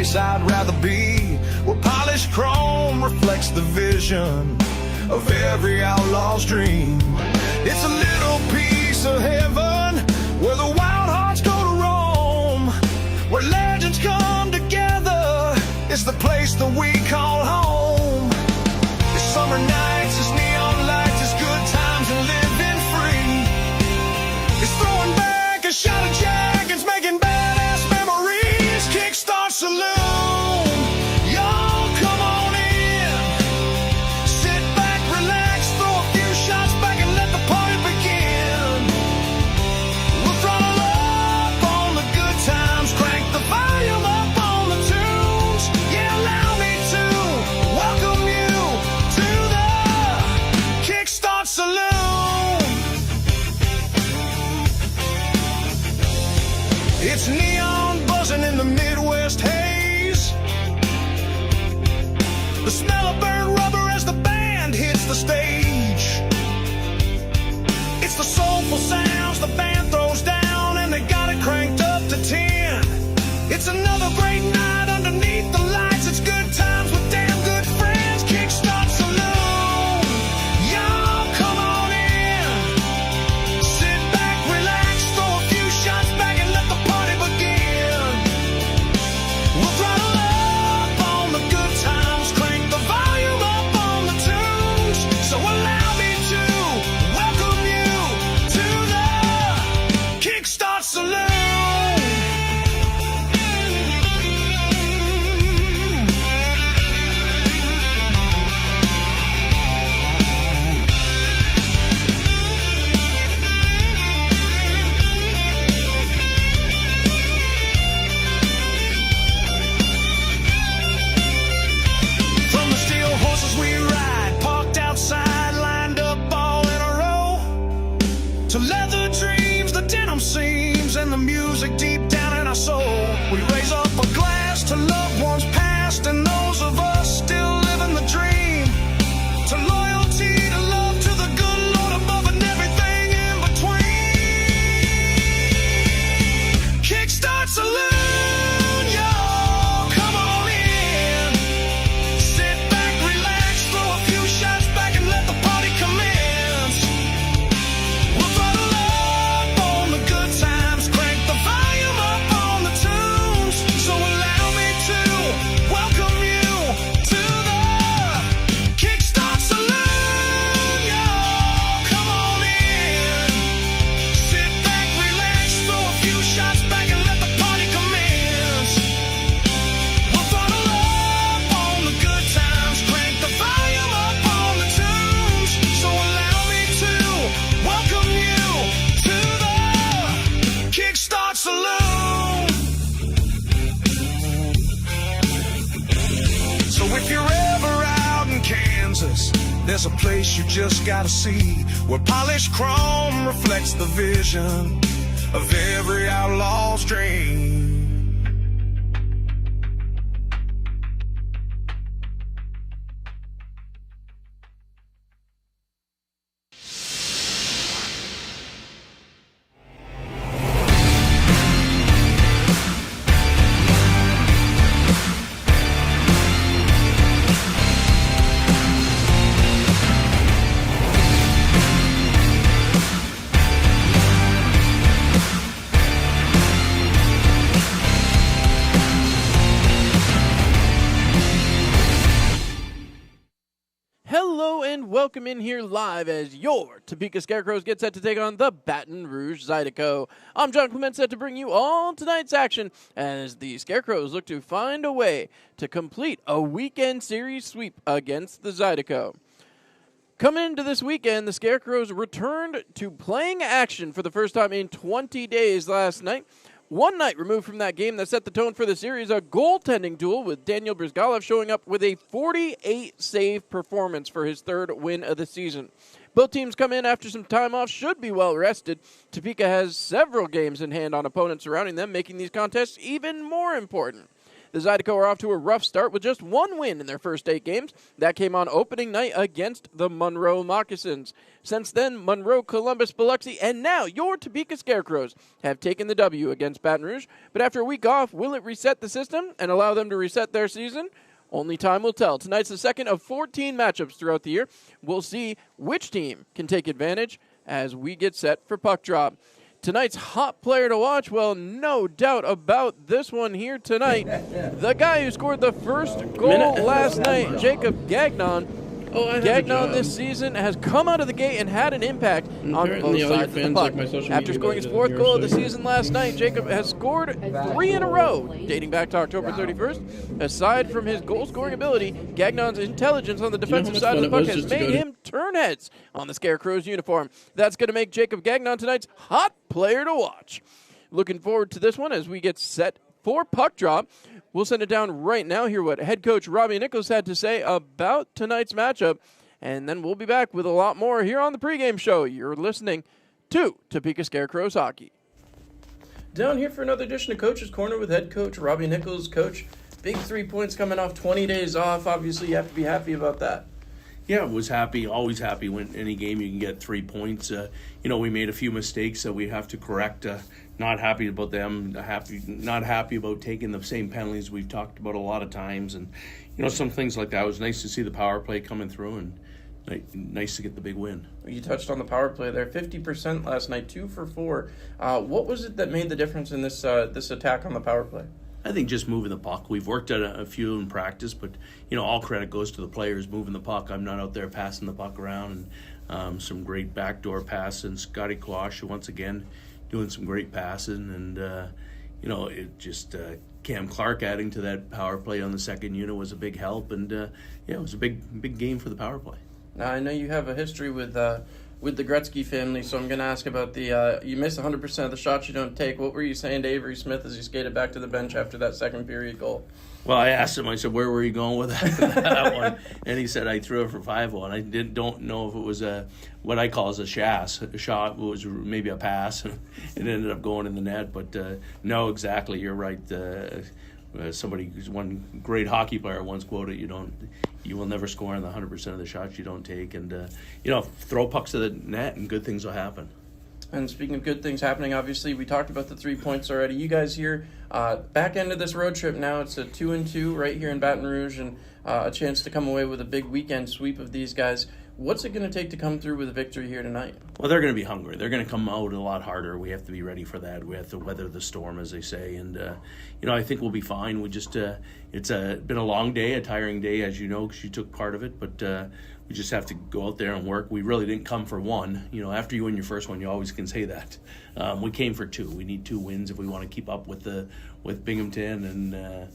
place I'd rather be, where polished chrome reflects the vision of every outlaw's dream. It's a little piece of heaven where the wild hearts go to roam, where legends come together. It's the place that we call home. It's summer nights, it's neon lights, it's good times and living free. It's throwing back a shot of Jack, it's making badass memories. Kickstart Saloon, y'all come on in. Sit back, relax, throw a few shots back and let the party begin. We'll throttle up on the good times, crank the volume up on the tunes. Yeah, allow me to welcome you to the Kickstart Saloon. It's neon buzzing in the Midwest haze, the smell of burnt rubber as the band hits the stage. It's the soulful sounds the band throws down, and they got it cranked up to 10. It's another great night underneath the lights. It's good times with damn good friends. Kickstart Saloon, y'all come on in. Sit back, relax, throw a few shots back and let the party begin. We'll throttle up on the good times, crank the volume up on the tunes. So allow me to welcome you to the Kickstart Saloon. From the steel horses we ride, parked outside, lined up all in a row, to leather dreams, the denim seams, and the music deep down in our soul. We raise up a glass to loved ones past and those of us still living the dream, to loyalty, to love, to the good Lord above and everything in between. Kickstart Saloon, y'all come on in. Sit back, relax, throw a few shots back and let the party commence. We'll throttle up on the good times, crank the volume up on the tunes. So allow me to welcome you to the Kickstart Saloon. Y'all come on in. Sit back, relax, throw a few shots back and let the party commence. We'll throttle up on the good times, crank the volume up on the tunes. So allow me to welcome you to the Kickstart Saloon. So if you're ever out in Kansas, there's a place you just gotta see, where polished chrome reflects the vision of every outlaw's dream. Hello and welcome in here live as your Topeka Scarecrows get set to take on the Baton Rouge Zydeco. I'm John Clement, set to bring you all tonight's action as the Scarecrows look to find a way to complete a weekend series sweep against the Zydeco. Coming into this weekend, the Scarecrows returned to playing action for the first time in 20 days last night. One night removed from that game that set the tone for the series, a goaltending duel with Daniel Brzgalov showing up with a 48-save performance for his third win of the season. Both teams come in after some time off, should be well rested. Topeka has several games in hand on opponents surrounding them, making these contests even more important. The Zydeco are off to a rough start with just one win in their first 8 games. That came on opening night against the Monroe Moccasins. Since then, Monroe, Columbus, Biloxi, and now your Topeka Scarecrows have taken the W against Baton Rouge. But after a week off, will it reset the system and allow them to reset their season? Only time will tell. Tonight's the second of 14 matchups throughout the year. We'll see which team can take advantage as we get set for puck drop. Tonight's hot player to watch, well, no doubt about this one here tonight. The guy who scored the first goal last night, Jacob Gagnon. Gagnon this season has come out of the gate and had an impact on both sides of the puck. After scoring his 4th goal of the season last night, Jacob has scored 3 in a row, dating back to October 31st. Aside from his goal-scoring ability, Gagnon's intelligence on the defensive side of the puck has made him turn heads on the Scarecrows uniform. That's going to make Jacob Gagnon tonight's hot player to watch. Looking forward to this one as we get set for puck drop. We'll send it down right now, hear what head coach Robbie Nichols had to say about tonight's matchup, and then we'll be back with a lot more here on the pregame show. You're listening to Topeka Scarecrows Hockey. Down here for another edition of Coach's Corner with head coach Robbie Nichols. Coach, big 3 points coming off 20 days off. Obviously, you have to be happy about that. Yeah, was happy, always happy when any game you can get 3 points. We made a few mistakes that we have to correct. Not happy about them, not happy about taking the same penalties we've talked about a lot of times. And, some things like that. It was nice to see the power play coming through and nice to get the big win. You touched on the power play there, 50% last night, 2 for 4. What was it that made the difference in this attack on the power play? I think just moving the puck. We've worked at a few in practice, but, all credit goes to the players moving the puck. I'm not out there passing the puck around. And some great backdoor passes. And Scotty Quash, once again, doing some great passing. And, it just Cam Clark adding to that power play on the second unit was a big help. And, it was a big game for the power play. Now, I know you have a history with the Gretzky family, so I'm going to ask about you miss 100% of the shots you don't take. What were you saying to Avery Smith as he skated back to the bench after that second period goal? Well, I asked him, I said, where were you going with that one? And he said, I threw it for 5-1. I don't know if it was what I call as a shot. It was maybe a pass. It ended up going in the net. But no, exactly, you're right. One great hockey player once quoted, you will never score on the 100% of the shots you don't take. And, throw pucks to the net and good things will happen. And speaking of good things happening, obviously, we talked about the 3 points already. You guys here, back end of this road trip now, it's a 2-2 right here in Baton Rouge and a chance to come away with a big weekend sweep of these guys. What's it going to take to come through with a victory here tonight? Well, they're going to be hungry. They're going to come out a lot harder. We have to be ready for that. We have to weather the storm, as they say. And, I think we'll be fine. We just it's been a long day, a tiring day, as you know, because you took part of it. But we just have to go out there and work. We really didn't come for one. After you win your first one, you always can say that. We came for 2. We need 2 wins if we want to keep up with Binghamton and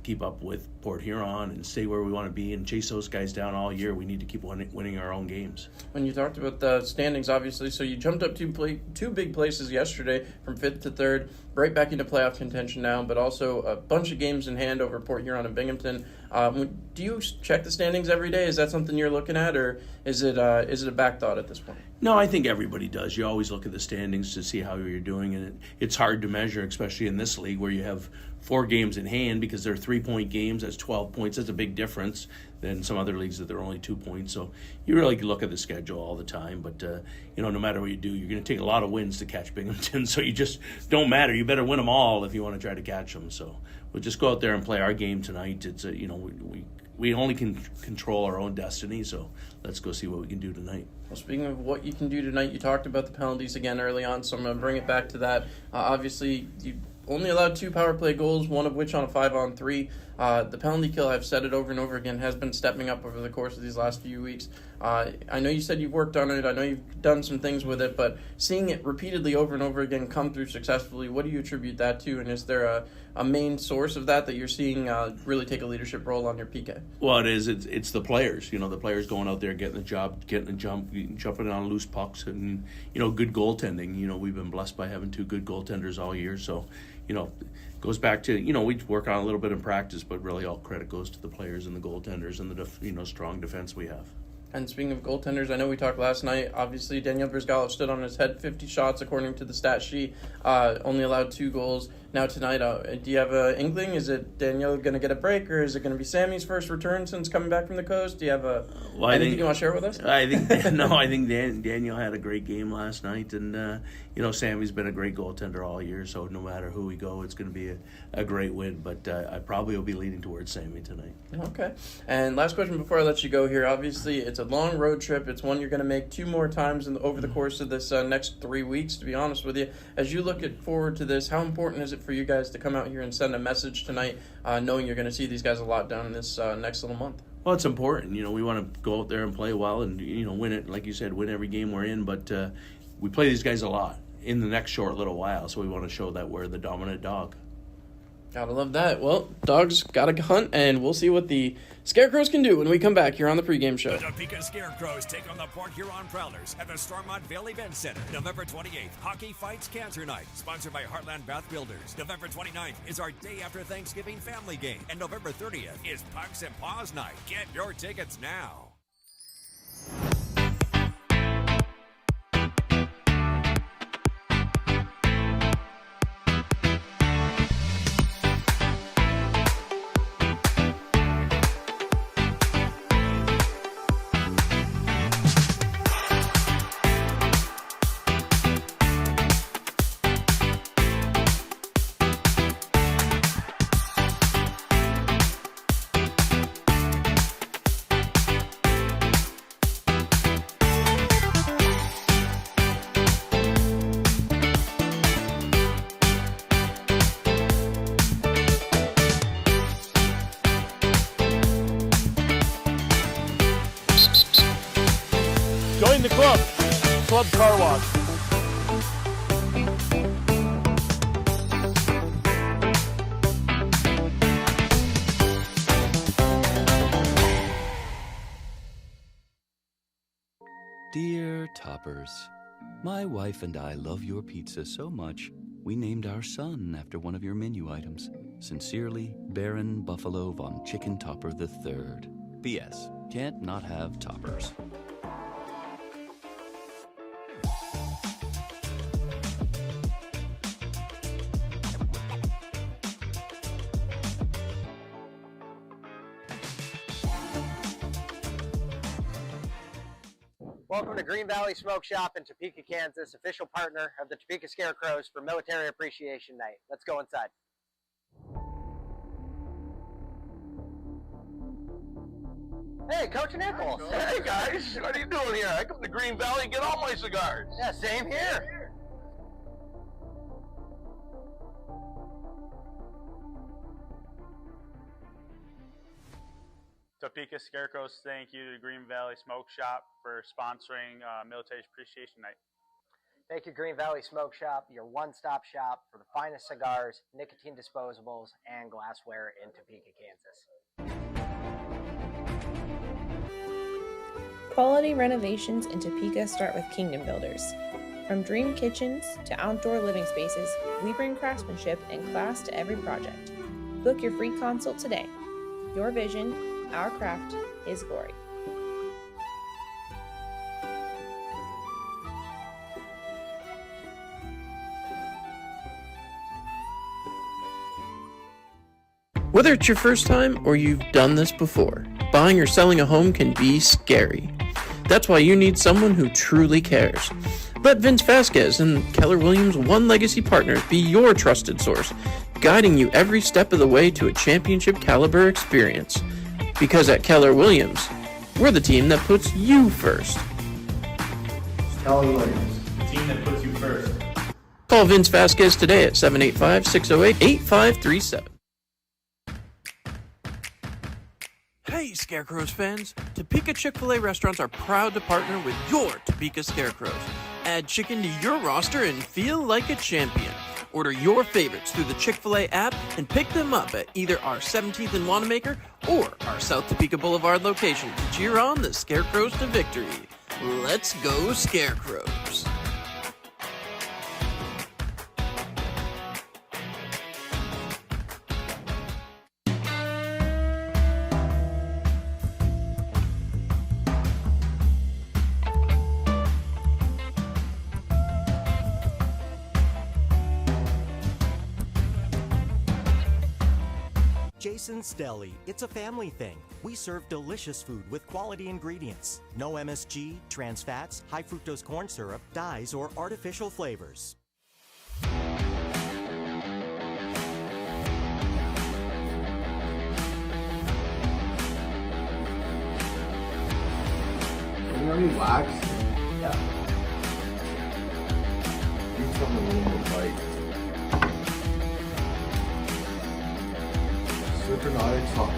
keep up with Port Huron and stay where we want to be and chase those guys down all year. We need to keep winning our own games. When you talked about the standings, obviously, so you jumped up 2 big places yesterday from 5th to 3rd, right back into playoff contention now, but also a bunch of games in hand over Port Huron and Binghamton. Do you check the standings every day? Is that something you're looking at, or is it a back thought at this point? No, I think everybody does. You always look at the standings to see how you're doing, and it's hard to measure, especially in this league where you have 4 games in hand because they're 3-point games. That's 12 points. That's a big difference than some other leagues that they're only 2 points. So you really look at the schedule all the time. But, no matter what you do, you're going to take a lot of wins to catch Binghamton. So you just don't matter. You better win them all if you want to try to catch them. So we'll just go out there and play our game tonight. It's we only can control our own destiny. So let's go see what we can do tonight. Well, speaking of what you can do tonight, you talked about the penalties again early on. So I'm going to bring it back to that. Obviously, you only allowed 2 power play goals, one of which on a 5-on-3. The penalty kill, I've said it over and over again, has been stepping up over the course of these last few weeks. I know you said you've worked on it. I know you've done some things with it, but seeing it repeatedly over and over again come through successfully, what do you attribute that to? And is there a main source of that you're seeing really take a leadership role on your PK? Well, it is. It's the players. The players going out there, getting the job, getting the jump, jumping on loose pucks, and, good goaltending. We've been blessed by having 2 good goaltenders all year, so goes back to, we work on a little bit in practice, but really all credit goes to the players and the goaltenders and the, strong defense we have. And speaking of goaltenders, I know we talked last night. Obviously, Daniel Brzgalov stood on his head, 50 shots according to the stat sheet, only allowed 2 goals. Now tonight, do you have an inkling? Is it Danielle going to get a break, or is it going to be Sammy's first return since coming back from the coast? Do you have anything you want to share with us? I think Daniel had a great game last night, and Sammy's been a great goaltender all year. So no matter who we go, it's going to be a great win. But I probably will be leaning towards Sammy tonight. Okay. And last question before I let you go here. Obviously, it's a long road trip. It's one you're going to make 2 more times over the course of this next 3 weeks. To be honest with you, as you look forward to this, how important is it for you guys to come out here and send a message tonight, knowing you're going to see these guys a lot down in this next little month? Well, it's important. We want to go out there and play well and, win it. Like you said, win every game we're in. But we play these guys a lot in the next short little while, so we want to show that we're the dominant dog. Gotta love that. Well, dogs gotta hunt, and we'll see what the Scarecrows can do when we come back here on the pregame show. The Topeka Scarecrows take on the Port Huron Prowlers at the Stormont Vale Event Center. November 28th, Hockey Fights Cancer Night, sponsored by Heartland Bath Builders. November 29th is our day after Thanksgiving family game. And November 30th is Pucks and Paws Night. Get your tickets now. Join the club. Club Car Wash. Dear Toppers, my wife and I love your pizza so much, we named our son after one of your menu items. Sincerely, Baron Buffalo von Chicken Topper III. P.S. Can't not have toppers. Welcome to Green Valley Smoke Shop in Topeka, Kansas, official partner of the Topeka Scarecrows for Military Appreciation Night. Let's go inside. Hey, Coach Nichols. Hey guys, what are you doing here? I come to Green Valley and get all my cigars. Yeah, same here. Topeka Scarecrows, thank you to Green Valley Smoke Shop for sponsoring Military Appreciation Night. Thank you, Green Valley Smoke Shop, your one-stop shop for the finest cigars, nicotine disposables, and glassware in Topeka, Kansas. Quality renovations in Topeka start with Kingdom Builders. From dream kitchens to outdoor living spaces, we bring craftsmanship and class to every project. Book your free consult today. Your vision, our craft, His glory. Whether it's your first time or you've done this before, buying or selling a home can be scary. That's why you need someone who truly cares. Let Vince Vasquez and Keller Williams One Legacy Partners be your trusted source, guiding you every step of the way to a championship caliber experience. Because at Keller Williams, we're the team that puts you first. Keller Williams, the team that puts you first. Call Vince Vasquez today at 785-608-8537. Hey, Scarecrows fans! Topeka Chick-fil-A restaurants are proud to partner with your Topeka Scarecrows. Add chicken to your roster and feel like a champion. Order your favorites through the Chick-fil-A app and pick them up at either our 17th and Wanamaker or our South Topeka Boulevard location to cheer on the Scarecrows to victory. Let's go, Scarecrows! Jason's Deli. It's a family thing. We serve delicious food with quality ingredients. No MSG, trans fats, high fructose corn syrup, dyes, or artificial flavors. You already waxed? Yeah. Need something a little more light. Supernautics hot.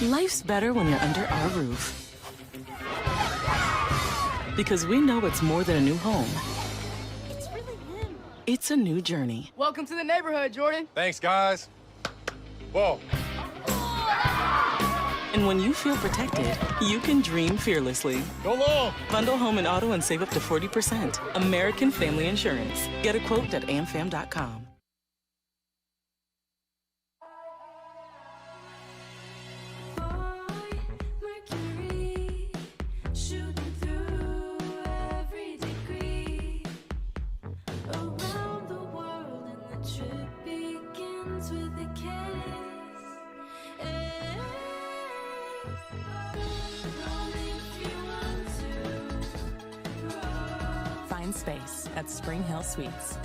Life's better when you're under our roof. Because we know it's more than a new home. It's really him. It's a new journey. Welcome to the neighborhood, Jordan. Thanks, guys. Whoa. And when you feel protected, you can dream fearlessly. Go long. Bundle home and auto and save up to 40%. American Family Insurance. Get a quote at amfam.com. Find space at Spring Hill Suites.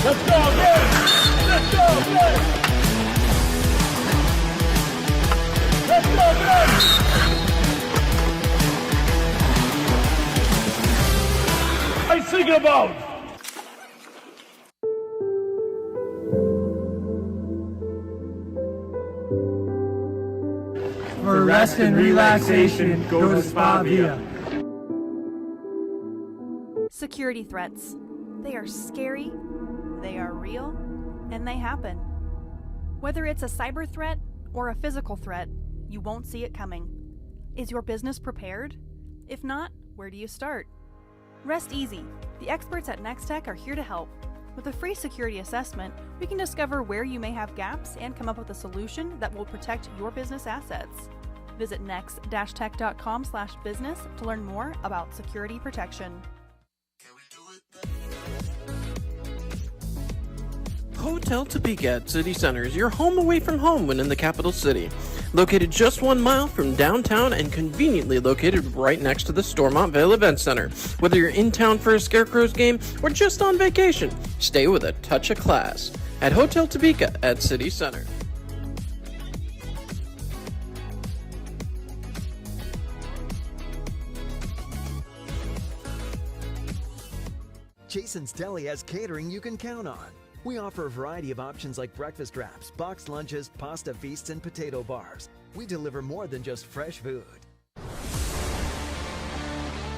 Let's go, man! Let's go, man! Let's go, man! What are you thinking about? For rest and relaxation, go to Spa Via. Security threats. They are scary, they are real, and they happen. Whether it's a cyber threat or a physical threat, you won't see it coming. Is your business prepared? If not, where do you start? Rest easy. The experts at Nextech are here to help. With a free security assessment, we can discover where you may have gaps and come up with a solution that will protect your business assets. Visit next-tech.com/business to learn more about security protection. Hotel Topeka at City Center is your home away from home when in the capital city. Located just 1 mile from downtown and conveniently located right next to the Stormont Vale Event Center. Whether you're in town for a Scarecrows game or just on vacation, stay with a touch of class at Hotel Topeka at City Center. Jason's Deli has catering you can count on. We offer a variety of options like breakfast wraps, boxed lunches, pasta feasts, and potato bars. We deliver more than just fresh food.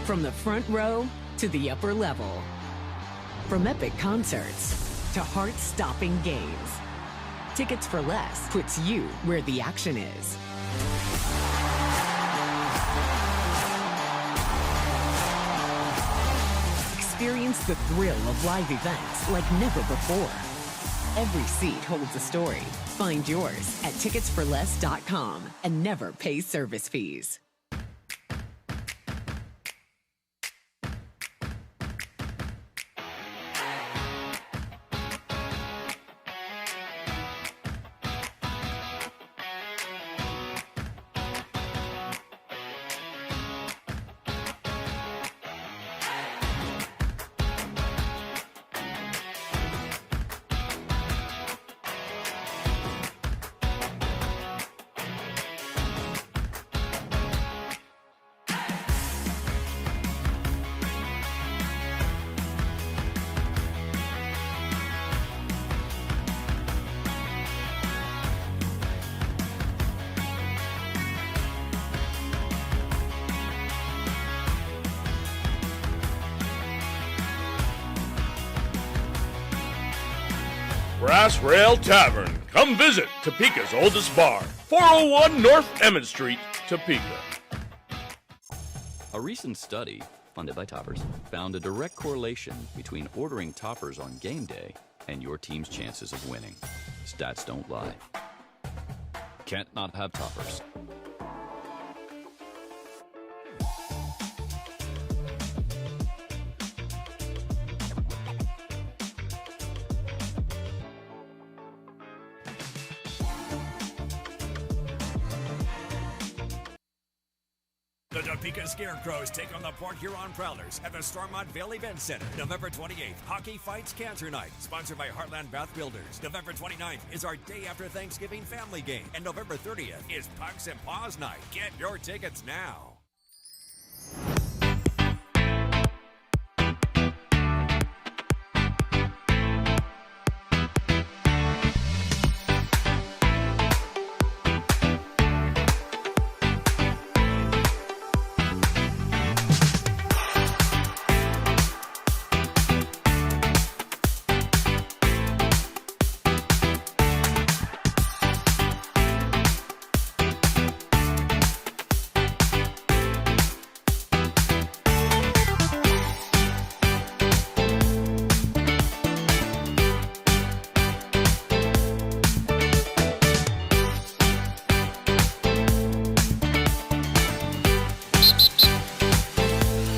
From the front row to the upper level. From epic concerts to heart-stopping games. Tickets for Less puts you where the action is. Experience the thrill of live events like never before. Every seat holds a story. Find yours at ticketsforless.com and never pay service fees. Brass Rail Tavern. Come visit Topeka's oldest bar. 401 North Emmett Street, Topeka. A recent study, funded by Toppers, found a direct correlation between ordering Toppers on game day and your team's chances of winning. Stats don't lie. Can't not have Toppers. The Topeka Scarecrows take on the Port Huron Prowlers at the Stormont Vale Event Center, November 28th. Hockey Fights Cancer Night, sponsored by Heartland Bath Builders. November 29th is our day after Thanksgiving family game. And November 30th is Pucks and Paws Night. Get your tickets now.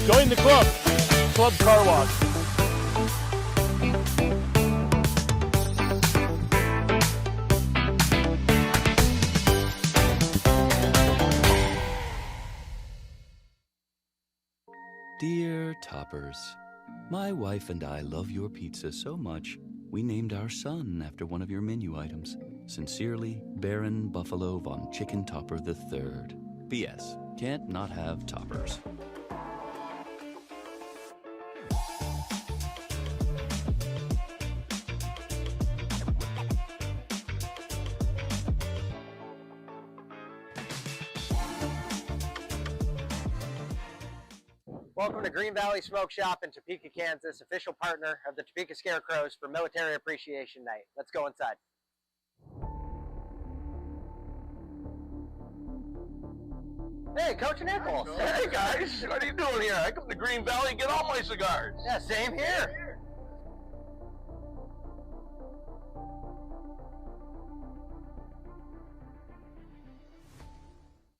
Join the club. Club Car Wash. Dear Toppers, my wife and I love your pizza so much, we named our son after one of your menu items. Sincerely, Baron Buffalo von Chicken Topper III. P.S. Can't not have Toppers. Welcome to Green Valley Smoke Shop in Topeka, Kansas, official partner of the Topeka Scarecrows for Military Appreciation Night. Let's go inside. Hey, Coach Nichols. Hey guys, what are you doing here? I come to Green Valley and get all my cigars. Yeah, same here.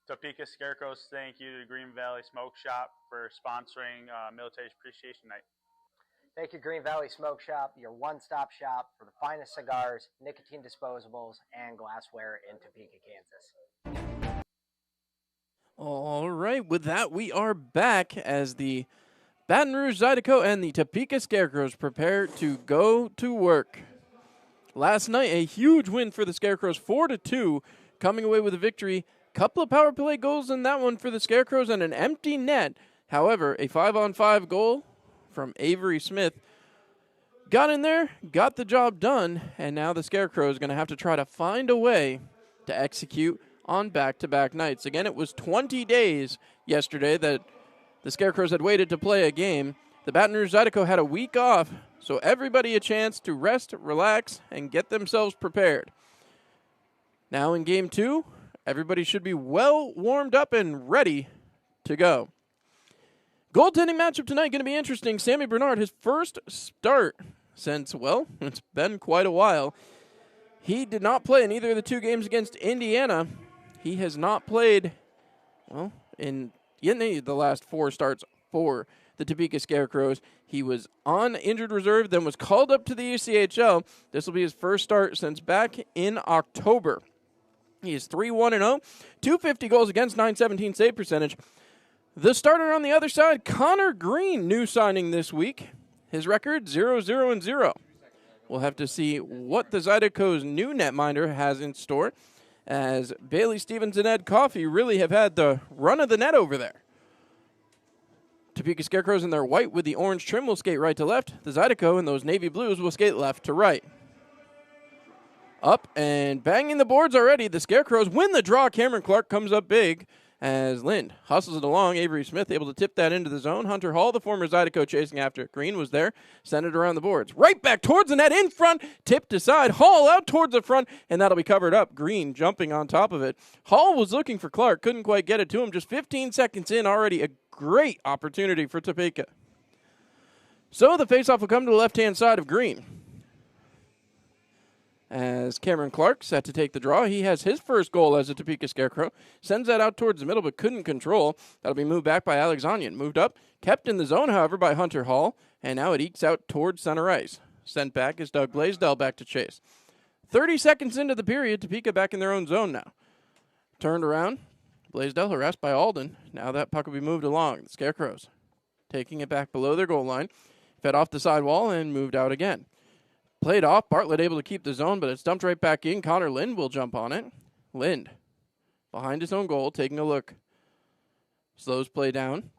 Topeka Scarecrows, thank you to the Green Valley Smoke Shop for sponsoring Military Appreciation Night. Thank you, Green Valley Smoke Shop, your one-stop shop for the finest cigars, nicotine disposables, and glassware in Topeka, Kansas. All right, with that, we are back as the Baton Rouge Zydeco and the Topeka Scarecrows prepare to go to work. Last night, a huge win for the Scarecrows, 4-2, coming away with a victory. Couple of power play goals in that one for the Scarecrows and an empty net. However, a 5-on-5 goal from Avery Smith got in there, got the job done, and now the Scarecrows are going to have to try to find a way to execute on back-to-back nights. Again, it was 20 days yesterday that the Scarecrows had waited to play a game. The Baton Rouge Zydeco had a week off, so everybody a chance to rest, relax, and get themselves prepared. Now in Game 2, everybody should be well warmed up and ready to go. Goaltending matchup tonight going to be interesting. Sammy Bernard, his first start since, well, it's been quite a while. He did not play in either of the two games against Indiana. He has not played, well, in the last four starts for the Topeka Scarecrows. He was on injured reserve, then was called up to the ECHL. This will be his first start since back in October. He is 3-1-0, 250 goals against, 917 save percentage. The starter on the other side, Connor Green, new signing this week. His record, 0-0-0. We'll have to see what the Zydeco's new netminder has in store, as Bailey Stevens and Ed Coffey really have had the run of the net over there. Topeka Scarecrows in their white with the orange trim will skate right to left. The Zydeco in those navy blues will skate left to right. Up and banging the boards already. The Scarecrows win the draw. Cameron Clark comes up big as Lind hustles it along. Avery Smith able to tip that into the zone. Hunter Hall, the former Zydeco, chasing after it. Green was there, sent it around the boards. Right back towards the net, in front, tipped aside. Hall out towards the front, and that'll be covered up. Green jumping on top of it. Hall was looking for Clark, couldn't quite get it to him. Just 15 seconds in, already a great opportunity for Topeka. So the faceoff will come to the left-hand side of Green. As Cameron Clark set to take the draw. He has his first goal as a Topeka Scarecrow. Sends that out towards the middle, but couldn't control. That'll be moved back by Alex Onion. Moved up, kept in the zone, however, by Hunter Hall. And now it ekes out towards center ice. Sent back is Doug Blaisdell back to chase. 30 seconds into the period, Topeka back in their own zone now. Turned around. Blaisdell harassed by Alden. Now that puck will be moved along. The Scarecrows taking it back below their goal line. Fed off the sidewall and moved out again. Played off. Bartlett able to keep the zone, but it's dumped right back in. Connor Lind will jump on it. Lind behind his own goal, taking a look. Slows play down.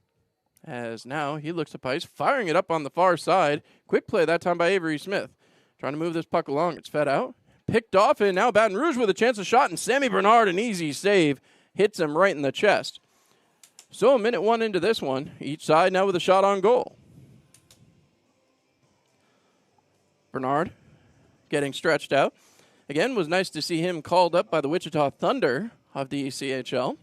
As now he looks up ice, firing it up on the far side. Quick play that time by Avery Smith. Trying to move this puck along. It's fed out. Picked off, and now Baton Rouge with a chance of shot, and Sammy Bernard, an easy save, hits him right in the chest. So a minute one into this one. Each side now with a shot on goal. Bernard getting stretched out. Again, was nice to see him called up by the Wichita Thunder of the ECHL.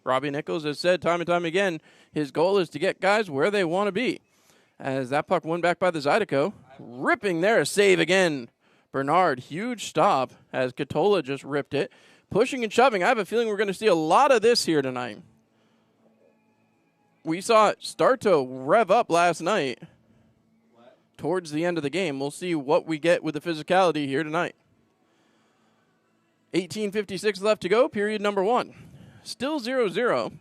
Robbie Nichols has said time and time again, his goal is to get guys where they want to be. As that puck won back by the Zydeco. Ripping there, a save again. Bernard, huge stop as Katola just ripped it. Pushing and shoving. I have a feeling we're going to see a lot of this here tonight. We saw it start to rev up last night. Towards the end of the game, we'll see what we get with the physicality here tonight. 18:56 left to go, period number one. Still 0-0.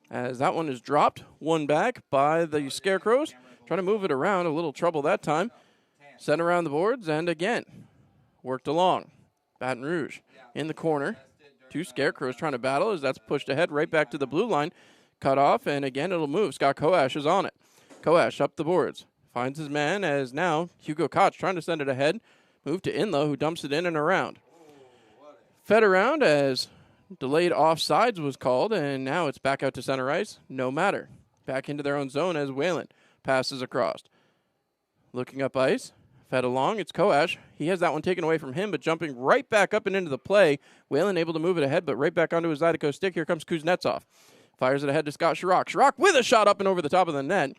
As that one is dropped, one back by the Scarecrows. Trying to move it around, a little trouble that time. Sent around the boards, and again, worked along. Baton Rouge in the corner. Two Scarecrows trying to battle as that's pushed ahead right back to the blue line. Cut off, and again it'll move. Scott Koash is on it. Koash up the boards. Finds his man as now Hugo Koch trying to send it ahead. Move to Inlow, who dumps it in and around. Fed around as delayed offsides was called, and now it's back out to center ice. No matter. Back into their own zone as Whalen passes across. Looking up ice. Fed along. It's Koash. He has that one taken away from him, but jumping right back up and into the play. Whalen able to move it ahead, but right back onto his Zydeco stick. Here comes Kuznetsov. Fires it ahead to Scott Sharrock. Sharrock with a shot up and over the top of the net.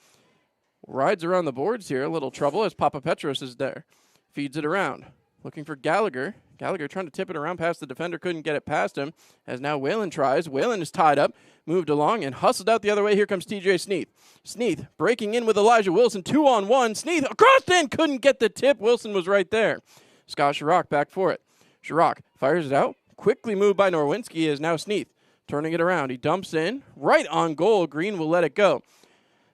Rides around the boards here. A little trouble as Papa Petros is there. Feeds it around. Looking for Gallagher. Gallagher trying to tip it around past the defender. Couldn't get it past him. As now Whalen tries. Whalen is tied up. Moved along and hustled out the other way. Here comes TJ Sneath. Sneath breaking in with Elijah Wilson. 2-on-1. Sneath across the end. Couldn't get the tip. Wilson was right there. Scott Sharrock back for it. Sharrock fires it out. Quickly moved by Norwinski is now Sneath. Turning it around. He dumps in. Right on goal. Green will let it go.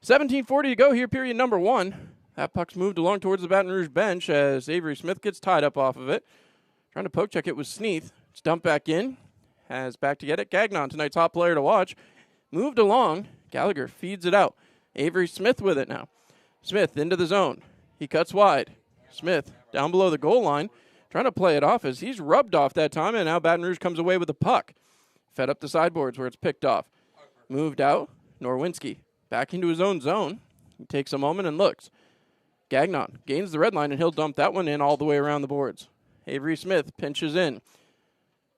17:40 to go here, period number one. That puck's moved along towards the Baton Rouge bench as Avery Smith gets tied up off of it. Trying to poke check it with Sneath. It's dumped back in. Has back to get it. Gagnon, tonight's hot player to watch. Moved along. Gallagher feeds it out. Avery Smith with it now. Smith into the zone. He cuts wide. Smith down below the goal line. Trying to play it off as he's rubbed off that time, and now Baton Rouge comes away with the puck. Fed up the sideboards where it's picked off. Moved out. Norwinski back into his own zone. He takes a moment and looks. Gagnon gains the red line, and he'll dump that one in all the way around the boards. Avery Smith pinches in.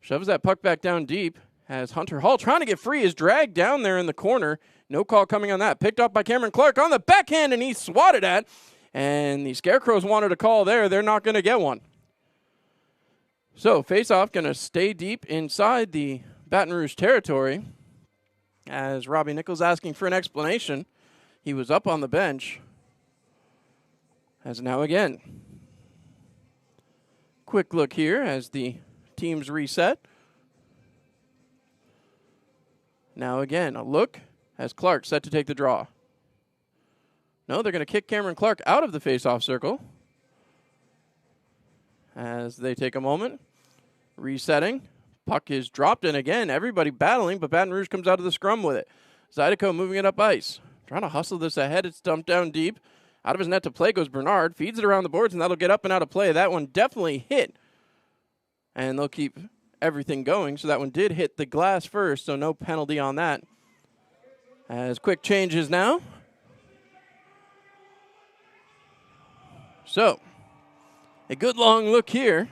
Shoves that puck back down deep as Hunter Hall trying to get free is dragged down there in the corner. No call coming on that. Picked up by Cameron Clark on the backhand, and he's swatted at. And the Scarecrows wanted a call there. They're not going to get one. So face-off going to stay deep inside the Baton Rouge territory as Robbie Nichols asking for an explanation. He was up on the bench. As now again. Quick look here as the teams reset. Now again, a look as Clark set to take the draw. No, they're going to kick Cameron Clark out of the face-off circle. As they take a moment. Resetting. Puck is dropped, and again, everybody battling, but Baton Rouge comes out of the scrum with it. Zydeco moving it up ice. Trying to hustle this ahead. It's dumped down deep. Out of his net to play goes Bernard. Feeds it around the boards, and that'll get up and out of play. That one definitely hit. And they'll keep everything going. So that one did hit the glass first, so no penalty on that. As quick changes now. So, a good long look here.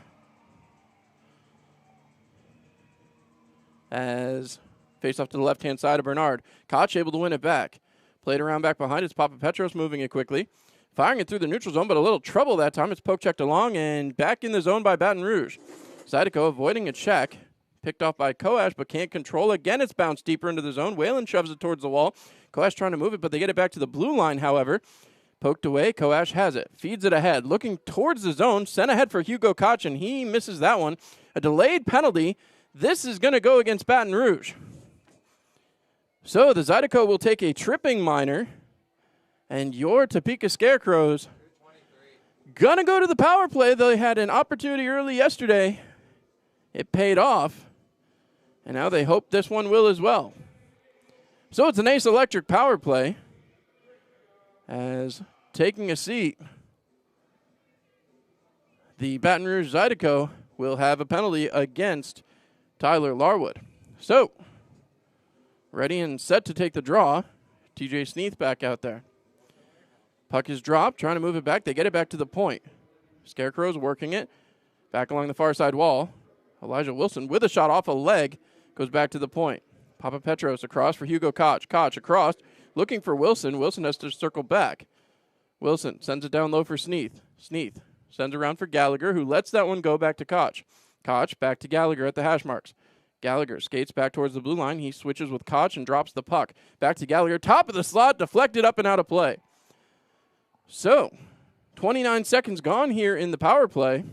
As face off to the left-hand side of Bernard. Koch able to win it back. Played around back behind. It's Papa Petros moving it quickly. Firing it through the neutral zone, but a little trouble that time. It's poke checked along and back in the zone by Baton Rouge. Zydeco avoiding a check. Picked off by Koash, but can't control. Again, it's bounced deeper into the zone. Whalen shoves it towards the wall. Koash trying to move it, but they get it back to the blue line, however. Poked away. Koash has it. Feeds it ahead. Looking towards the zone. Sent ahead for Hugo Koch, and he misses that one. A delayed penalty. This is going to go against Baton Rouge. So the Zydeco will take a tripping minor, and your Topeka Scarecrows going to go to the power play. They had an opportunity early yesterday. It paid off, and now they hope this one will as well. So it's an Ace Electric power play. As taking a seat, the Baton Rouge Zydeco will have a penalty against Tyler Larwood. So, ready and set to take the draw. TJ Sneath back out there. Puck is dropped, trying to move it back. They get it back to the point. Scarecrows working it. Back along the far side wall. Elijah Wilson with a shot off a leg. Goes back to the point. Papa Petros across for Hugo Koch. Koch across. Looking for Wilson. Wilson has to circle back. Wilson sends it down low for Sneath. Sneath sends around for Gallagher, who lets that one go back to Koch. Koch back to Gallagher at the hash marks. Gallagher skates back towards the blue line. He switches with Koch and drops the puck. Back to Gallagher. Top of the slot. Deflected up and out of play. So, 29 seconds gone here in the power play.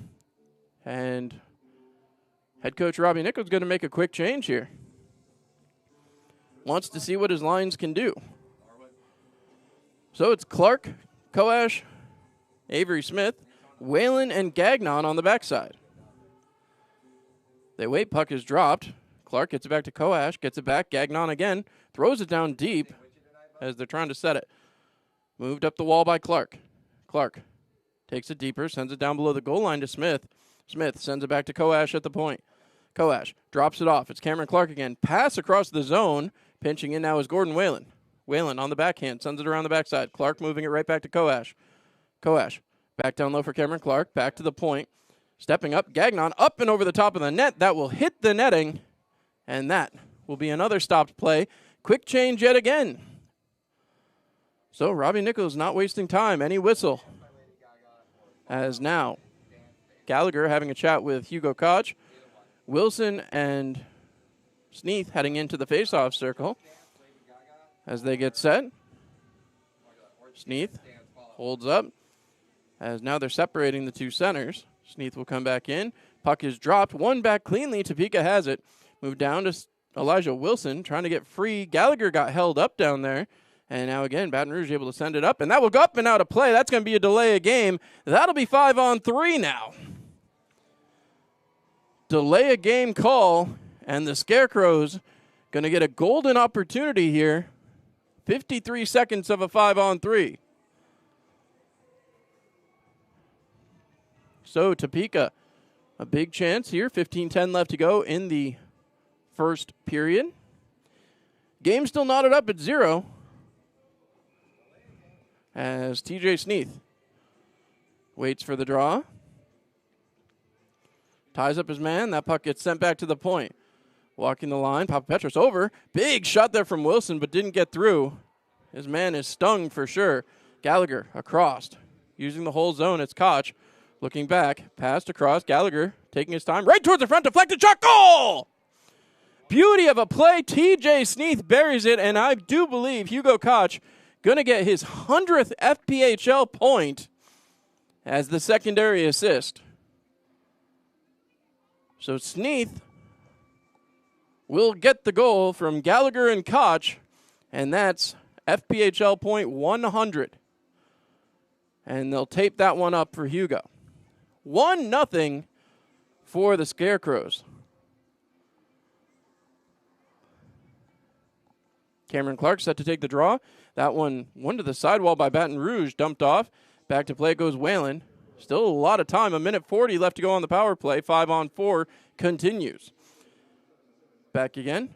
And head coach Robbie Nichols is going to make a quick change here. Wants to see what his lines can do. So it's Clark, Koash, Avery Smith, Whalen, and Gagnon on the backside. They wait, puck is dropped. Clark gets it back to Koash, gets it back, Gagnon again, throws it down deep as they're trying to set it. Moved up the wall by Clark. Clark takes it deeper, sends it down below the goal line to Smith. Smith sends it back to Koash at the point. Koash drops it off. It's Cameron Clark again. Pass across the zone. Pinching in now is Gordon Whalen. Whalen on the backhand, sends it around the backside. Clark moving it right back to Koash. Koash back down low for Cameron Clark. Back to the point. Stepping up, Gagnon up and over the top of the net. That will hit the netting, and that will be another stopped play. Quick change yet again. So Robbie Nichols not wasting time. Any whistle. As now, Gallagher having a chat with Hugo Koch. Wilson and Sneath heading into the face-off circle. As they get set, Sneath holds up. As now they're separating the two centers. Sneath will come back in. Puck is dropped. One back cleanly. Topeka has it. Moved down to Elijah Wilson trying to get free. Gallagher got held up down there. And now again, Baton Rouge able to send it up. And that will go up and out of play. That's going to be a delay of game. That'll be 5-on-3 now. Delay a game call. And the Scarecrows going to get a golden opportunity here. 53 seconds of a 5-on-3. So Topeka, a big chance here. 15-10 left to go in the first period. Game still knotted up at 0. As TJ Sneath waits for the draw. Ties up his man. That puck gets sent back to the point. Walking the line, Papa Petros over. Big shot there from Wilson, but didn't get through. His man is stung for sure. Gallagher across. Using the whole zone, it's Koch. Looking back, passed across. Gallagher taking his time. Right towards the front, deflected shot, goal! Beauty of a play. TJ Sneath buries it, and I do believe Hugo Koch going to get his 100th FPHL point as the secondary assist. So Sneath will get the goal from Gallagher and Koch, and that's FPHL point 100. And they'll tape that one up for Hugo. 1-0 for the Scarecrows. Cameron Clark set to take the draw. That one to the sidewall by Baton Rouge, dumped off. Back to play goes Whalen. Still a lot of time, 1:40 left to go on the power play. 5-on-4 continues. back again.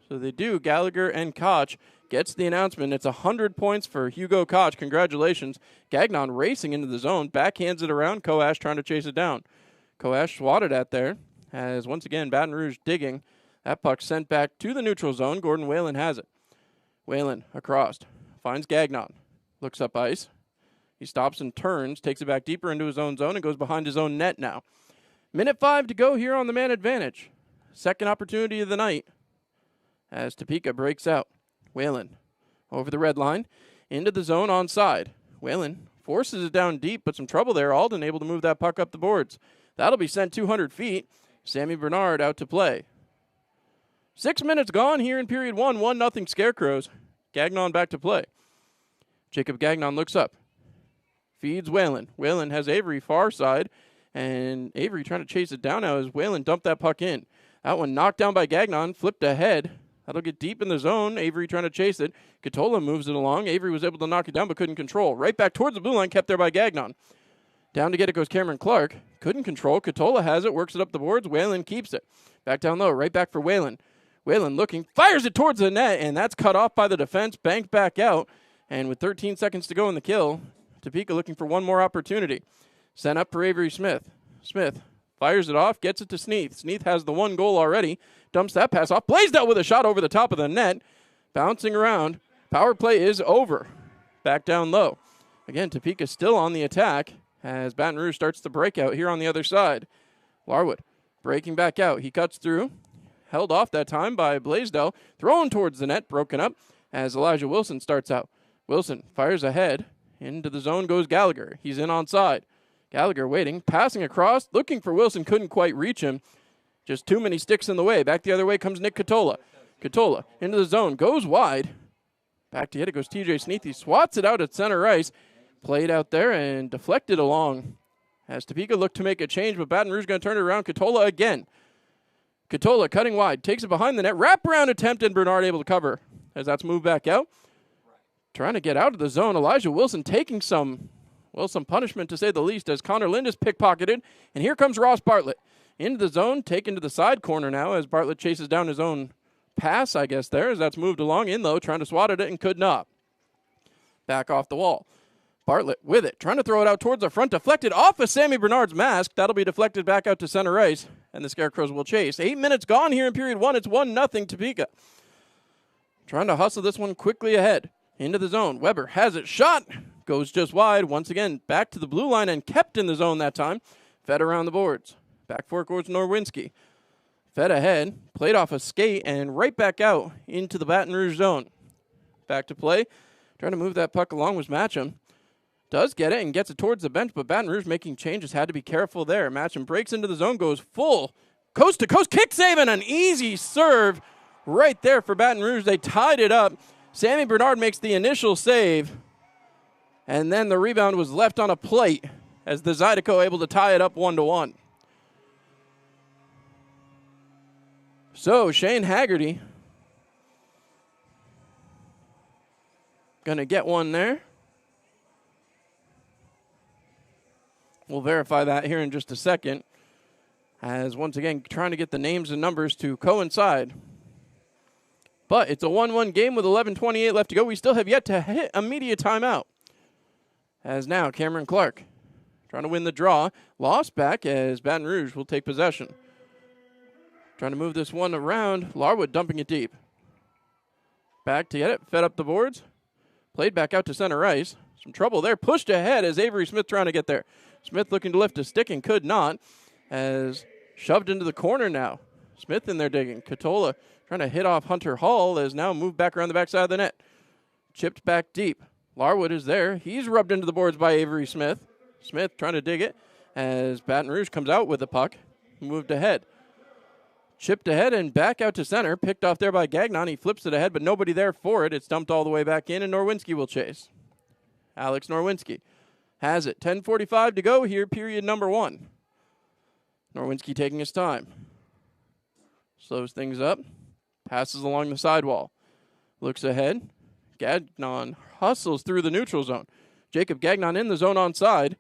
So they do. Gallagher and Koch gets the announcement. It's 100 points for Hugo Koch. Congratulations. Gagnon racing into the zone. Backhands it around. Koash trying to chase it down. Koash swatted at there. As once again, Baton Rouge digging. That puck sent back to the neutral zone. Gordon Whalen has it. Whalen across. Finds Gagnon. Looks up ice. He stops and turns. Takes it back deeper into his own zone and goes behind his own net now. Minute 5 to go here on the man advantage. Second opportunity of the night as Topeka breaks out. Whalen over the red line into the zone onside. Whalen forces it down deep, but some trouble there. Alden able to move that puck up the boards. That'll be sent 200 feet. Sammy Bernard out to play. 6 minutes gone here in period 1. 1-0 Scarecrows. Gagnon back to play. Jacob Gagnon looks up. Feeds Whalen. Whalen has Avery far side. And Avery trying to chase it down now as Whalen dumped that puck in. That one knocked down by Gagnon. Flipped ahead. That'll get deep in the zone. Avery trying to chase it. Katola moves it along. Avery was able to knock it down but couldn't control. Right back towards the blue line. Kept there by Gagnon. Down to get it goes Cameron Clark. Couldn't control. Katola has it. Works it up the boards. Whalen keeps it. Back down low. Right back for Whalen. Whalen looking. Fires it towards the net. And that's cut off by the defense. Banked back out. And with 13 seconds to go in the kill, Topeka looking for one more opportunity. Sent up for Avery Smith. Smith fires it off. Gets it to Sneath. Sneath has the one goal already. Dumps that pass off. Blaisdell with a shot over the top of the net. Bouncing around. Power play is over. Back down low. Again, Topeka still on the attack as Baton Rouge starts the breakout here on the other side. Larwood breaking back out. He cuts through. Held off that time by Blaisdell. Thrown towards the net. Broken up as Elijah Wilson starts out. Wilson fires ahead. Into the zone goes Gallagher. He's in onside. Gallagher waiting. Passing across. Looking for Wilson. Couldn't quite reach him. Just too many sticks in the way. Back the other way comes Nick Katola. Katola into the zone. Goes wide. Back to hit it goes TJ Sneath. He swats it out at center ice. Played out there and deflected along. As Topeka looked to make a change, but Baton Rouge going to turn it around. Katola again. Katola cutting wide. Takes it behind the net. Wraparound attempt and Bernard able to cover. As that's moved back out. Trying to get out of the zone. Elijah Wilson taking some punishment to say the least as Connor Lind is pickpocketed. And here comes Ross Bartlett. Into the zone, taken to the side corner now as Bartlett chases down his own pass, I guess, there as that's moved along in low, trying to swat at it and could not. Back off the wall. Bartlett with it, trying to throw it out towards the front, deflected off of Sammy Bernard's mask. That'll be deflected back out to center ice, and the Scarecrows will chase. 8 minutes gone here in period 1. It's 1-0 Topeka. Trying to hustle this one quickly ahead. Into the zone. Weber has it. Shot. Goes just wide. Once again, back to the blue line and kept in the zone that time. Fed around the boards. Back forward goes Norwinski. Fed ahead. Played off a skate and right back out into the Baton Rouge zone. Back to play. Trying to move that puck along was Matcham. Does get it and gets it towards the bench, but Baton Rouge making changes. Had to be careful there. Matcham breaks into the zone, goes full. Coast to coast. Kick save and an easy serve right there for Baton Rouge. They tied it up. Sammy Bernard makes the initial save. And then the rebound was left on a plate as the Zydeco able to tie it up 1-1. So Shane Haggerty going to get one there. We'll verify that here in just a second. As once again, trying to get the names and numbers to coincide. But it's a 1-1 game with 11:28 left to go. We still have yet to hit a media timeout. As now Cameron Clark trying to win the draw. Lost back as Baton Rouge will take possession. Trying to move this one around. Larwood dumping it deep. Back to get it. Fed up the boards. Played back out to center ice. Some trouble there. Pushed ahead as Avery Smith trying to get there. Smith looking to lift a stick and could not. As shoved into the corner now. Smith in there digging. Katola trying to hit off Hunter Hall as now moved back around the backside of the net. Chipped back deep. Larwood is there. He's rubbed into the boards by Avery Smith. Smith trying to dig it as Baton Rouge comes out with the puck. Moved ahead. Chipped ahead and back out to center. Picked off there by Gagnon. He flips it ahead, but nobody there for it. It's dumped all the way back in, and Norwinski will chase. Alex Norwinski has it. 10:45 to go here, period number 1. Norwinski taking his time. Slows things up. Passes along the sidewall. Looks ahead. Gagnon hustles through the neutral zone. Jacob Gagnon in the zone onside.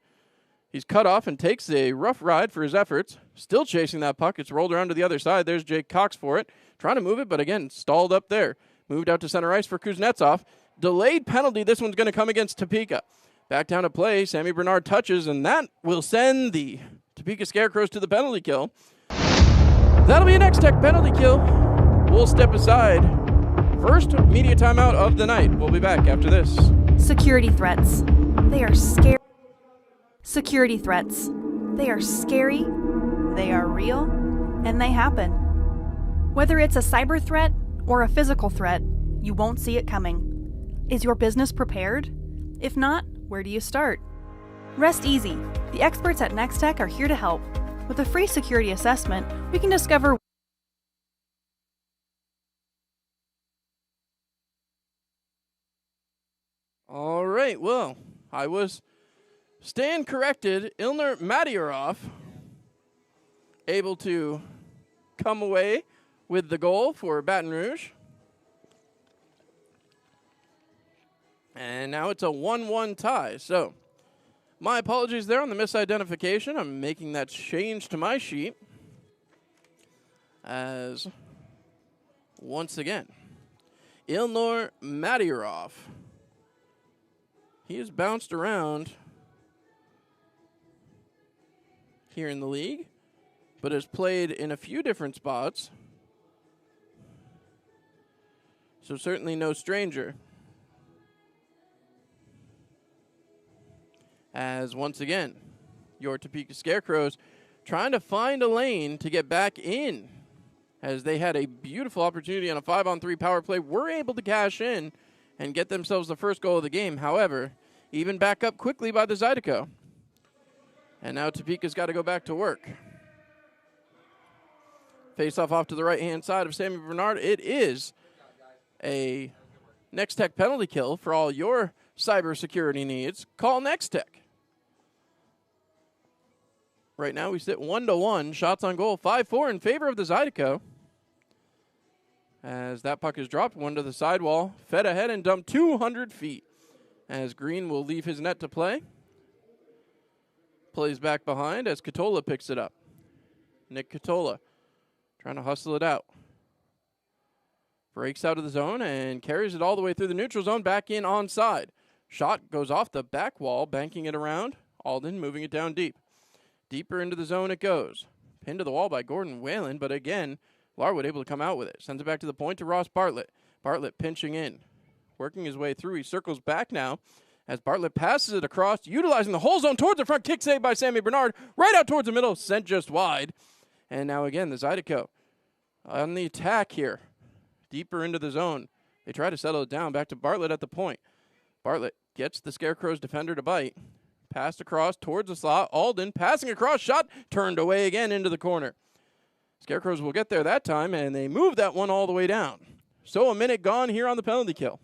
He's cut off and takes a rough ride for his efforts. Still chasing that puck. It's rolled around to the other side. There's Jake Cox for it. Trying to move it, but again, stalled up there. Moved out to center ice for Kuznetsov. Delayed penalty. This one's going to come against Topeka. Back down to play. Sammy Bernard touches, and that will send the Topeka Scarecrows to the penalty kill. That'll be a Next Tech penalty kill. We'll step aside. First media timeout of the night. We'll be back after this. Security threats. They are scary. Security threats. They are scary, they are real, and they happen. Whether it's a cyber threat or a physical threat, you won't see it coming. Is your business prepared? If not, where do you start? Rest easy. The experts at Next Tech are here to help. With a free security assessment, we can discover All right, well, I was stand corrected. Ilner Matyarov able to come away with the goal for Baton Rouge. And now it's a 1-1 tie. So my apologies there on the misidentification. I'm making that change to my sheet. As once again, Ilnor Matyarov. He has bounced around here in the league, but has played in a few different spots. So certainly no stranger. As once again, your Topeka Scarecrows trying to find a lane to get back in, as they had a beautiful opportunity on a 5-on-3 power play, were able to cash in and get themselves the first goal of the game. However, even back up quickly by the Zydeco. And now Topeka's got to go back to work. Face-off off to the right-hand side of Sammy Bernard. It is a Next Tech penalty kill for all your cybersecurity needs. Call Next Tech. Right now we sit 1-1. Shots on goal, 5-4 in favor of the Zydeco. As that puck is dropped, one to the sidewall, fed ahead and dumped 200 feet. As Green will leave his net to play. Plays back behind as Katola picks it up. Nick Katola trying to hustle it out. Breaks out of the zone and carries it all the way through the neutral zone, back in onside. Shot goes off the back wall, banking it around. Alden moving it down deep. Deeper into the zone it goes. Pinned to the wall by Gordon Whalen, but again, Larwood able to come out with it. Sends it back to the point to Ross Bartlett. Bartlett pinching in. Working his way through. He circles back now as Bartlett passes it across, utilizing the whole zone towards the front. Kick save by Sammy Bernard. Right out towards the middle. Sent just wide. And now again, the Zydeco on the attack here. Deeper into the zone. They try to settle it down. Back to Bartlett at the point. Bartlett gets the Scarecrows defender to bite. Passed across towards the slot. Alden passing across. Shot turned away again into the corner. Scarecrows will get there that time, and they move that one all the way down. So a minute gone here on the penalty kill.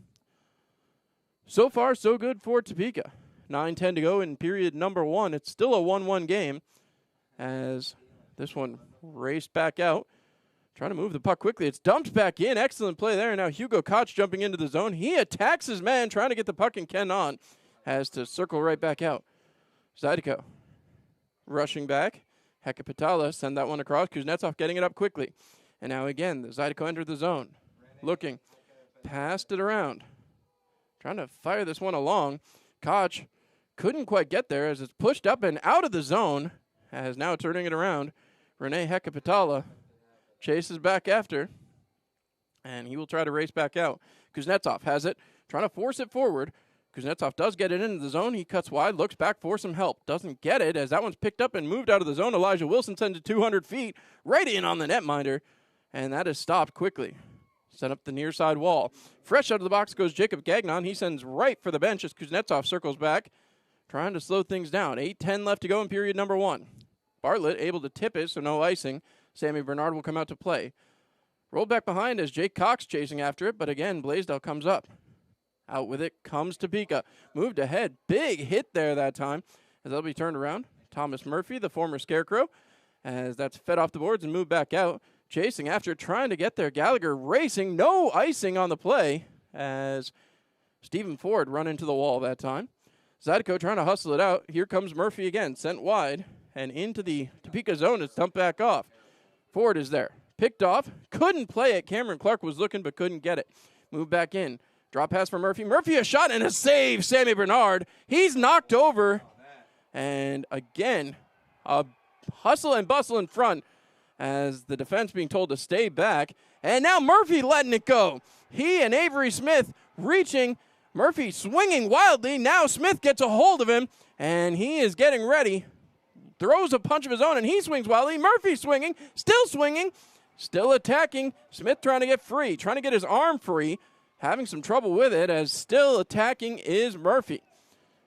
So far, so good for Topeka. 9:10 to go in period number 1. It's still a 1-1 game as this one raced back out. Trying to move the puck quickly. It's dumped back in. Excellent play there. Now Hugo Koch jumping into the zone. He attacks his man, trying to get the puck and cannot. Has to circle right back out. Zydeco rushing back. Hekapitala send that one across. Kuznetsov getting it up quickly. And now again, the Zydeco entered the zone. Looking. Passed it around. Trying to fire this one along. Koch couldn't quite get there as it's pushed up and out of the zone. As now turning it around. Rene Hekapitala chases back after. And he will try to race back out. Kuznetsov has it. Trying to force it forward. Kuznetsov does get it into the zone. He cuts wide, looks back for some help. Doesn't get it as that one's picked up and moved out of the zone. Elijah Wilson sends it 200 feet right in on the netminder. And that is stopped quickly. Set up the near side wall. Fresh out of the box goes Jacob Gagnon. He sends right for the bench as Kuznetsov circles back. Trying to slow things down. 8:10 left to go in period number 1. Bartlett able to tip it, so no icing. Sammy Bernard will come out to play. Rolled back behind as Jake Cox chasing after it, but again, Blaisdell comes up. Out with it comes Topeka. Moved ahead. Big hit there that time as that'll be turned around. Thomas Murphy, the former Scarecrow, as that's fed off the boards and moved back out. Chasing after, trying to get there. Gallagher racing. No icing on the play as Stephen Ford run into the wall that time. Zydeco trying to hustle it out. Here comes Murphy again, sent wide, and into the Topeka zone. It's dumped back off. Ford is there. Picked off. Couldn't play it. Cameron Clark was looking but couldn't get it. Moved back in. Drop pass for Murphy. Murphy a shot and a save. Sammy Bernard. He's knocked over. And again, a hustle and bustle in front as the defense being told to stay back. And now Murphy letting it go. He and Avery Smith reaching. Murphy swinging wildly. Now Smith gets a hold of him, and he is getting ready. Throws a punch of his own, and he swings wildly. Murphy swinging, still attacking. Smith trying to get free, trying to get his arm free. Having some trouble with it as still attacking is Murphy.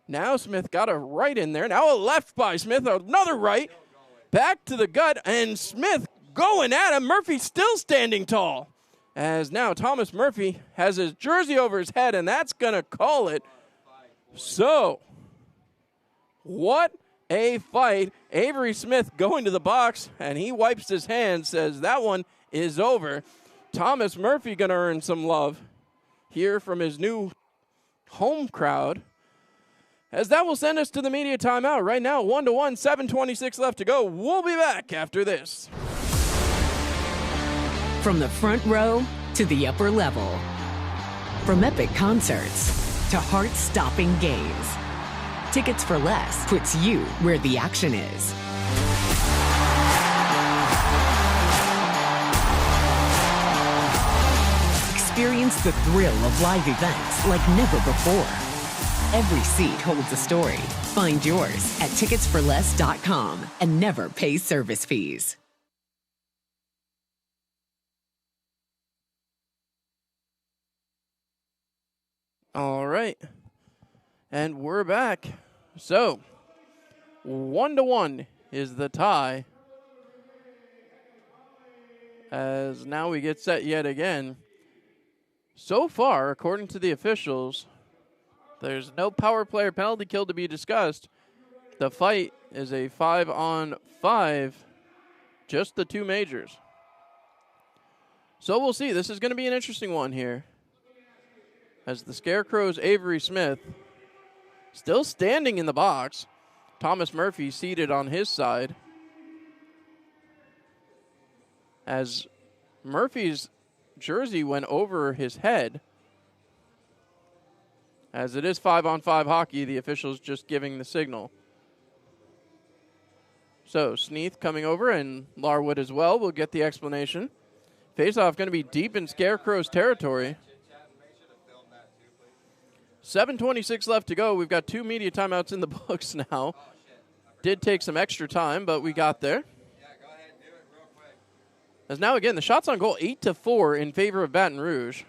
Now Smith got a right in there. Now a left by Smith, another right. Back to the gut, and Smith going at him. Murphy still standing tall. As now Thomas Murphy has his jersey over his head, and that's going to call it. So, what a fight. Avery Smith going to the box, and he wipes his hands, says that one is over. Thomas Murphy going to earn some love here from his new home crowd. As that will send us to the media timeout. Right now, 1-1, 7:26 left to go. We'll be back after this. From the front row to the upper level. From epic concerts to heart-stopping games. Tickets for Less puts you where the action is. Experience the thrill of live events like never before. Every seat holds a story. Find yours at ticketsforless.com and never pay service fees. All right. And we're back. So, 1-1 is the tie. As now we get set yet again. So far, according to the officials, there's no power play or penalty kill to be discussed. The fight is a 5-on-5, just the two majors. So we'll see. This is going to be an interesting one here. As the Scarecrows' Avery Smith still standing in the box. Thomas Murphy seated on his side. As Murphy's jersey went over his head. As it is 5-on-5 hockey, the officials just giving the signal. So Sneath coming over and Larwood as well will get the explanation. Face-off going to be deep in Scarecrow's territory. 7:26 left to go. We've got 2 media timeouts in the books now. Did take some extra time, but we got there. As now again, the shots on goal 8-4 in favor of Baton Rouge.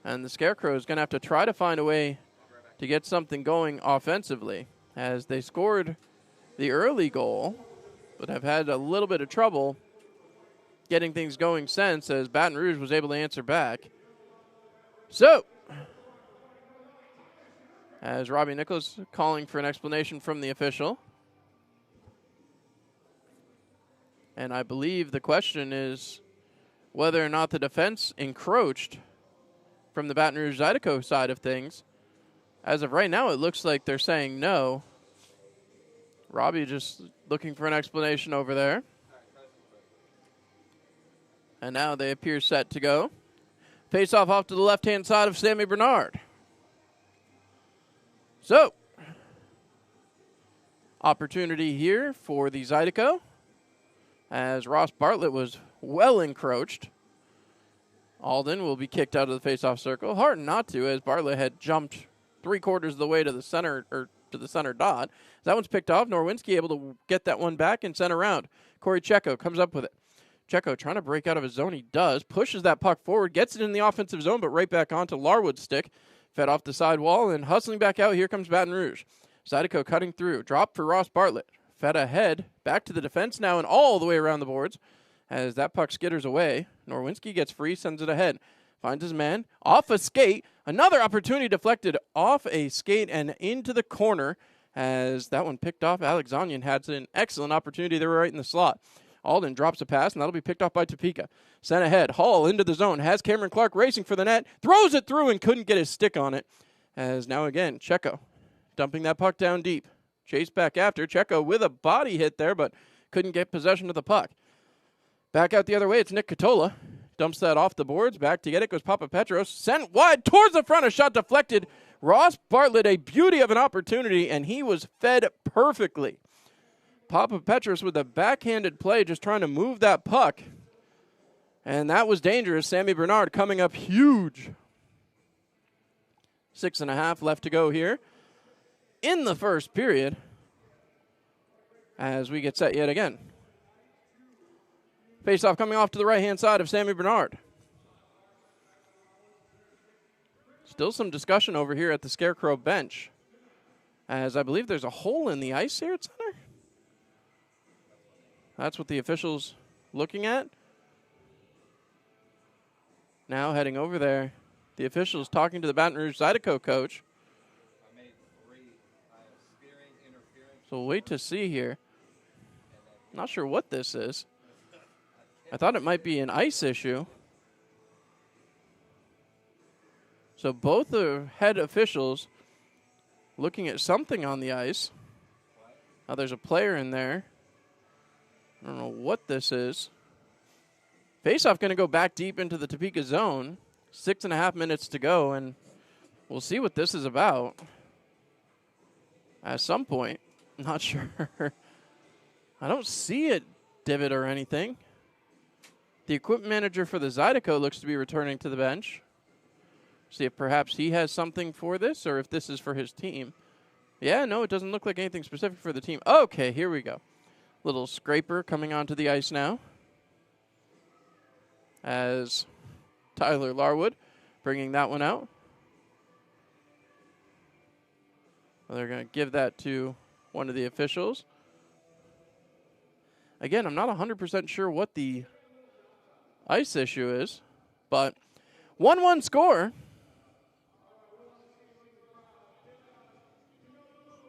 And the Scarecrows is going to have to try to find a way to get something going offensively. As they scored the early goal, but have had a little bit of trouble getting things going since, as Baton Rouge was able to answer back. So, as Robbie Nichols calling for an explanation from the official. And I believe the question is whether or not the defense encroached from the Baton Rouge Zydeco side of things. As of right now, it looks like they're saying no. Robbie just looking for an explanation over there. And now they appear set to go. Face off to the left-hand side of Sammy Bernard. So, opportunity here for the Zydeco, as Ross Bartlett was well encroached. Alden will be kicked out of the face-off circle. Hard not to, as Bartlett had jumped 3/4 of the way to the center, or to the center dot. That one's picked off. Norwinski able to get that one back and send around. Corey Checo comes up with it. Checo trying to break out of his zone. He does. Pushes that puck forward. Gets it in the offensive zone, but right back onto Larwood's stick. Fed off the side wall and hustling back out. Here comes Baton Rouge. Zydeco cutting through. Drop for Ross Bartlett. Fed ahead. Back to the defense now and all the way around the boards. As that puck skitters away. Norwinski gets free. Sends it ahead. Finds his man. Off a skate. Another opportunity deflected off a skate and into the corner. As that one picked off. Alex Zonyan had an excellent opportunity. They were right in the slot. Alden drops a pass, and that'll be picked off by Topeka. Sent ahead. Hall into the zone. Has Cameron Clark racing for the net. Throws it through and couldn't get his stick on it. As now again, Checo dumping that puck down deep. Chase back after. Checo with a body hit there, but couldn't get possession of the puck. Back out the other way, it's Nick Catola. Dumps that off the boards. Back to get it goes Papa Petros. Sent wide towards the front. A shot deflected. Ross Bartlett, a beauty of an opportunity, and he was fed perfectly. Papa Petros with a backhanded play, just trying to move that puck. And that was dangerous. Sammy Bernard coming up huge. 6.5 left to go here in the first period as we get set yet again. Face-off coming off to the right-hand side of Sammy Bernard. Still some discussion over here at the Scarecrow bench, as I believe there's a hole in the ice here at center. That's what the officials looking at. Now heading over there, the officials talking to the Baton Rouge Zydeco coach. So we'll wait to see here. Not sure what this is. I thought it might be an ice issue. So both the head officials looking at something on the ice. Now there's a player in there. I don't know what this is. Faceoff going to go back deep into the Topeka zone. 6.5 minutes to go, and we'll see what this is about. At some point, I'm not sure. I don't see a divot or anything. The equipment manager for the Zydeco looks to be returning to the bench. See if perhaps he has something for this, or if this is for his team. Yeah, no, it doesn't look like anything specific for the team. Okay, here we go. Little scraper coming onto the ice now, as Tyler Larwood bringing that one out. Well, they're going to give that to one of the officials. Again, I'm not 100% sure what the ice issue is, but 1-1 score.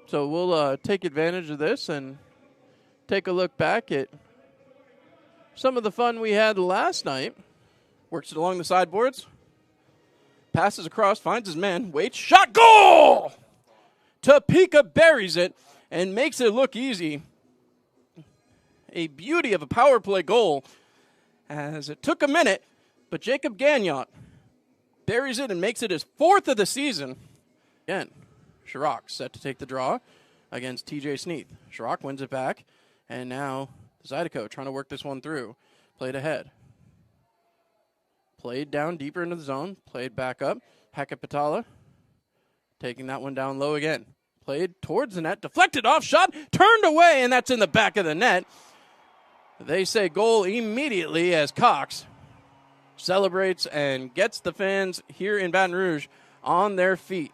So we'll take advantage of this and take a look back at some of the fun we had last night. Works it along the sideboards. Passes across, finds his man, waits, shot, goal! Topeka buries it and makes it look easy. A beauty of a power play goal, as it took a minute, but Jacob Gagnon buries it and makes it his 4th of the season. Again, Chirac set to take the draw against TJ Sneath. Chirac wins it back, and now Zydeco trying to work this one through. Played ahead. Played down deeper into the zone. Played back up. Hackett Patala taking that one down low again. Played towards the net. Deflected off shot. Turned away, and that's in the back of the net. They say goal immediately as Cox celebrates and gets the fans here in Baton Rouge on their feet.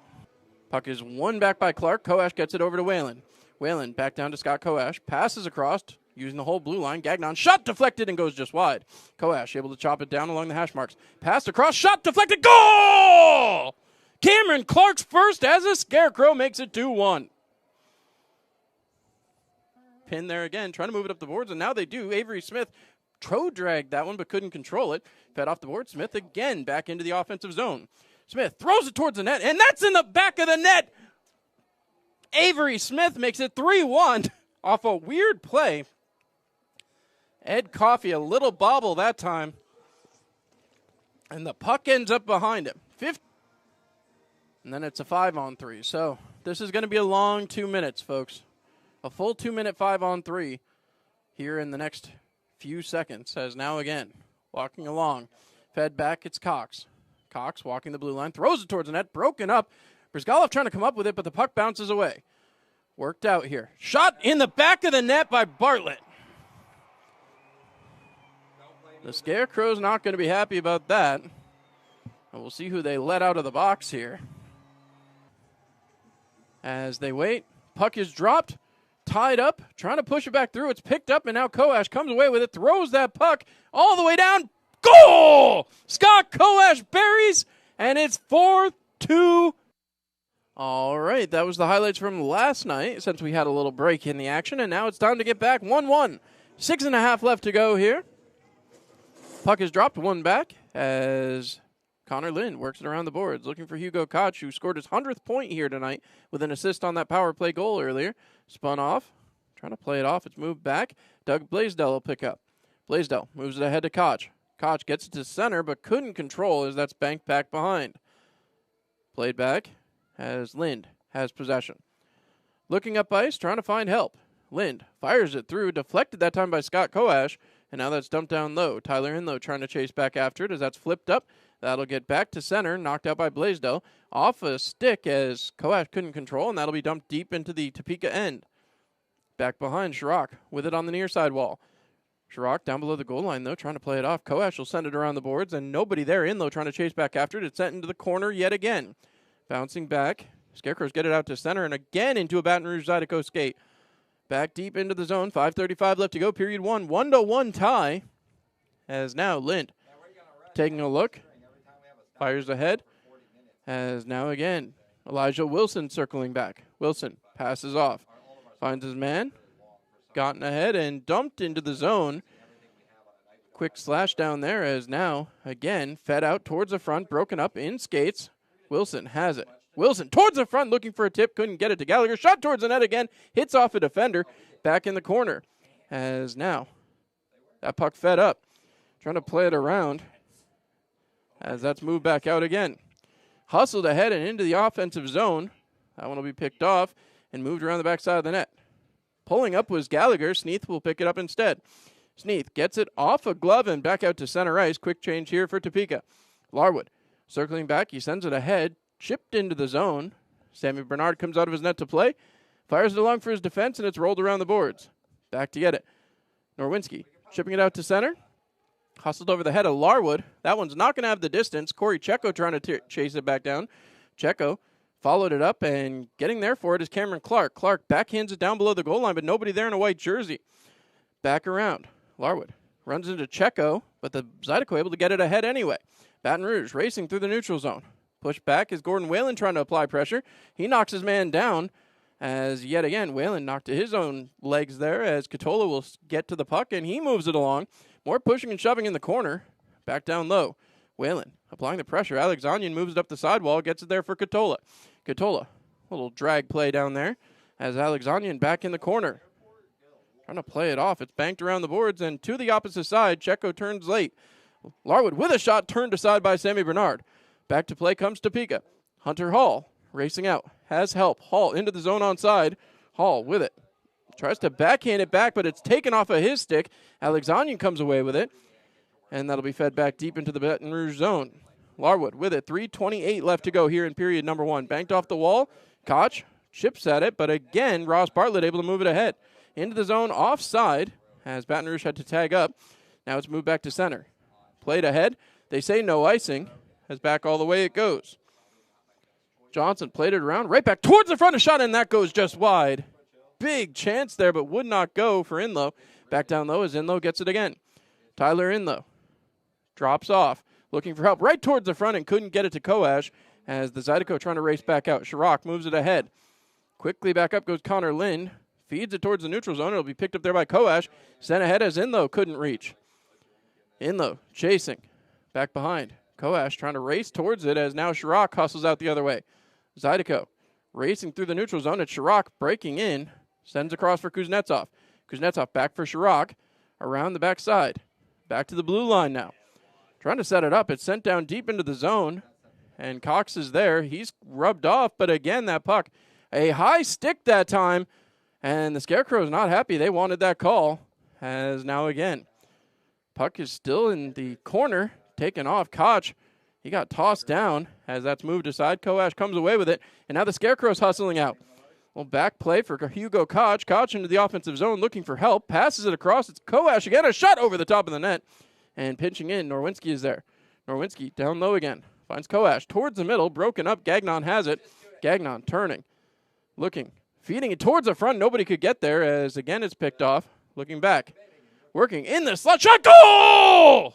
Puck is won back by Clark. Koash gets it over to Whalen. Whalen back down to Scott Koash. Passes across using the whole blue line. Gagnon shot deflected and goes just wide. Koash able to chop it down along the hash marks. Passed across, shot deflected, goal! Cameron Clark's first as a Scarecrow makes it 2-1. Pin there again, trying to move it up the boards, and now they do. Avery Smith dragged that one but couldn't control it. Fed off the board. Smith again back into the offensive zone. Smith throws it towards the net, and that's in the back of the net. Avery Smith makes it 3-1 off a weird play. Ed Coffey, a little bobble that time. And the puck ends up behind him. And then it's a 5-on-3. So this is going to be a long 2 minutes, folks. A full 2-minute 5-on-3 here in the next few seconds. As now again, walking along. Fed back, it's Cox. Cox walking the blue line, throws it towards the net, broken up. Brizgalov trying to come up with it, but the puck bounces away. Worked out here. Shot in the back of the net by Bartlett. The Scarecrow's not going to be happy about that. And we'll see who they let out of the box here. As they wait, puck is dropped, tied up, trying to push it back through. It's picked up, and now Koash comes away with it, throws that puck all the way down. Goal! Scott Koash buries, and it's 4-2. All right, that was the highlights from last night since we had a little break in the action, and now it's time to get back 1-1. 6.5 left to go here. Puck is dropped, one back, as Connor Lind works it around the boards, looking for Hugo Koch, who scored his 100th point here tonight with an assist on that power play goal earlier. Spun off, trying to play it off. It's moved back. Doug Blaisdell will pick up. Blaisdell moves it ahead to Koch. Koch gets it to center, but couldn't control as that's banked back behind. Played back as Lind has possession. Looking up ice, trying to find help. Lind fires it through, deflected that time by Scott Koash, and now that's dumped down low. Tyler Inlow trying to chase back after it as that's flipped up. That'll get back to center, knocked out by Blaisdell. Off a stick as Koash couldn't control, and that'll be dumped deep into the Topeka end. Back behind, Chirac with it on the near side wall. Chirac down below the goal line, though, trying to play it off. Koash will send it around the boards, and nobody there. Inlow trying to chase back after it. It's sent into the corner yet again. Bouncing back. Scarecrows get it out to center, and again into a Baton Rouge Zydeco skate. Back deep into the zone. 5:35 left to go. Period 1. 1-1 tie. As now Lind taking a look. Fires ahead. As now again Elijah Wilson circling back. Wilson passes off. Finds his man. Gotten ahead and dumped into the zone. Quick slash down there as now again fed out towards the front. Broken up in skates. Wilson has it. Wilson towards the front looking for a tip. Couldn't get it to Gallagher. Shot towards the net again. Hits off a defender. Back in the corner. As now that puck fed up. Trying to play it around. As that's moved back out again. Hustled ahead and into the offensive zone. That one will be picked off and moved around the backside of the net. Pulling up was Gallagher. Sneath will pick it up instead. Sneath gets it off a glove and back out to center ice. Quick change here for Topeka. Larwood circling back. He sends it ahead. Chipped into the zone. Sammy Bernard comes out of his net to play. Fires it along for his defense, and it's rolled around the boards. Back to get it. Norwinski chipping it out to center. Hustled over the head of Larwood. That one's not going to have the distance. Corey Checo trying to chase it back down. Checo followed it up, and getting there for it is Cameron Clark. Clark backhands it down below the goal line, but nobody there in a white jersey. Back around. Larwood runs into Checo, but the Zydeco able to get it ahead anyway. Baton Rouge racing through the neutral zone. Pushed back is Gordon Whalen trying to apply pressure. He knocks his man down as yet again Whalen knocked to his own legs there as Katola will get to the puck, and he moves it along. More pushing and shoving in the corner. Back down low. Whalen applying the pressure. Alexanian moves it up the sidewall, gets it there for Katola. Katola, little drag play down there as Alexanian back in the corner. Trying to play it off. It's banked around the boards and to the opposite side. Checo turns late. Larwood with a shot turned aside by Sammy Bernard. Back to play comes Topeka. Hunter Hall racing out. Has help. Hall into the zone onside. Hall with it. Tries to backhand it back, but it's taken off of his stick. Alexanian comes away with it. And that'll be fed back deep into the Baton Rouge zone. Larwood with it. 3:28 left to go here in period number 1. Banked off the wall. Koch chips at it, but again, Ross Bartlett able to move it ahead. Into the zone offside as Baton Rouge had to tag up. Now it's moved back to center. Played ahead. They say no icing. As back all the way it goes. Johnson played it around. Right back towards the front. A shot, and that goes just wide. Big chance there, but would not go for Inlow. Back down low as Inlow gets it again. Tyler Inlow drops off. Looking for help right towards the front and couldn't get it to Koash as the Zydeco trying to race back out. Chirac moves it ahead. Quickly back up goes Connor Lind. Feeds it towards the neutral zone. It'll be picked up there by Koash. Sent ahead as Inlow couldn't reach. Inlow chasing. Back behind. Koash trying to race towards it as now Chirac hustles out the other way. Zydeco racing through the neutral zone. It's Chirac breaking in. Sends across for Kuznetsov. Kuznetsov back for Chirac. Around the backside. Back to the blue line now. Trying to set it up. It's sent down deep into the zone. And Cox is there. He's rubbed off. But again, that puck. A high stick that time. And the Scarecrows not happy. They wanted that call. As now again. Puck is still in the corner. Taken off. Koch, he got tossed down as that's moved aside. Koash comes away with it, and now the Scarecrows hustling out. Well, back play for Hugo Koch. Koch into the offensive zone looking for help. Passes it across. It's Koash again. A shot over the top of the net. And pinching in, Norwinski is there. Norwinski down low again. Finds Koash towards the middle. Broken up. Gagnon has it. Gagnon turning. Looking. Feeding it towards the front. Nobody could get there as again it's picked off. Looking back. Working in the slot. Shot. Goal!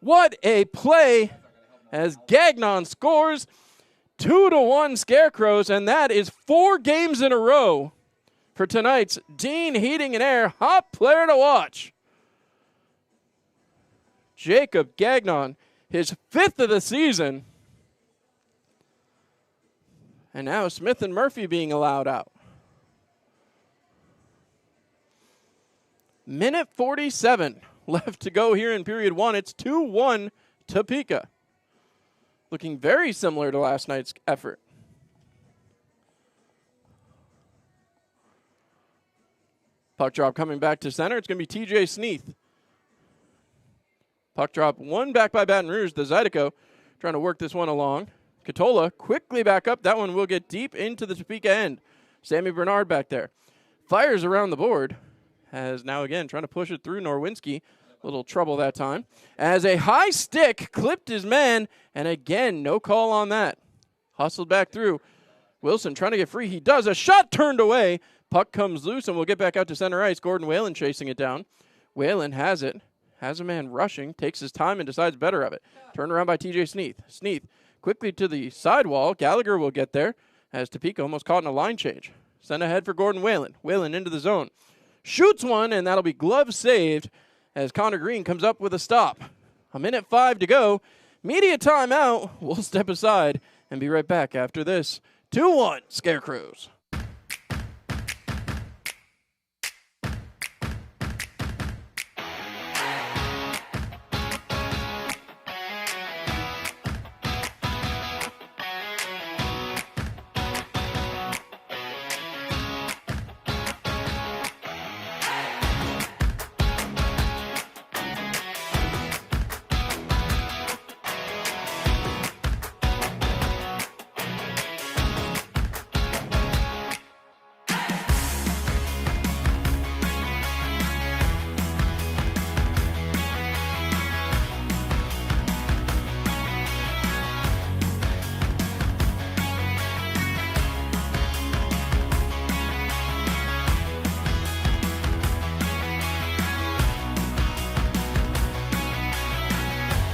What a play as Gagnon scores. 2-1 Scarecrows, and that is 4 games in a row for tonight's Dean Heating and Air Hot Player to Watch. Jacob Gagnon his 5th of the season. And now Smith and Murphy being allowed out. Minute 47 left to go here in period 1. It's 2-1 Topeka. Looking very similar to last night's effort. Puck drop coming back to center. It's going to be TJ Sneath. Puck drop won back by Baton Rouge. The Zydeco trying to work this one along. Katola quickly back up. That one will get deep into the Topeka end. Sammy Bernard back there. Fires around the board. As now again trying to push it through Norwinski. Little trouble that time. As a high stick clipped his man. And again, no call on that. Hustled back through. Wilson trying to get free. He does. A shot turned away. Puck comes loose and we'll get back out to center ice. Gordon Whalen chasing it down. Whalen has it. Has a man rushing. Takes his time and decides better of it. Turned around by TJ Sneath. Sneath quickly to the sidewall. Gallagher will get there. As Topeka almost caught in a line change. Send ahead for Gordon Whalen. Whalen into the zone. Shoots one and that'll be glove saved. As Connor Green comes up with a stop. 1:05 to go. Media timeout. We'll step aside and be right back after this. 2-1 Scarecrows.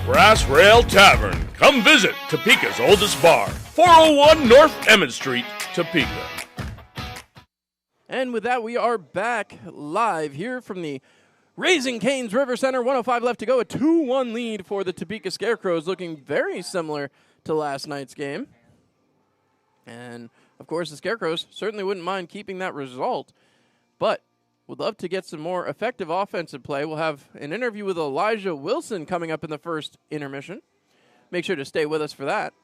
Brass Rail Tavern. Come visit Topeka's oldest bar. 401 North Emmett Street, Topeka. And with that, we are back live here from the Raising Cane's River Center. 1:05 left to go. A 2-1 lead for the Topeka Scarecrows, looking very similar to last night's game. And, of course, the Scarecrows certainly wouldn't mind keeping that result, but would love to get some more effective offensive play. We'll have an interview with Elijah Wilson coming up in the first intermission. Make sure to stay with us for that.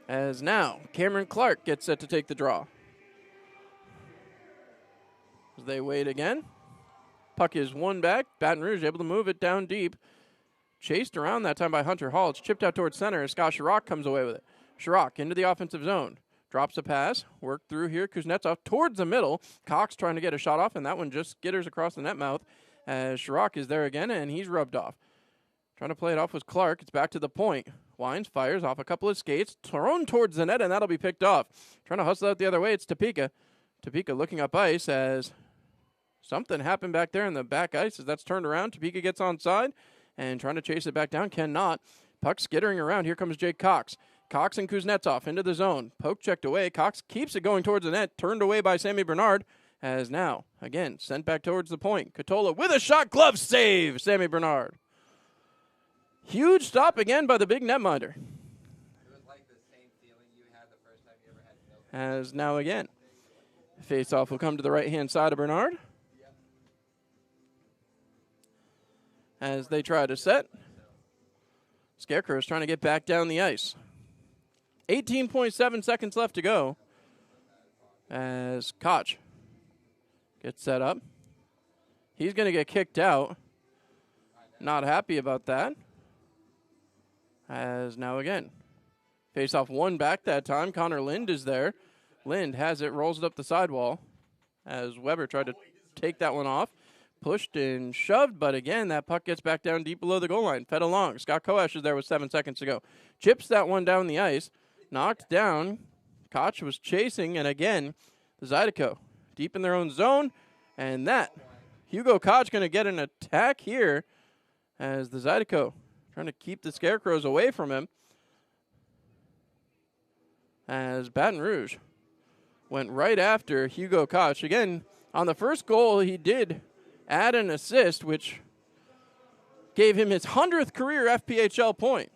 As now, Cameron Clark gets set to take the draw. As they wait again. Puck is won back. Baton Rouge able to move it down deep. Chased around that time by Hunter Hall. It's chipped out towards center as Scott Sharrock comes away with it. Sharrock into the offensive zone. Drops a pass. Work through here. Kuznetsov towards the middle. Cox trying to get a shot off, and that one just skitters across the net mouth as Sharrock is there again, and he's rubbed off. Trying to play it off with Clark. It's back to the point. Wines fires off a couple of skates. Thrown towards the net, and that'll be picked off. Trying to hustle out the other way. It's Topeka. Topeka looking up ice as something happened back there in the back ice as that's turned around. Topeka gets onside and trying to chase it back down. Cannot. Puck skittering around. Here comes Jake Cox. Cox and Kuznetsov into the zone. Poke checked away. Cox keeps it going towards the net. Turned away by Sammy Bernard. As now, again, sent back towards the point. Katola with a shot. Glove save. Sammy Bernard. Huge stop again by the big netminder. As now again, face-off will come to the right-hand side of Bernard. As they try to set. Scarecrows trying to get back down the ice. 18.7 seconds left to go as Koch gets set up. He's going to get kicked out. Not happy about that. As now again, face-off one back that time. Connor Lind is there. Lind has it, rolls it up the sidewall as Weber tried to take that one off. Pushed and shoved, but again, that puck gets back down deep below the goal line. Fed along. Scott Koash is there with 7 seconds to go. Chips that one down the ice. Knocked down. Koch was chasing, and again, the Zydeco deep in their own zone. And that, Hugo Koch going to get an attack here as the Zydeco trying to keep the Scarecrows away from him. As Baton Rouge went right after Hugo Koch. Again, on the first goal, he did add an assist, which gave him his 100th career FPHL point.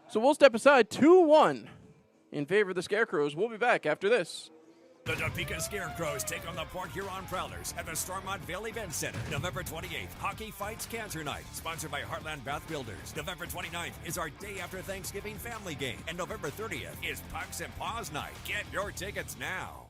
So we'll step aside 2-1 in favor of the Scarecrows. We'll be back after this. The Topeka Scarecrows take on the Port Huron Prowlers at the Stormont Vale Event Center. November 28th, Hockey Fights Cancer Night, sponsored by Heartland Bath Builders. November 29th is our day after Thanksgiving family game. And November 30th is Pucks and Paws Night. Get your tickets now.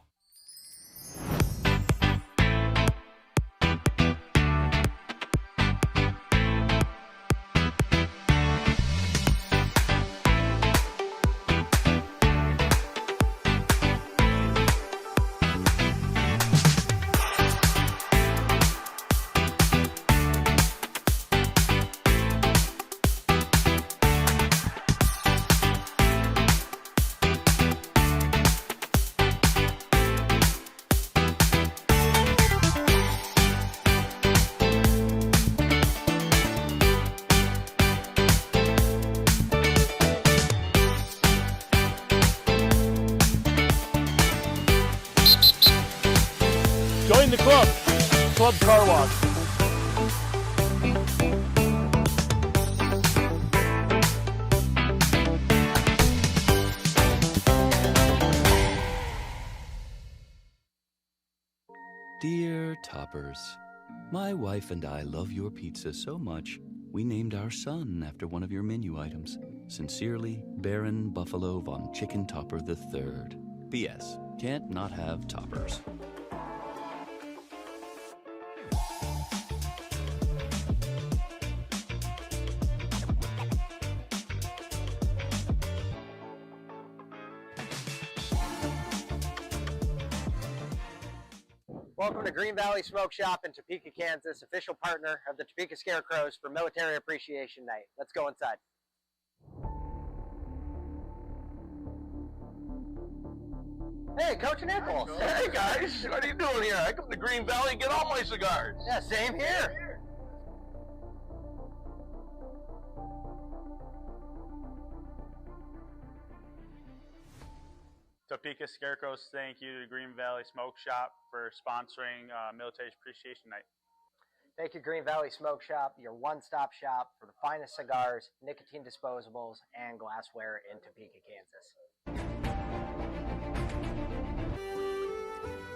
Join the club. Club Car Wash. Dear Toppers, my wife and I love your pizza so much, we named our son after one of your menu items. Sincerely, Baron Buffalo von Chicken Topper III. P.S. Can't not have toppers. Welcome to Green Valley Smoke Shop in Topeka, Kansas, official partner of the Topeka Scarecrows for Military Appreciation Night. Let's go inside. Hey, Coach Nichols. Hey guys, what are you doing here? I come to Green Valley and get all my cigars. Yeah, same here. Topeka Scarecrows, thank you to Green Valley Smoke Shop for sponsoring Military Appreciation Night. Thank you, Green Valley Smoke Shop, your one-stop shop for the finest cigars, nicotine disposables, and glassware in Topeka, Kansas.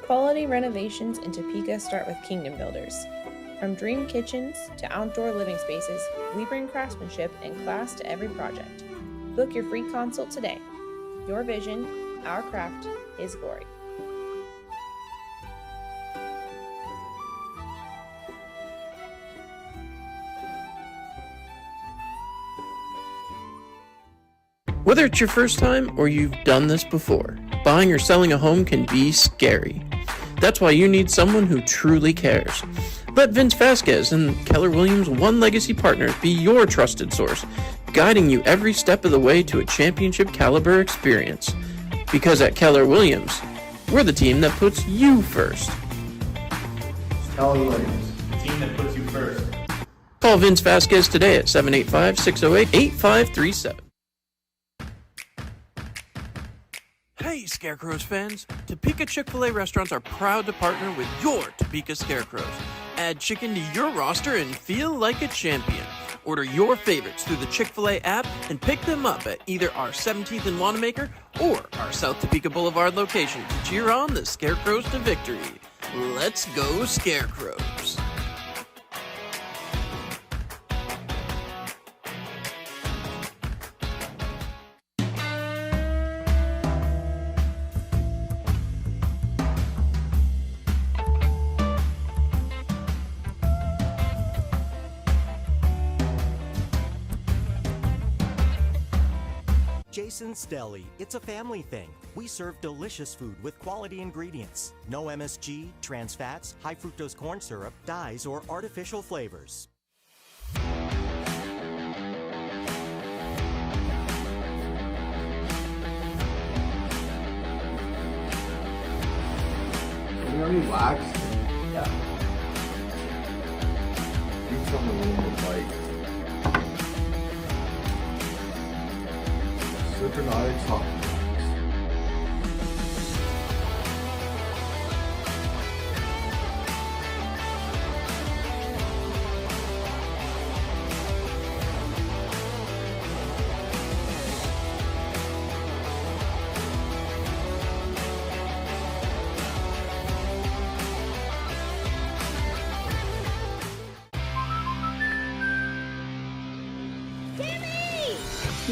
Quality renovations in Topeka start with Kingdom Builders. From dream kitchens to outdoor living spaces, we bring craftsmanship and class to every project. Book your free consult today. Your vision, our craft, His glory. Whether it's your first time or you've done this before, buying or selling a home can be scary. That's why you need someone who truly cares. Let Vince Vasquez and Keller Williams One Legacy Partners be your trusted source, guiding you every step of the way to a championship caliber experience. Because at Keller Williams, we're the team that puts you first. Keller Williams, the team that puts you first. Call Vince Vasquez today at 785-608-8537. Hey, Scarecrows fans! Topeka Chick-fil-A restaurants are proud to partner with your Topeka Scarecrows. Add chicken to your roster and feel like a champion. Order your favorites through the Chick-fil-A app and pick them up at either our 17th and Wanamaker or our South Topeka Boulevard location to cheer on the Scarecrows to victory. Let's go, Scarecrows! Jason's Deli, it's a family thing. We serve delicious food with quality ingredients. No MSG, trans fats, high fructose corn syrup, dyes, or artificial flavors. You know any wax? Yeah. Need something a little bit light. Citronautics hot wax.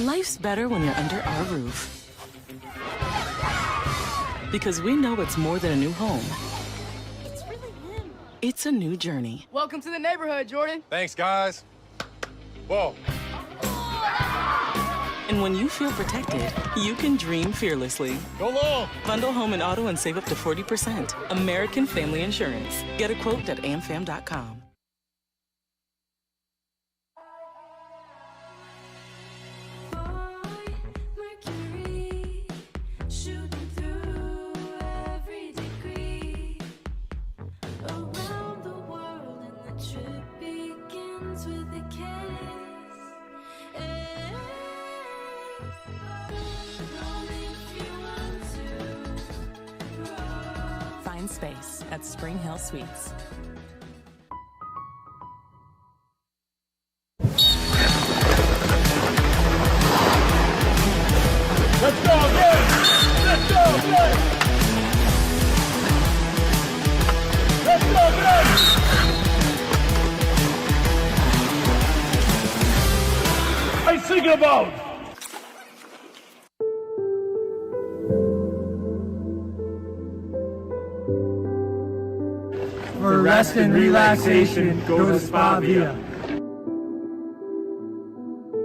Life's better when you're under our roof. Because we know it's more than a new home. It's really him. It's a new journey. Welcome to the neighborhood, Jordan. Thanks, guys. Whoa. And when you feel protected, you can dream fearlessly. Go long. Bundle home and auto and save up to 40%. American Family Insurance. Get a quote at amfam.com. Find space at Spring Hill Suites. Let's go, yeah! Let's go, yeah! Let's go, yeah! What are you thinking about? For rest and relaxation, go to Spa Via.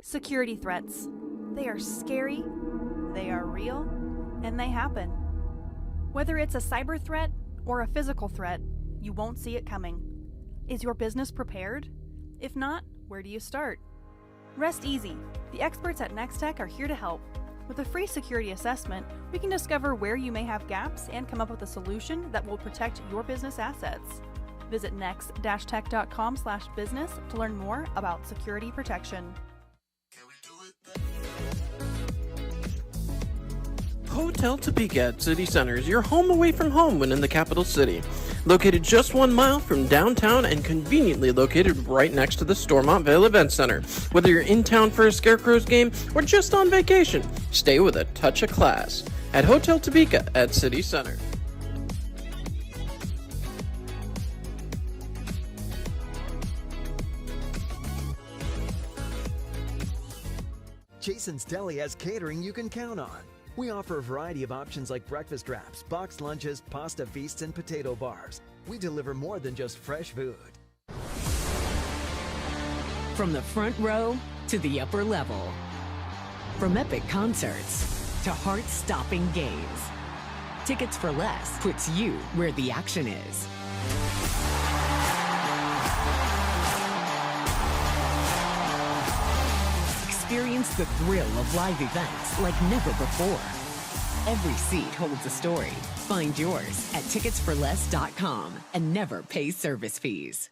Security threats. They are scary, they are real, and they happen. Whether it's a cyber threat or a physical threat, you won't see it coming. Is your business prepared? If not, where do you start? Rest easy. The experts at Nextech are here to help. With a free security assessment, we can discover where you may have gaps and come up with a solution that will protect your business assets. Visit next-tech.com/business to learn more about security protection. Hotel Topeka at City Center is your home away from home when in the capital city. Located just 1 mile from downtown and conveniently located right next to the Stormont Vale Event Center. Whether you're in town for a Scarecrows game or just on vacation, stay with a touch of class at Hotel Topeka at City Center. Jason's Deli has catering you can count on. We offer a variety of options like breakfast wraps, boxed lunches, pasta feasts, and potato bars. We deliver more than just fresh food. From the front row to the upper level. From epic concerts to heart-stopping games. Tickets for Less puts you where the action is. Experience the thrill of live events like never before. Every seat holds a story. Find yours at ticketsforless.com and never pay service fees.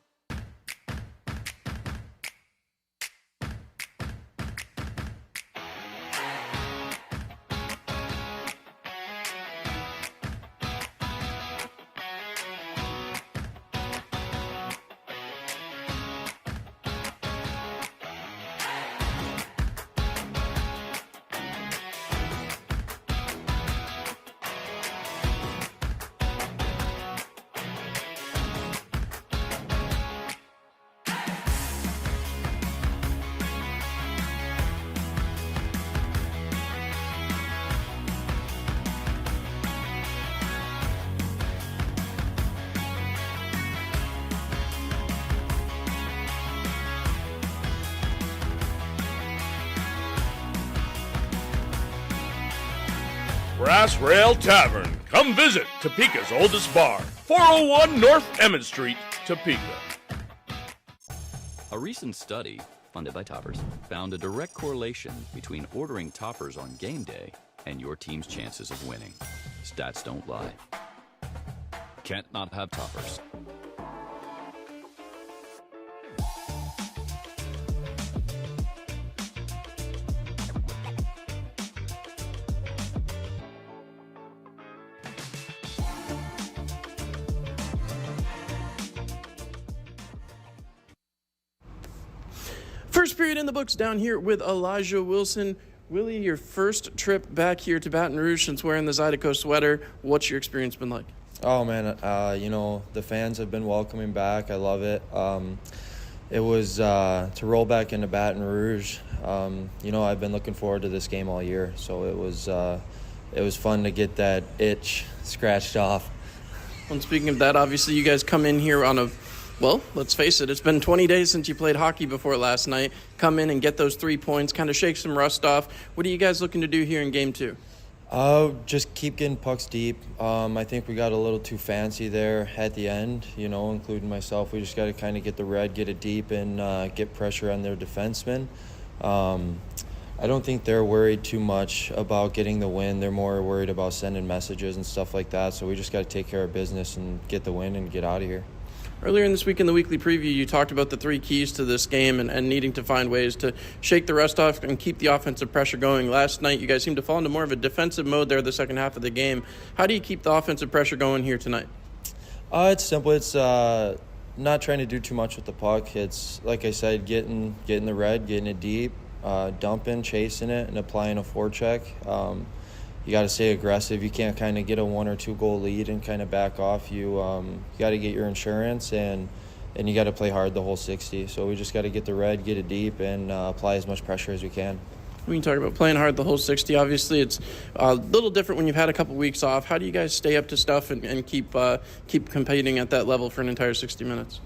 Brass Rail Tavern. Come visit Topeka's oldest bar, 401 North Emmett Street, Topeka. A recent study, funded by Toppers, found a direct correlation between ordering Toppers on game day and your team's chances of winning. Stats don't lie. Can't not have Toppers. First period in the books down here with Elijah Wilson. Willie, your first trip back here to Baton Rouge since wearing the Zydeco sweater. What's your experience been like? Oh, man, you know, the fans have been welcoming back. I love it. it was to roll back into Baton Rouge. I've been looking forward to this game all year, so it was fun to get that itch scratched off. Well, speaking of that, obviously you guys come in here on well, let's face it, it's been 20 days since you played hockey before last night. Come in and get those 3 points, kind of shake some rust off. What are you guys looking to do here in Game 2? Just keep getting pucks deep. I think we got a little too fancy there at the end, including myself. We just got to kind of get the red, get it deep, and get pressure on their defensemen. I don't think they're worried too much about getting the win. They're more worried about sending messages and stuff like that. So we just got to take care of business and get the win and get out of here. Earlier in this week in the weekly preview, you talked about the 3 keys to this game and needing to find ways to shake the rust off and keep the offensive pressure going. Last night, you guys seemed to fall into more of a defensive mode there the second half of the game. How do you keep the offensive pressure going here tonight? It's simple. It's not trying to do too much with the puck. It's, like I said, getting the red, getting it deep, dumping, chasing it, and applying a forecheck. You got to stay aggressive. You can't kind of get a 1 or 2 goal lead and kind of back off. You got to get your insurance, and you got to play hard the whole 60. So we just got to get the red, get it deep, and apply as much pressure as we can. When you talk about playing hard the whole 60, obviously it's a little different when you've had a couple weeks off. How do you guys stay up to stuff and keep competing at that level for an entire 60 minutes?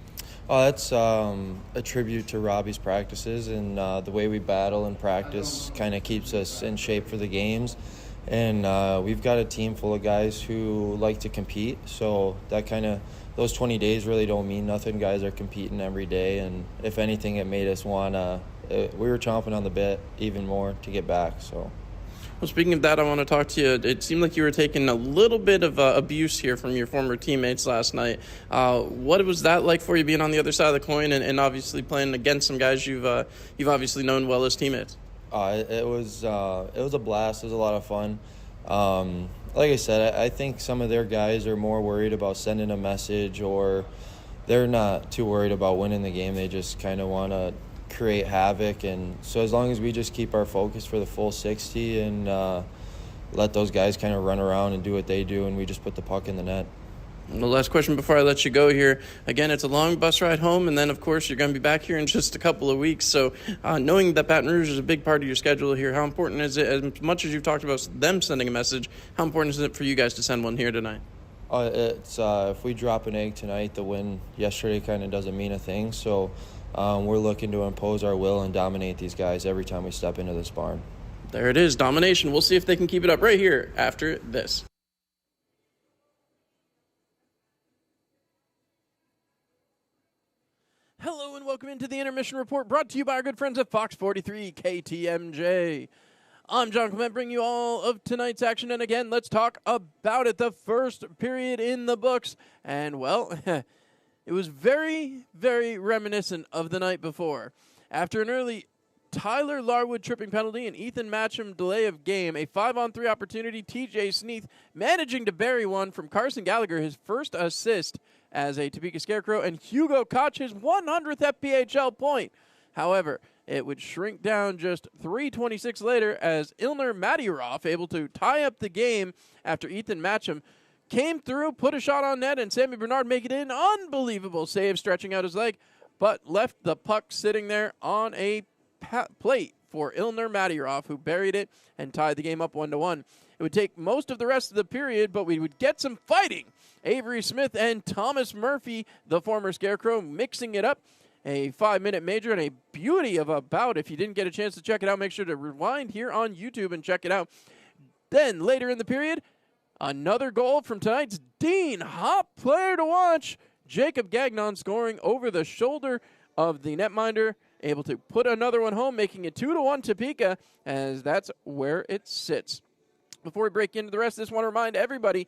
That's a tribute to Robbie's practices, and the way we battle and practice kind of keeps us in shape for the games. And we've got a team full of guys who like to compete, so that those 20 days really don't mean nothing. Guys are competing every day, and if anything, it made us want to. We were chomping on the bit even more to get back. So. Well, speaking of that, I want to talk to you. It seemed like you were taking a little bit of abuse here from your former teammates last night. What was that like for you, being on the other side of the coin and obviously playing against some guys you've obviously known well as teammates? It was a blast. It was a lot of fun. Like I said, I think some of their guys are more worried about sending a message, or they're not too worried about winning the game. They just kind of want to create havoc. And so as long as we just keep our focus for the full 60 and let those guys kind of run around and do what they do, and we just put the puck in the net. The last question before I let you go here. Again, it's a long bus ride home, and then, of course, you're going to be back here in just a couple of weeks. So knowing that Baton Rouge is a big part of your schedule here, how important is it, as much as you've talked about them sending a message, how important is it for you guys to send one here tonight? It's if we drop an egg tonight, the win yesterday kind of doesn't mean a thing. So we're looking to impose our will and dominate these guys every time we step into this barn. There it is, domination. We'll see if they can keep it up right here after this. Hello and welcome into the Intermission Report, brought to you by our good friends at Fox 43 KTMJ. I'm John Clement, bringing you all of tonight's action, and again, let's talk about it. The first period in the books, and well, it was very, very reminiscent of the night before. After an early Tyler Larwood tripping penalty and Ethan Matcham delay of game, a 5-on-3 opportunity, TJ Sneath managing to bury one from Carson Gallagher, his first assist as a Topeka Scarecrow, and Hugo Koch his 100th FPHL point. However, it would shrink down just 3:26 later as Ilner Matyarov able to tie up the game after Ethan Matcham came through, put a shot on net, and Sammy Bernard making an unbelievable save, stretching out his leg, but left the puck sitting there on a plate for Ilner Matyarov, who buried it and tied the game up 1-1. It would take most of the rest of the period, but we would get some fighting. Avery Smith and Thomas Murphy, the former Scarecrow, mixing it up. A 5-minute major and a beauty of a bout. If you didn't get a chance to check it out, make sure to rewind here on YouTube and check it out. Then, later in the period, another goal from tonight's Dean Hop player to watch. Jacob Gagnon scoring over the shoulder of the netminder, able to put another one home, making it 2-1 Topeka, as that's where it sits. Before we break into the rest of this, I want to remind everybody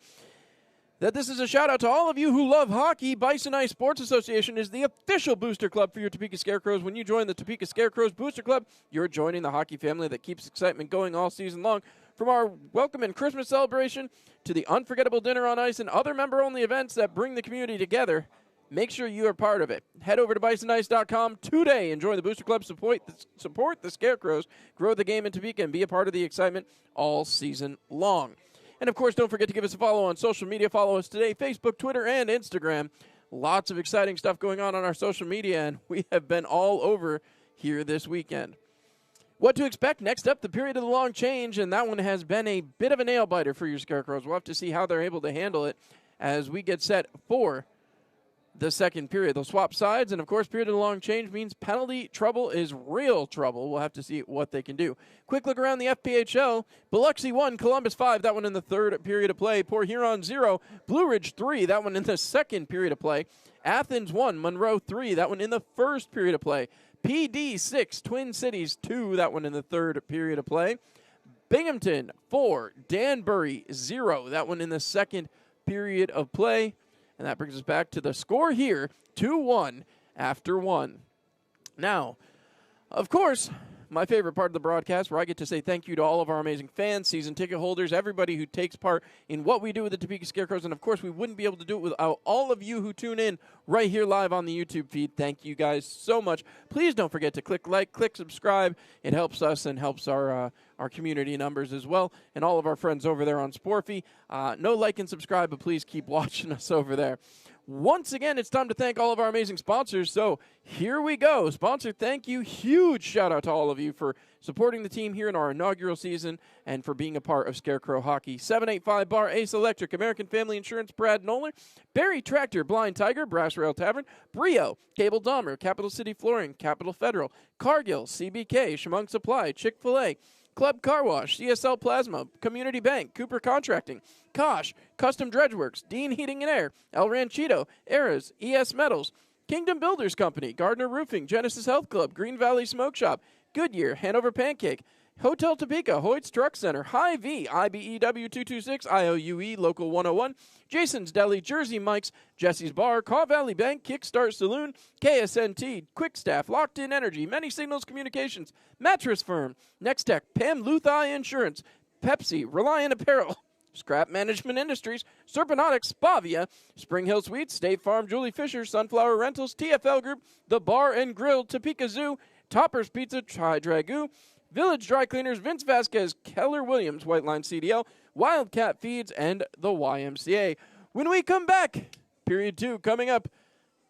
that this is a shout-out to all of you who love hockey. Bison Ice Sports Association is the official booster club for your Topeka Scarecrows. When you join the Topeka Scarecrows Booster Club, you're joining the hockey family that keeps excitement going all season long. From our welcome and Christmas celebration to the unforgettable dinner on ice and other member-only events that bring the community together, make sure you are part of it. Head over to bisonice.com today and join the Booster Club. Support the Scarecrows, grow the game in Topeka, and be a part of the excitement all season long. And, of course, don't forget to give us a follow on social media. Follow us today, Facebook, Twitter, and Instagram. Lots of exciting stuff going on our social media, and we have been all over here this weekend. What to expect next up, the period of the long change, and that one has been a bit of a nail-biter for your Scarecrows. We'll have to see how they're able to handle it as we get set for the second period. They'll swap sides, and of course, period of the long change means penalty trouble is real trouble. We'll have to see what they can do. Quick look around the FPHL. Biloxi 1, Columbus 5, that one in the third period of play. Port Huron 0, Blue Ridge 3, that one in the second period of play. Athens 1, Monroe 3, that one in the first period of play. PD 6, Twin Cities 2, that one in the third period of play. Binghamton 4, Danbury 0, that one in the second period of play. And that brings us back to the score here, 2-1 after 1. Now, of course, my favorite part of the broadcast, where I get to say thank you to all of our amazing fans, season ticket holders, everybody who takes part in what we do with the Topeka Scarecrows. And, of course, we wouldn't be able to do it without all of you who tune in right here live on the YouTube feed. Thank you guys so much. Please don't forget to click like, click subscribe. It helps us and helps our community numbers as well, and all of our friends over there on Sporfy. No like and subscribe, but please keep watching us over there. Once again, it's time to thank all of our amazing sponsors, so here we go. Sponsor thank you. Huge shout-out to all of you for supporting the team here in our inaugural season and for being a part of Scarecrow Hockey. 785 Bar, Ace Electric, American Family Insurance, Brad Nolan, Barry Tractor, Blind Tiger, Brass Rail Tavern, Brio, Cable Dahmer, Capital City Flooring, Capital Federal, Cargill, CBK, Chemung Supply, Chick-fil-A, Club Car Wash, CSL Plasma, Community Bank, Cooper Contracting, Kosh, Custom Dredge Works, Dean Heating and Air, El Ranchito, Eras, ES Metals, Kingdom Builders Company, Gardner Roofing, Genesis Health Club, Green Valley Smoke Shop, Goodyear, Hanover Pancake, Hotel Topeka, Hoyt's Truck Center, Hy-Vee, IBEW 226, IOUE, Local 101, Jason's Deli, Jersey Mike's, Jesse's Bar, Caw Valley Bank, Kickstart Saloon, KSNT, Quick Staff, Locked In Energy, Many Signals Communications, Mattress Firm, Next Tech, Pam Luthi Insurance, Pepsi, Reliant Apparel, Scrap Management Industries, Serpenotics, Spavia, Spring Hill Suites, State Farm, Julie Fisher, Sunflower Rentals, TFL Group, The Bar and Grill, Topeka Zoo, Topper's Pizza, Tri Dragoo, Village Dry Cleaners, Vince Vasquez, Keller Williams, White Line CDL, Wildcat Feeds, and the YMCA. When we come back, period 2 coming up.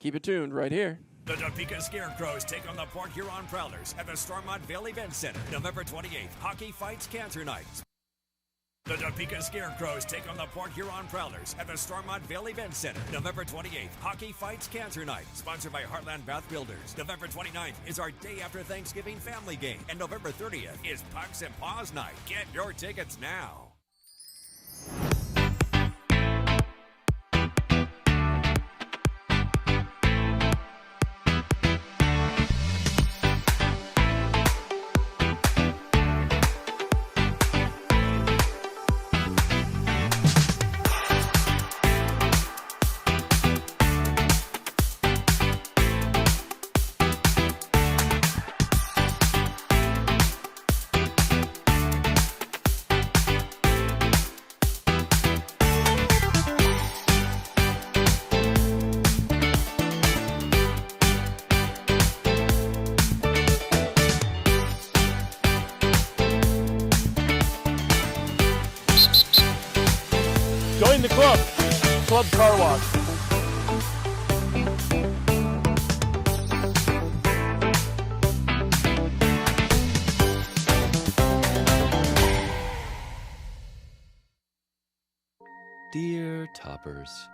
Keep it tuned right here. The Topeka Scarecrows take on the Port Huron Prowlers at the Stormont Vale Event Center, November 28th, Hockey Fights Cancer Night. The Topeka Scarecrows take on the Port Huron Prowlers at the Stormont Vale Event Center, November 28th, Hockey Fights Cancer Night, sponsored by Heartland Bath Builders. November 29th is our day after Thanksgiving family game, and November 30th is Pucks and Paws Night. Get your tickets now. Join the club. Club Car Wash. Dear Toppers,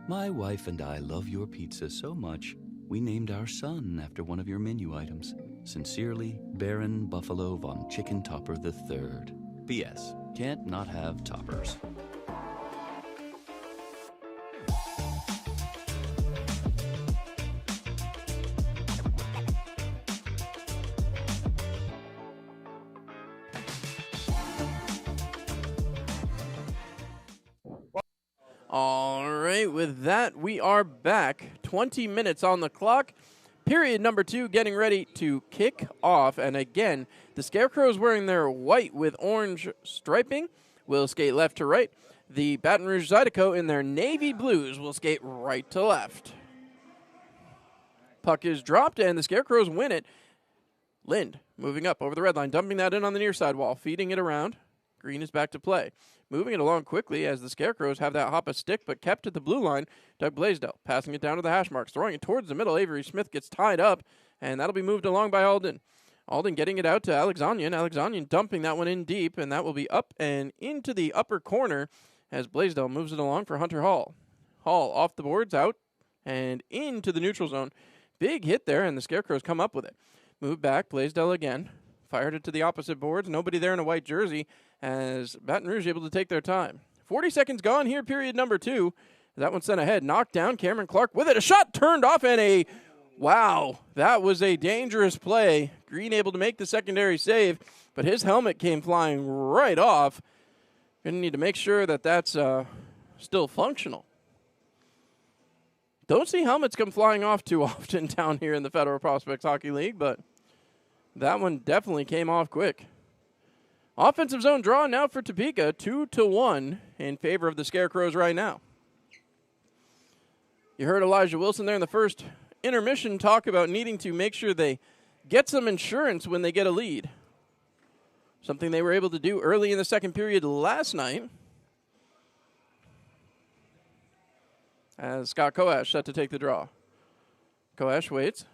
my wife and I love your pizza so much, we named our son after one of your menu items. Sincerely, Baron Buffalo von Chicken Topper III. P.S. Can't not have toppers. All right, with that, we are back. 20 minutes on the clock. Period number 2 getting ready to kick off. And again, the Scarecrows wearing their white with orange striping will skate left to right. The Baton Rouge Zydeco in their navy blues will skate right to left. Puck is dropped, and the Scarecrows win it. Lind moving up over the red line, dumping that in on the near side wall, feeding it around. Green is back to play. Moving it along quickly as the Scarecrows have that hop a stick, but kept at the blue line. Doug Blaisdell passing it down to the hash marks, throwing it towards the middle. Avery Smith gets tied up, and that'll be moved along by Alden. Alden getting it out to Alexanian. Alexanian dumping that one in deep, and that will be up and into the upper corner as Blaisdell moves it along for Hunter Hall. Hall off the boards, out, and into the neutral zone. Big hit there, and the Scarecrows come up with it. Move back, Blaisdell again. Fired it to the opposite boards. Nobody there in a white jersey as Baton Rouge able to take their time. 40 seconds gone here, period number 2. That one sent ahead. Knocked down. Cameron Clark with it. A shot turned off and wow, that was a dangerous play. Green able to make the secondary save, but his helmet came flying right off. Going to need to make sure that that's still functional. Don't see helmets come flying off too often down here in the Federal Prospects Hockey League, but that one definitely came off quick. Offensive zone draw now for Topeka, 2-1 in favor of the Scarecrows right now. You heard Elijah Wilson there in the first intermission talk about needing to make sure they get some insurance when they get a lead. Something they were able to do early in the second period last night. As Scott Koash set to take the draw. Koash waits.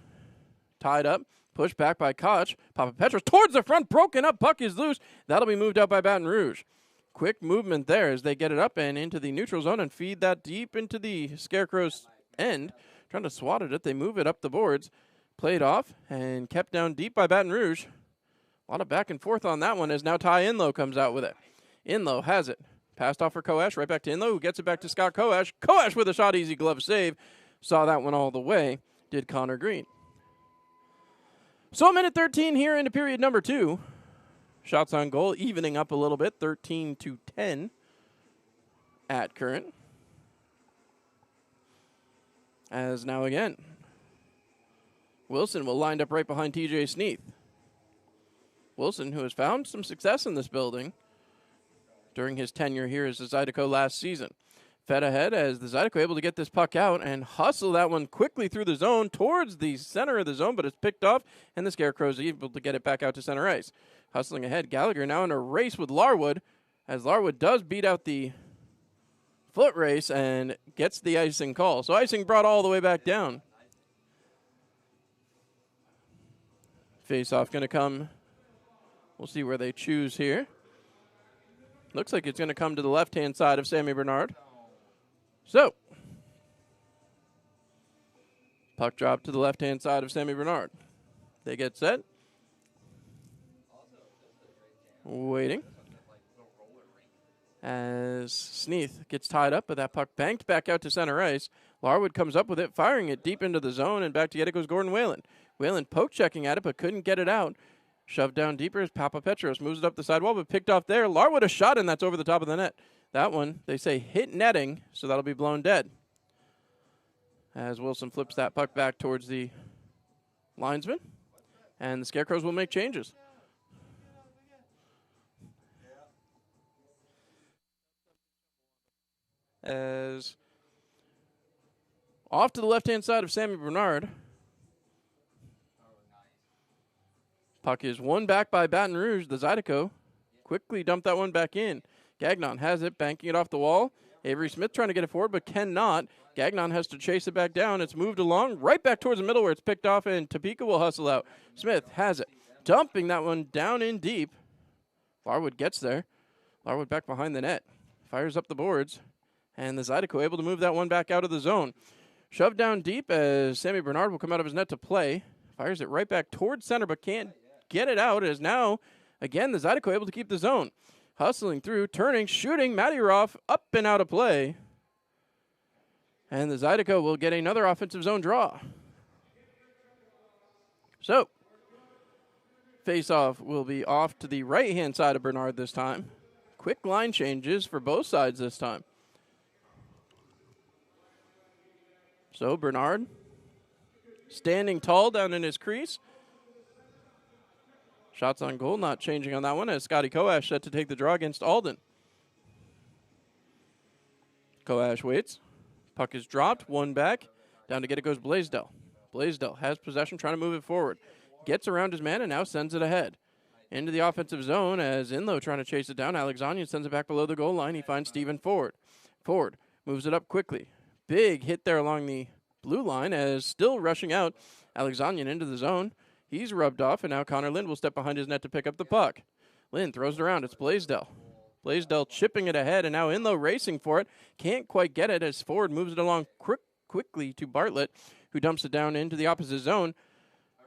Tied up. Pushed back by Koch. Papa Petros towards the front. Broken up. Puck is loose. That'll be moved out by Baton Rouge. Quick movement there as they get it up and into the neutral zone and feed that deep into the Scarecrow's end. Trying to swat at it. They move it up the boards. Played off and kept down deep by Baton Rouge. A lot of back and forth on that one as now Ty Inlow comes out with it. Inlow has it. Passed off for Koash. Right back to Inlow, who gets it back to Scott Koash. Koash with a shot, easy glove save. Saw that one all the way. Did Connor Green. So, minute 13 here into period number 2. Shots on goal, evening up a little bit, 13-10 at current. As now again, Wilson will line up right behind TJ Sneath. Wilson, who has found some success in this building during his tenure here as the Zydeco last season. Fed ahead as the Zydeco able to get this puck out and hustle that one quickly through the zone towards the center of the zone, but it's picked off, and the Scarecrows are able to get it back out to center ice. Hustling ahead, Gallagher now in a race with Larwood, as Larwood does beat out the foot race and gets the icing call. So icing brought all the way back down. Face-off going to come. We'll see where they choose here. Looks like it's going to come to the left-hand side of Sammy Bernard. So, puck drop to the left-hand side of Sammy Bernard. They get set. Waiting. As Sneath gets tied up, but that puck banked back out to center ice. Larwood comes up with it, firing it deep into the zone, and back to get it goes Gordon Whalen. Whalen poke-checking at it, but couldn't get it out. Shoved down deeper as Papa Petros moves it up the sidewall, but picked off there. Larwood a shot, and that's over the top of the net. That one, they say, hit netting, so that'll be blown dead. As Wilson flips that puck back towards the linesman, and the Scarecrows will make changes. As off to the left-hand side of Sammy Bernard. Puck is won back by Baton Rouge. The Zydeco quickly dumped that one back in. Gagnon has it, banking it off the wall. Avery Smith trying to get it forward, but cannot. Gagnon has to chase it back down. It's moved along, right back towards the middle where it's picked off, and Topeka will hustle out. Smith has it, dumping that one down in deep. Larwood gets there. Larwood back behind the net. Fires up the boards, and the Zydeco able to move that one back out of the zone. Shoved down deep as Sammy Bernard will come out of his net to play. Fires it right back towards center, but can't get it out, as now, again, the Zydeco able to keep the zone. Hustling through, turning, shooting, Matty Roth up and out of play. And the Zydeco will get another offensive zone draw. So, face-off will be off to the right-hand side of Bernard this time. Quick line changes for both sides this time. So, Bernard standing tall down in his crease. Shots on goal, not changing on that one, as Scotty Koash set to take the draw against Alden. Koash waits. Puck is dropped, one back. Down to get it goes Blaisdell. Blaisdell has possession, trying to move it forward. Gets around his man and now sends it ahead. into the offensive zone as Inlow trying to chase it down. Alexanian sends it back below the goal line. He finds Stephen Ford. Ford moves it up quickly. Big hit there along the blue line as still rushing out. Alexanian into the zone. He's rubbed off, and now Connor Lind will step behind his net to pick up the puck. Lind throws it around. It's Blaisdell. Blaisdell chipping it ahead, and now Inlow racing for it. Can't quite get it as Ford moves it along quickly to Bartlett, who dumps it down into the opposite zone.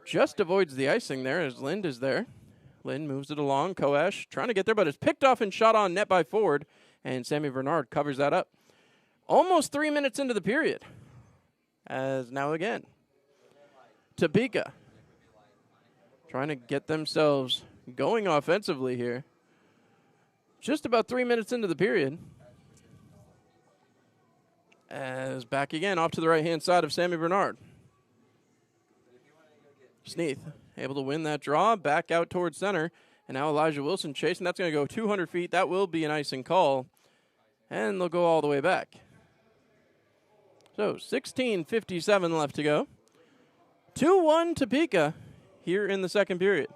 Just avoids the icing there as Lind is there. Lind moves it along. Koash trying to get there, but it's picked off and shot on net by Ford, and Sammy Bernard covers that up. Almost 3 minutes into the period. As now again, Topeka trying to get themselves going offensively here. Just about 3 minutes into the period. As back again off to the right-hand side of Sammy Bernard. Sneath able to win that draw, back out towards center. And now Elijah Wilson chasing. That's going to go 200 feet. That will be an icing call. And they'll go all the way back. So 16:57 left to go. 2-1 Topeka here in the second period.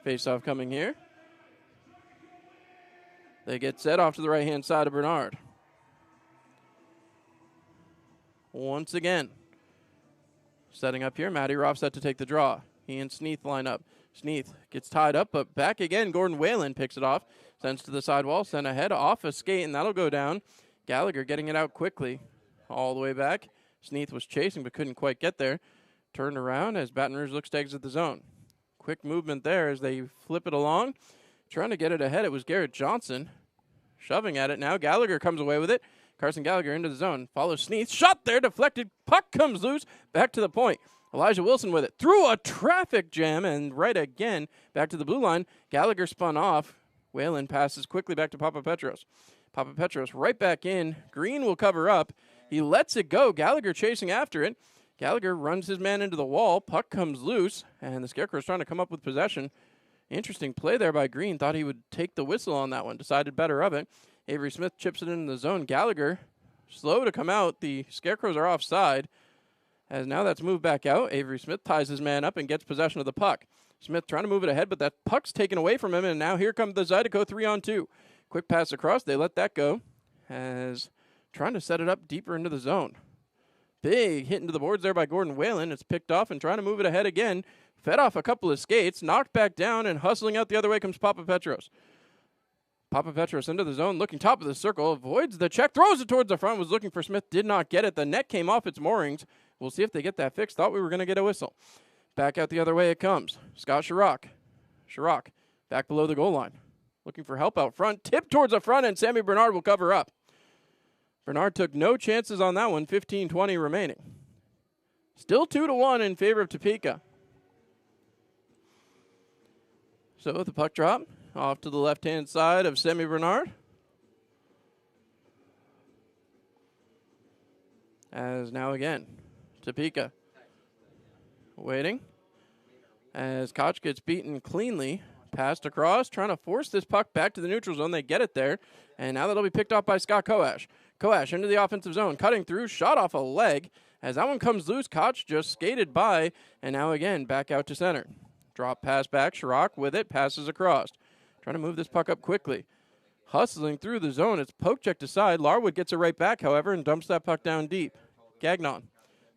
Face-off coming here. They get set off to the right-hand side of Bernard. Once again, setting up here, Matty Roff set to take the draw. He and Sneath line up. Sneath gets tied up, but back again. Gordon Whalen picks it off, sends to the sidewall, sent ahead off a skate, and that'll go down. Gallagher getting it out quickly all the way back. Sneath was chasing but couldn't quite get there. Turned around as Baton Rouge looks to exit the zone. Quick movement there as they flip it along. Trying to get it ahead. It was Garrett Johnson shoving at it now. Gallagher comes away with it. Carson Gallagher into the zone. Follows Sneath. Shot there. Deflected. Puck comes loose. Back to the point. Elijah Wilson with it. Through a traffic jam and right again. Back to the blue line. Gallagher spun off. Whalen passes quickly back to Papa Petros. Papa Petros right back in. Green will cover up. He lets it go. Gallagher chasing after it. Gallagher runs his man into the wall. Puck comes loose. And the Scarecrows trying to come up with possession. Interesting play there by Green. Thought he would take the whistle on that one. Decided better of it. Avery Smith chips it into the zone. Gallagher slow to come out. The Scarecrows are offside. As now that's moved back out. Avery Smith ties his man up and gets possession of the puck. Smith trying to move it ahead, but that puck's taken away from him. And now here comes the Zydeco 3-on-2. Quick pass across. They let that go. As trying to set it up deeper into the zone. Big hit into the boards there by Gordon Whalen. It's picked off and trying to move it ahead again. Fed off a couple of skates. Knocked back down and hustling out the other way comes Papa Petros. Papa Petros into the zone, looking top of the circle. Avoids the check. Throws it towards the front. Was looking for Smith. Did not get it. The net came off its moorings. We'll see if they get that fixed. Thought we were going to get a whistle. Back out the other way it comes. Scott Sharrock. Sharrock back below the goal line. Looking for help out front. Tip towards the front, and Sammy Bernard will cover up. Bernard took no chances on that one. 15:20 remaining. Still 2-1 in favor of Topeka. So the puck drop off to the left-hand side of Sammy Bernard. As now again, Topeka waiting. As Koch gets beaten cleanly. Passed across, trying to force this puck back to the neutral zone. They get it there. And now that'll be picked off by Scott Koash. Koash into the offensive zone, cutting through, shot off a leg. As that one comes loose, Koch just skated by. And now again, back out to center. Drop pass back, Sharrock with it, passes across. Trying to move this puck up quickly. Hustling through the zone, it's poke checked aside. Larwood gets it right back, however, and dumps that puck down deep. Gagnon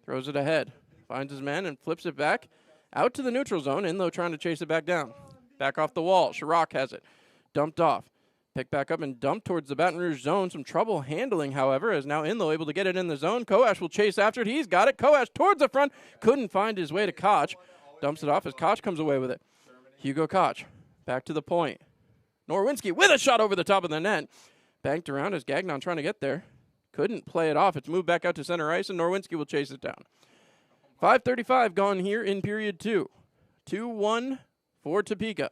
throws it ahead. Finds his man and flips it back out to the neutral zone. Inlow trying to chase it back down. Back off the wall. Sharrock has it. Dumped off. Picked back up and dumped towards the Baton Rouge zone. Some trouble handling, however, as now Inlow able to get it in the zone. Koash will chase after it. He's got it. Koash towards the front. Couldn't find his way to Koch. Dumps it off as Koch comes away with it. Hugo Koch back to the point. Norwinski with a shot over the top of the net. Banked around as Gagnon trying to get there. Couldn't play it off. It's moved back out to center ice, and Norwinski will chase it down. 5:35 gone here in period 2. 2-1 for Topeka.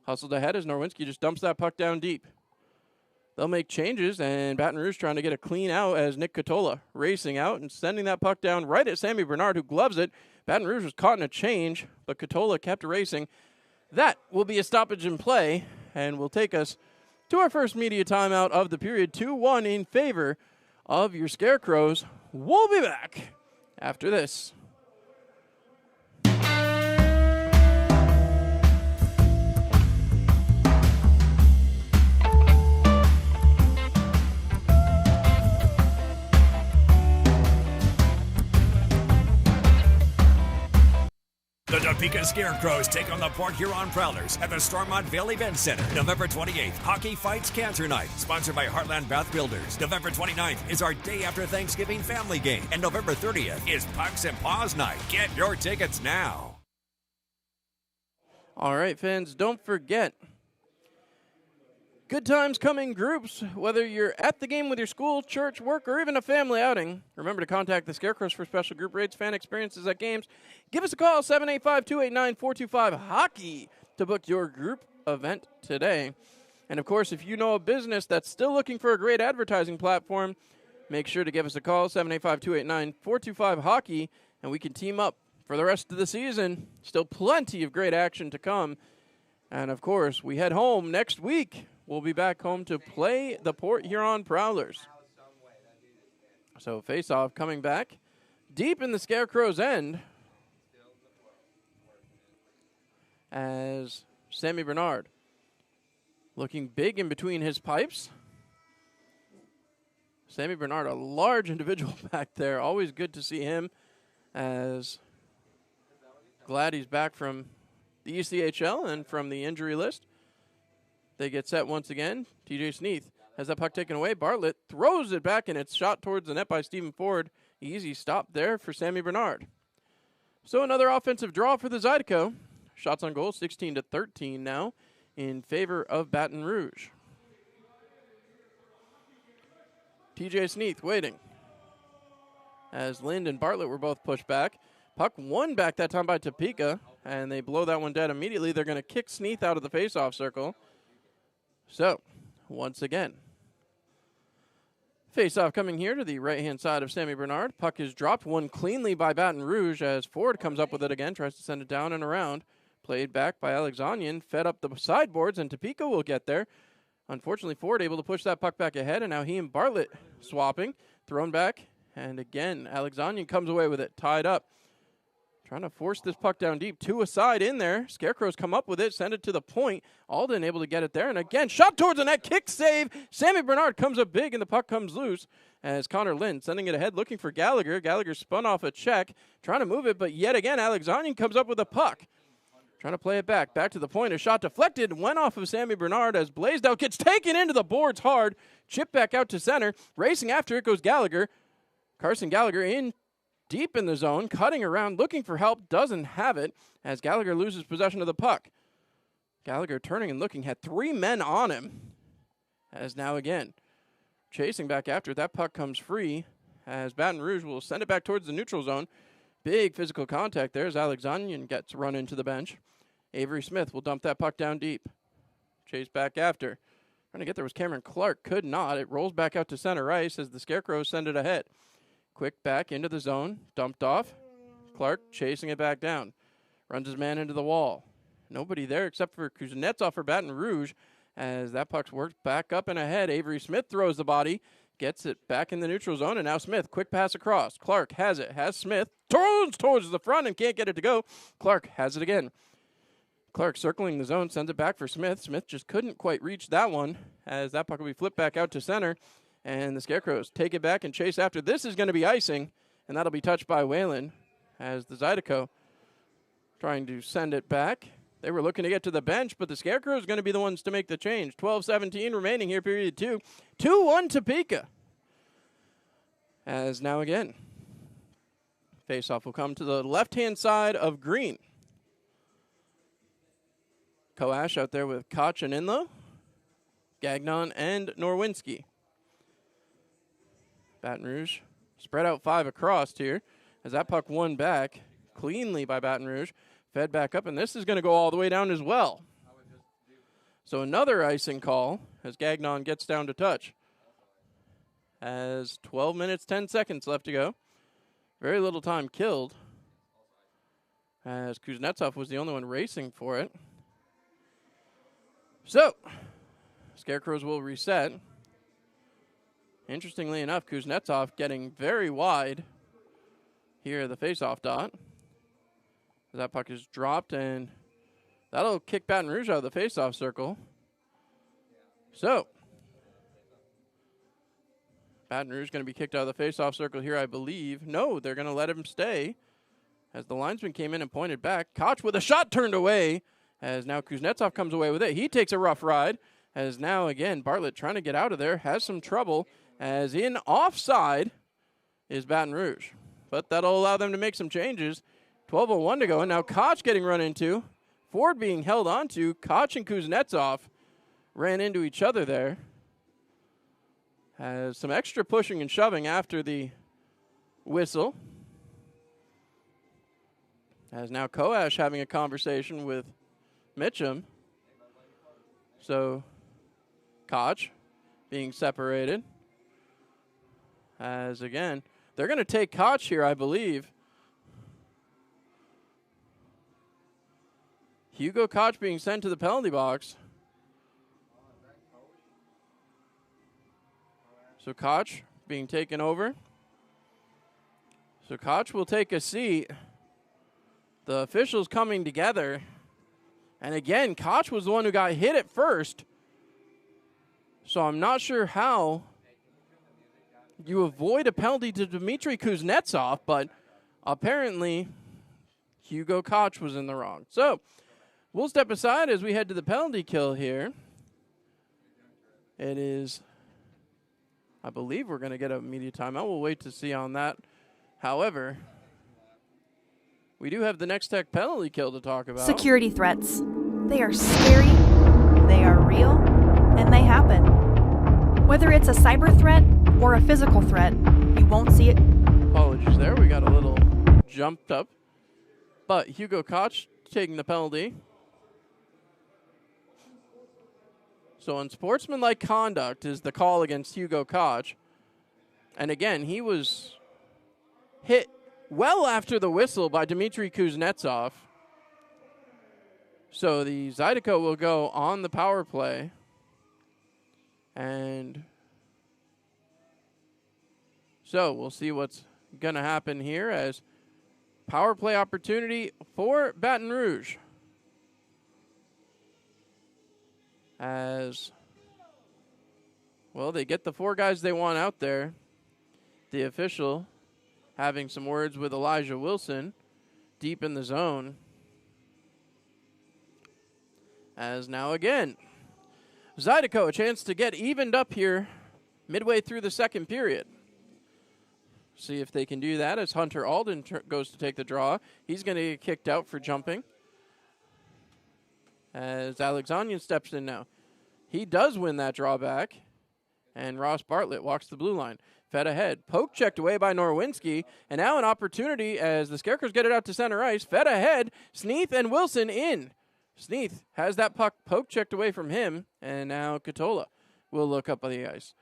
Hustled ahead as Norwinski just dumps that puck down deep. They'll make changes, and Baton Rouge trying to get a clean out as Nick Catola racing out and sending that puck down right at Sammy Bernard, who gloves it. Baton Rouge was caught in a change, but Catola kept racing. That will be a stoppage in play, and will take us to our first media timeout of the period. 2-1 in favor of your Scarecrows. We'll be back after this. Topeka Scarecrows take on the Port Huron Prowlers at the Stormont Vale Event Center. November 28th, Hockey Fights Cancer Night, sponsored by Heartland Bath Builders. November 29th is our day after Thanksgiving family game. And November 30th is Pucks and Paws Night. Get your tickets now. All right, fans, don't forget, good times come in groups, whether you're at the game with your school, church, work, or even a family outing. Remember to contact the Scarecrows for special group rates, fan experiences at games. Give us a call, 785-289-425-HOCKEY, to book your group event today. And, of course, if you know a business that's still looking for a great advertising platform, make sure to give us a call, 785-289-425-HOCKEY, and we can team up for the rest of the season. Still plenty of great action to come. And, of course, we head home next week. We'll be back home to play the Port Huron Prowlers. So face-off coming back deep in the Scarecrows' end as Sammy Bernard looking big in between his pipes. Sammy Bernard, a large individual back there. Always good to see him, as glad he's back from the ECHL and from the injury list. They get set once again. TJ Sneath has that puck taken away. Bartlett throws it back, and it's shot towards the net by Stephen Ford. Easy stop there for Sammy Bernard. So another offensive draw for the Zydeco. Shots on goal, 16-13 now in favor of Baton Rouge. TJ Sneath waiting as Lind and Bartlett were both pushed back. Puck won back that time by Topeka, and they blow that one dead immediately. They're going to kick Sneath out of the faceoff circle. So, once again, face-off coming here to the right-hand side of Sammy Bernard. Puck is dropped, won cleanly by Baton Rouge as Ford comes up with it again, tries to send it down and around. Played back by Alexanian, fed up the sideboards, and Topeka will get there. Unfortunately, Ford able to push that puck back ahead, and now he and Bartlett swapping, thrown back, and again, Alexanian comes away with it, tied up. Trying to force this puck down deep. Two aside in there. Scarecrows come up with it, send it to the point. Alden able to get it there. And again, shot towards the net, kick save. Sammy Bernard comes up big, and the puck comes loose as Connor Lind sending it ahead, looking for Gallagher. Gallagher spun off a check, trying to move it, but yet again, Alexanian comes up with a puck. Trying to play it back. Back to the point. A shot deflected. Went off of Sammy Bernard as Blaisdell gets taken into the boards hard. Chip back out to center. Racing after it goes Gallagher. Carson Gallagher in deep in the zone, cutting around, looking for help, doesn't have it as Gallagher loses possession of the puck. Gallagher turning and looking, had three men on him, as now again chasing back after it. That puck comes free as Baton Rouge will send it back towards the neutral zone. Big physical contact there as Alexanian gets run into the bench. Avery Smith will dump that puck down deep. Chase back after. Trying to get there was Cameron Clark, could not. It rolls back out to center ice as the Scarecrows send it ahead. Quick back into the zone, dumped off. Clark chasing it back down. Runs his man into the wall. Nobody there except for Kuznetsov for Baton Rouge as that puck's worked back up and ahead. Avery Smith throws the body, gets it back in the neutral zone, and now Smith, quick pass across. Clark has it, has Smith, throws towards the front and can't get it to go. Clark has it again. Clark circling the zone, sends it back for Smith. Smith just couldn't quite reach that one as that puck will be flipped back out to center. And the Scarecrows take it back and chase after. This is going to be icing, and that'll be touched by Whalen as the Zydeco trying to send it back. They were looking to get to the bench, but the Scarecrows are going to be the ones to make the change. 12-17 remaining here, period 2. 2-1 Topeka. As now again, faceoff will come to the left-hand side of green. Koash out there with Koch and Inlow, Gagnon and Norwinski. Baton Rouge spread out 5 across here as that puck won back cleanly by Baton Rouge. Fed back up, and this is going to go all the way down as well. So another icing call as Gagnon gets down to touch. As 12 minutes, 10 seconds left to go. Very little time killed as Kuznetsov was the only one racing for it. So, Scarecrows will reset. Interestingly enough, Kuznetsov getting very wide here at the faceoff dot. That puck is dropped, and that'll kick Baton Rouge out of the faceoff circle. So, Baton Rouge going to be kicked out of the faceoff circle here, I believe. No, they're going to let him stay as the linesman came in and pointed back. Koch with a shot turned away, as now Kuznetsov comes away with it. He takes a rough ride, as now again Bartlett trying to get out of there, has some trouble, as in offside is Baton Rouge. But that'll allow them to make some changes. 12:01 to go, and now Koch getting run into. Ford being held onto. Koch and Kuznetsov ran into each other there. Has some extra pushing and shoving after the whistle. As now Koash having a conversation with Mitchum. So Koch being separated. As again, they're going to take Koch here, I believe. Hugo Koch being sent to the penalty box. So Koch being taken over. So Koch will take a seat. The officials coming together. And again, Koch was the one who got hit at first. So I'm not sure how you avoid a penalty to Dmitry Kuznetsov, but apparently Hugo Koch was in the wrong. So we'll step aside as we head to the penalty kill here. It is, I believe we're going to get a media timeout. We'll wait to see on that. However, we do have the Next Tech penalty kill to talk about. Security threats. They are scary, they are real, and they happen. Whether it's a cyber threat or a physical threat, you won't see it. Apologies there, we got a little jumped up. But Hugo Koch taking the penalty. So unsportsmanlike conduct is the call against Hugo Koch. And again, he was hit well after the whistle by Dmitry Kuznetsov. So the Zydeco will go on the power play. And so we'll see what's going to happen here as power play opportunity for Baton Rouge. As, well, they get the four guys they want out there. The official having some words with Elijah Wilson deep in the zone. As now again, Zydeco a chance to get evened up here midway through the second period. See if they can do that as Hunter Alden goes to take the draw. He's going to get kicked out for jumping. As Alexandrian steps in now. He does win that drawback. And Ross Bartlett walks the blue line. Fed ahead. Poke checked away by Norwinski. And now an opportunity as the Scarecrows get it out to center ice. Fed ahead. Sneath and Wilson in. Sneath has that puck poke checked away from him. And now Katola will look up on the ice.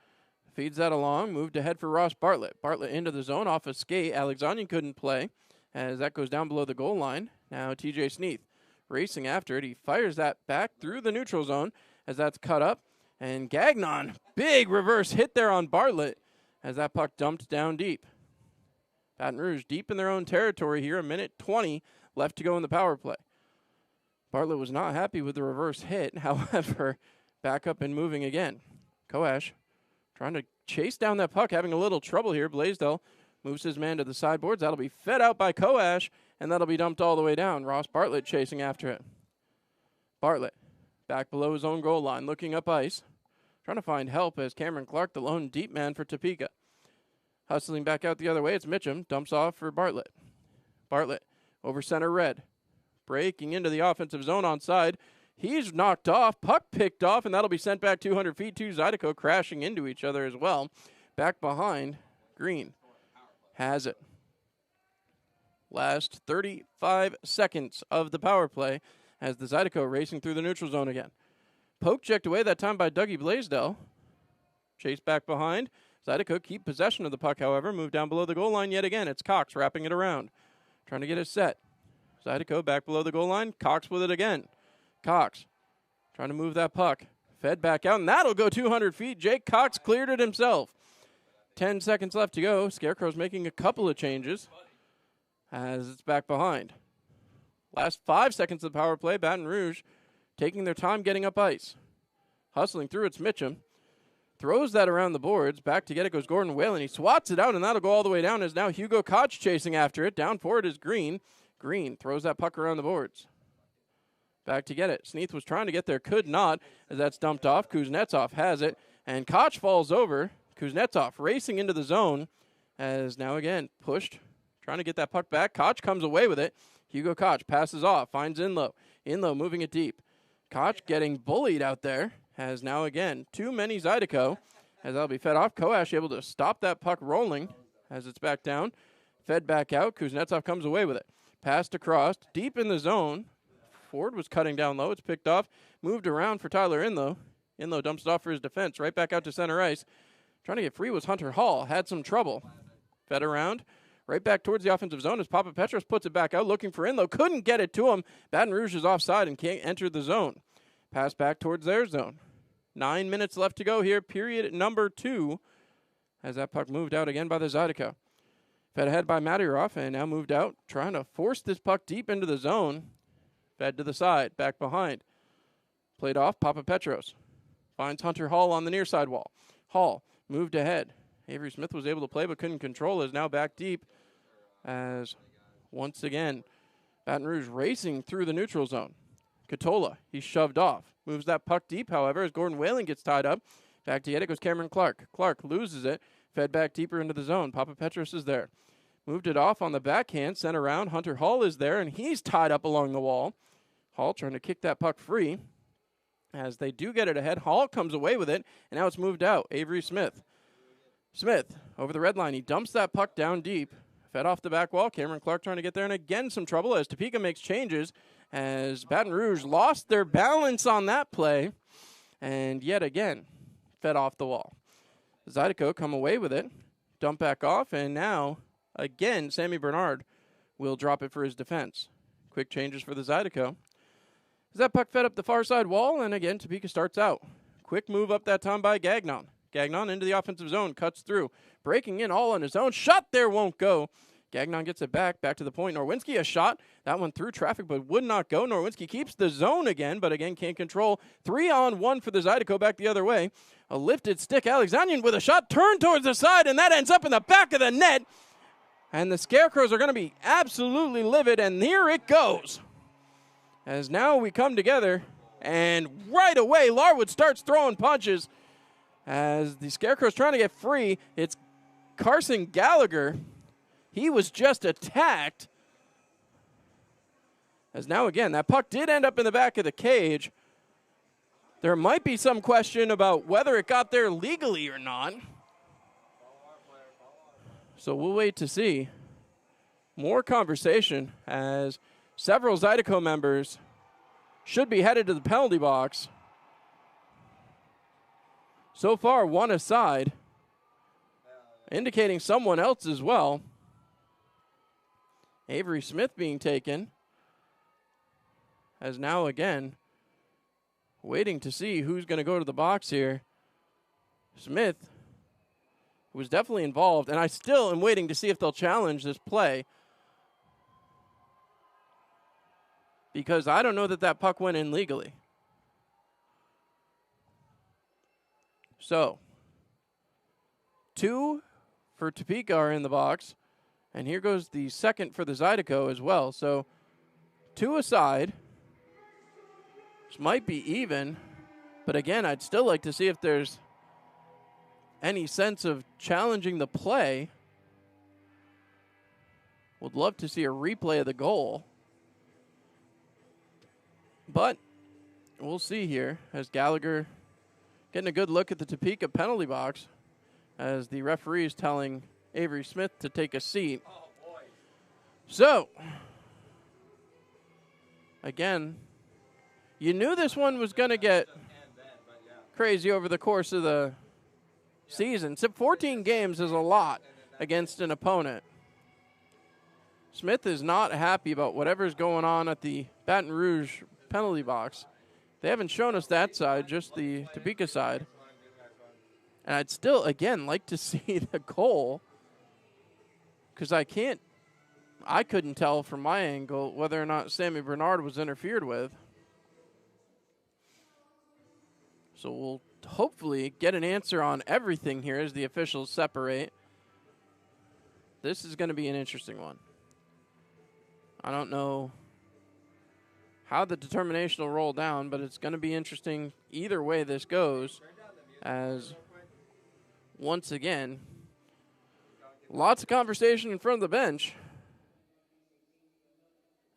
Feeds that along. Moved ahead for Ross Bartlett. Bartlett into the zone off a skate. Alexandrian couldn't play as that goes down below the goal line. Now TJ Sneath racing after it. He fires that back through the neutral zone as that's cut up. And Gagnon, big reverse hit there on Bartlett as that puck dumped down deep. Baton Rouge deep in their own territory here. 1:20 left to go in the power play. Bartlett was not happy with the reverse hit. However, back up and moving again. Koash trying to chase down that puck, having a little trouble here. Blaisdell moves his man to the sideboards. That'll be fed out by Koash, and that'll be dumped all the way down. Ross Bartlett chasing after it. Bartlett back below his own goal line, looking up ice. Trying to find help as Cameron Clark, the lone deep man for Topeka. Hustling back out the other way, it's Mitchum. Dumps off for Bartlett. Bartlett over center red. Breaking into the offensive zone on side. He's knocked off. Puck picked off, and that'll be sent back 200 feet to Zydeco, crashing into each other as well. Back behind, Green has it. Last 35 seconds of the power play as the Zydeco racing through the neutral zone again. Poke checked away that time by Dougie Blaisdell. Chase back behind. Zydeco keep possession of the puck, however. Move down below the goal line yet again. It's Cox wrapping it around. Trying to get it set. Zydeco back below the goal line. Cox with it again. Cox trying to move that puck. Fed back out, and that'll go 200 feet. Jake Cox cleared it himself. 10 seconds left to go. Scarecrows making a couple of changes as it's back behind. Last 5 seconds of the power play. Baton Rouge taking their time getting up ice. Hustling through, it's Mitchum. throws that around the boards. Back to get it goes Gordon Whalen. He swats it out, and that'll go all the way down as now Hugo Koch chasing after it. Down for it is Green. Green throws that puck around the boards. Back to get it. Sneath was trying to get there, could not, as that's dumped off. Kuznetsov has it, and Koch falls over. Kuznetsov racing into the zone as now again pushed, trying to get that puck back. Koch comes away with it. Hugo Koch passes off, finds Inlow. Inlow moving it deep. Koch getting bullied out there. Has now again too many Zydeco, as that'll be fed off. Koash able to stop that puck rolling as it's back down. Fed back out. Kuznetsov comes away with it. Passed across, deep in the zone. Ford was cutting down low. It's picked off. Moved around for Tyler Inlow. Inlow dumps it off for his defense. Right back out to center ice. Trying to get free was Hunter Hall. Had some trouble. Fed around. Right back towards the offensive zone as Papa Petros puts it back out, looking for Inlow. Couldn't get it to him. Baton Rouge is offside and can't enter the zone. Pass back towards their zone. 9 minutes left to go here, period number 2, as that puck moved out again by the Zydeco. Fed ahead by Matyarov, and now moved out, trying to force this puck deep into the zone. Fed to the side, back behind. Played off, Papa Petros. Finds Hunter Hall on the near side wall. Hall moved ahead. Avery Smith was able to play but couldn't control, is now back deep, as once again, Baton Rouge racing through the neutral zone. Katola, he's shoved off. Moves that puck deep, however, as Gordon Whalen gets tied up. Back to get it goes Cameron Clark. Clark loses it. Fed back deeper into the zone. Papa Petros is there. Moved it off on the backhand. Sent around. Hunter Hall is there, and he's tied up along the wall. Hall trying to kick that puck free. As they do get it ahead, Hall comes away with it, and now it's moved out. Avery Smith. Smith over the red line. He dumps that puck down deep. Fed off the back wall. Cameron Clark trying to get there, and again some trouble as Topeka makes changes. As Baton Rouge lost their balance on that play, and yet again, fed off the wall. Zydeco come away with it, dump back off, and now, again, Sammy Bernard will drop it for his defense. Quick changes for the Zydeco. As that puck fed up the far side wall, and again, Topeka starts out. Quick move up that time by Gagnon. Gagnon into the offensive zone, cuts through, breaking in all on his own. Shot there won't go. Gagnon gets it back to the point. Norwinski a shot. That one through traffic, but would not go. Norwinski keeps the zone again, but again can't control. 3-on-1 for the Zydeco back the other way. A lifted stick. Alexandrian with a shot turned towards the side, and that ends up in the back of the net. And the Scarecrows are going to be absolutely livid, and here it goes. As now we come together, and right away Larwood starts throwing punches. As the Scarecrows trying to get free, it's Carson Gallagher. He was just attacked. As now again, that puck did end up in the back of the cage. There might be some question about whether it got there legally or not. So we'll wait to see. More conversation as several Zydeco members should be headed to the penalty box. So far, one aside, indicating someone else as well. Avery Smith being taken, as now again, waiting to see who's going to go to the box here. Smith was definitely involved, and I still am waiting to see if they'll challenge this play. Because I don't know that puck went in legally. So, 2 for Topeka are in the box. And here goes the second for the Zydeco as well. So, 2 aside. This might be even. But again, I'd still like to see if there's any sense of challenging the play. Would love to see a replay of the goal. But we'll see here as Gallagher getting a good look at the Topeka penalty box as the referee is telling Avery Smith to take a seat. So, again, you knew this one was going to get crazy over the course of the season. 14 games is a lot against an opponent. Smith is not happy about whatever's going on at the Baton Rouge penalty box. They haven't shown us that side, just the Topeka side. And I'd still, again, like to see the goal because I couldn't tell from my angle whether or not Sammy Bernard was interfered with. So we'll hopefully get an answer on everything here as the officials separate. This is going to be an interesting one. I don't know how the determination will roll down, but it's going to be interesting either way this goes, as once again, lots of conversation in front of the bench,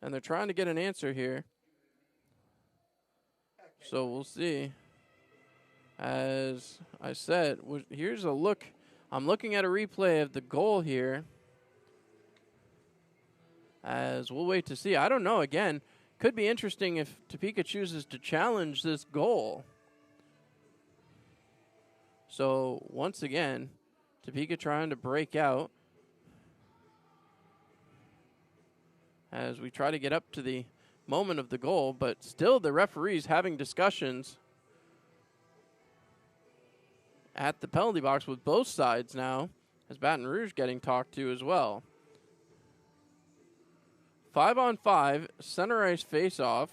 and they're trying to get an answer here. So we'll see. As I said, here's a look. I'm looking at a replay of the goal here, as we'll wait to see. I don't know, again, could be interesting if Topeka chooses to challenge this goal. So once again, Topeka trying to break out as we try to get up to the moment of the goal, but still the referees having discussions at the penalty box with both sides now, as Baton Rouge getting talked to as well. 5-on-5, center ice face-off.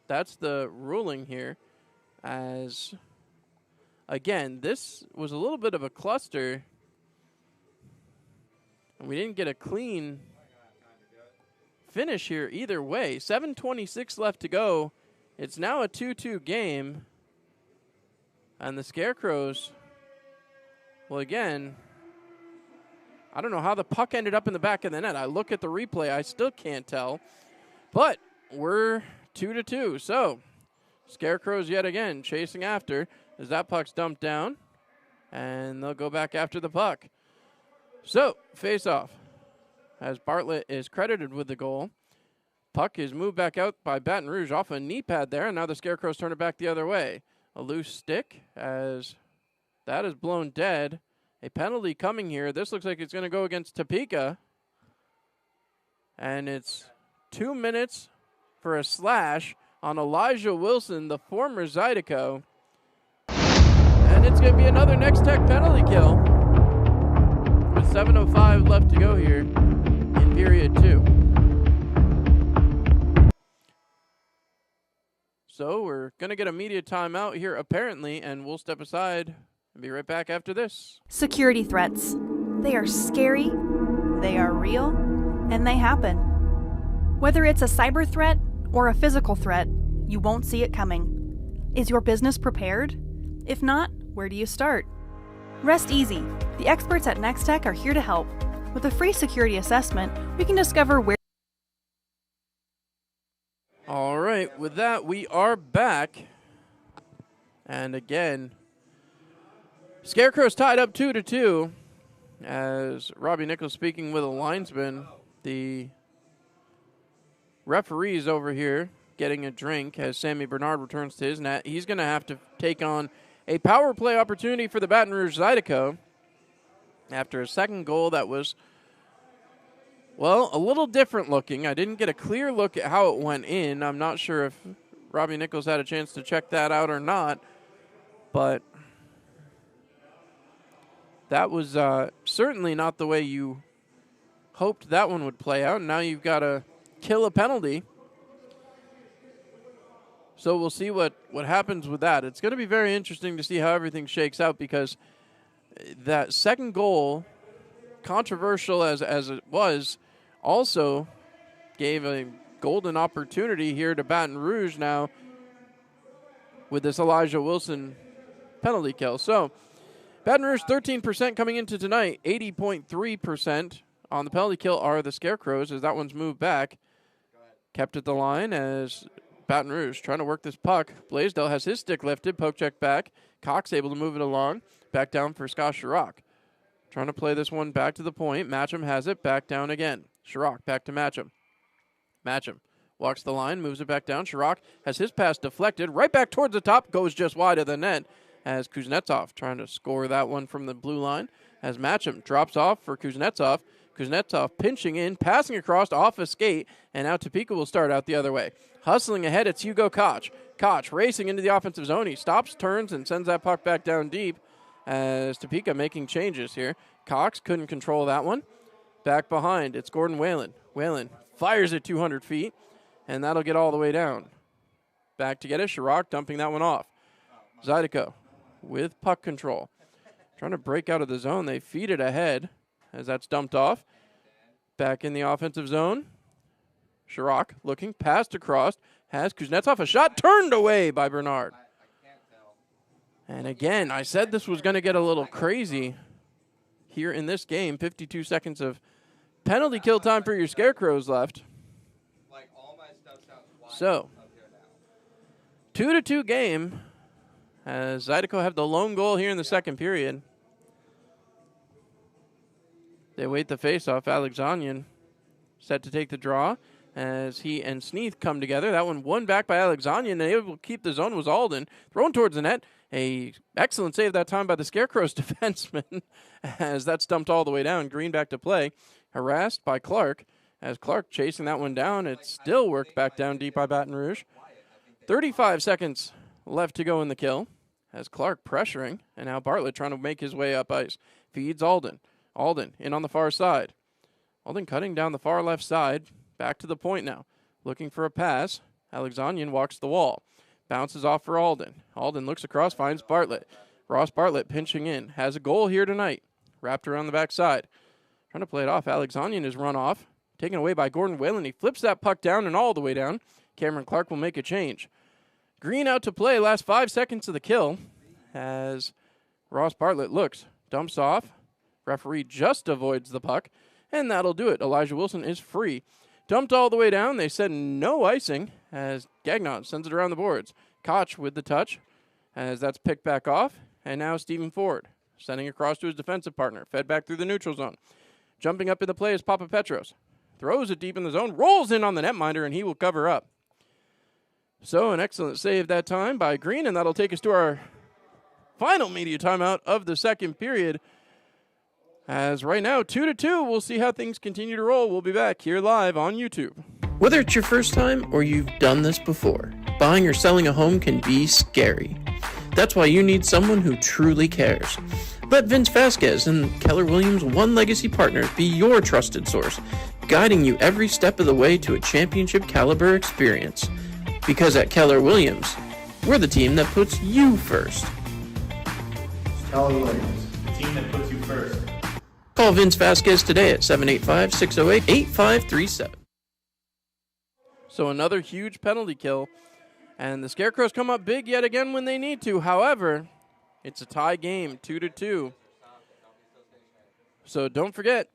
That's the ruling here, as, again, this was a little bit of a cluster, and we didn't get a clean finish here either way. 7:26 left to go. It's now a 2-2 game, and the Scarecrows, well, again, I don't know how the puck ended up in the back of the net. I look at the replay, I still can't tell, but we're 2-2. So Scarecrows yet again chasing after as that puck's dumped down, and they'll go back after the puck. So face off as Bartlett is credited with the goal. Puck is moved back out by Baton Rouge off a knee pad there, and now the Scarecrows turn it back the other way. A loose stick as that is blown dead. A penalty coming here. This looks like it's going to go against Topeka. And it's 2 minutes for a slash on Elijah Wilson, the former Zydeco. And it's going to be another Next Tech penalty kill with 7:05 left to go here in period 2. So we're going to get a media timeout here apparently, and we'll step aside and be right back after this. Security threats. They are scary, they are real, and they happen. Whether it's a cyber threat or a physical threat, you won't see it coming. Is your business prepared? If not, where do you start? Rest easy. The experts at Nextech are here to help. With a free security assessment, we can discover where. All right, with that, we are back. And again, Scarecrows tied up 2-2 as Robbie Nichols speaking with a linesman. The referees over here getting a drink as Sammy Bernard returns to his net. He's going to have to take on a power play opportunity for the Baton Rouge Zydeco after a second goal that was, well, a little different looking. I didn't get a clear look at how it went in. I'm not sure if Robbie Nichols had a chance to check that out or not, but that was certainly not the way you hoped that one would play out. Now you've got to kill a penalty. So we'll see what happens with that. It's going to be very interesting to see how everything shakes out, because that second goal, controversial as it was, also gave a golden opportunity here to Baton Rouge now with this Elijah Wilson penalty kill. So Baton Rouge 13% coming into tonight, 80.3% on the penalty kill are the Scarecrows as that one's moved back. Kept at the line as Baton Rouge trying to work this puck. Blaisdell has his stick lifted, poke check back. Cox able to move it along. Back down for Scott Chirac. Trying to play this one back to the point. Matcham has it, back down again. Chirac back to Matcham. Matcham walks the line, moves it back down. Chirac has his pass deflected. Right back towards the top, goes just wide of the net as Kuznetsov trying to score that one from the blue line. As Matcham drops off for Kuznetsov. Kuznetsov pinching in, passing across off a skate, and now Topeka will start out the other way. Hustling ahead, it's Hugo Koch. Koch racing into the offensive zone. He stops, turns, and sends that puck back down deep as Topeka making changes here. Cox couldn't control that one. Back behind, it's Gordon Whalen. Whalen fires it 200 feet, and that'll get all the way down. back to get it. Chirac dumping that one off. Zydeco with puck control. Trying to break out of the zone. They feed it ahead as that's dumped off. Back in the offensive zone. Chirac looking, passed across. Has Kuznetsov a shot turned away by Bernard. And again, I said this was going to get a little crazy here in this game. 52 seconds of penalty kill time for your Scarecrows left. So, 2-2 game as Zydeco have the lone goal here in the second period. They wait the face-off. Alexanian set to take the draw as he and Sneath come together. That one won back by Alexanian, and able to keep the zone was Alden. Thrown towards the net. A excellent save that time by the Scarecrows defenseman as that's dumped all the way down. Green back to play. Harassed by Clark. As Clark chasing that one down, it still worked back down deep by Baton Rouge. 35 seconds left to go in the kill. As Clark pressuring, and now Bartlett trying to make his way up ice. Feeds Alden. Alden in on the far side. Alden cutting down the far left side. Back to the point now. Looking for a pass. Alexanian walks the wall. Bounces off for Alden. Alden looks across, finds Bartlett. Ross Bartlett pinching in. Has a goal here tonight. Wrapped around the backside. Trying to play it off. Alexanian is run off. Taken away by Gordon Whalen. He flips that puck down and all the way down. Cameron Clark will make a change. Green out to play. Last 5 seconds of the kill. As Ross Bartlett looks. Dumps off. Referee just avoids the puck. And that'll do it. Elijah Wilson is free. Dumped all the way down. They said no icing as Gagnon sends it around the boards. Koch with the touch as that's picked back off. And now Stephen Ford sending across to his defensive partner. Fed back through the neutral zone. Jumping up in the play is Papa Petros. Throws it deep in the zone. Rolls in on the netminder and he will cover up. So an excellent save that time by Green. And that'll take us to our final media timeout of the second period. As right now, 2-2, we'll see how things continue to roll. We'll be back here live on YouTube. Whether it's your first time or you've done this before, buying or selling a home can be scary. That's why you need someone who truly cares. Let Vince Vasquez and Keller Williams One Legacy Partners be your trusted source, guiding you every step of the way to a championship caliber experience. Because at Keller Williams, we're the team that puts you first. Keller Williams, the team that puts you first. Call Vince Vasquez today at 785-608-8537. So another huge penalty kill. And the Scarecrows come up big yet again when they need to. However, it's a tie game, 2-2. So don't forget,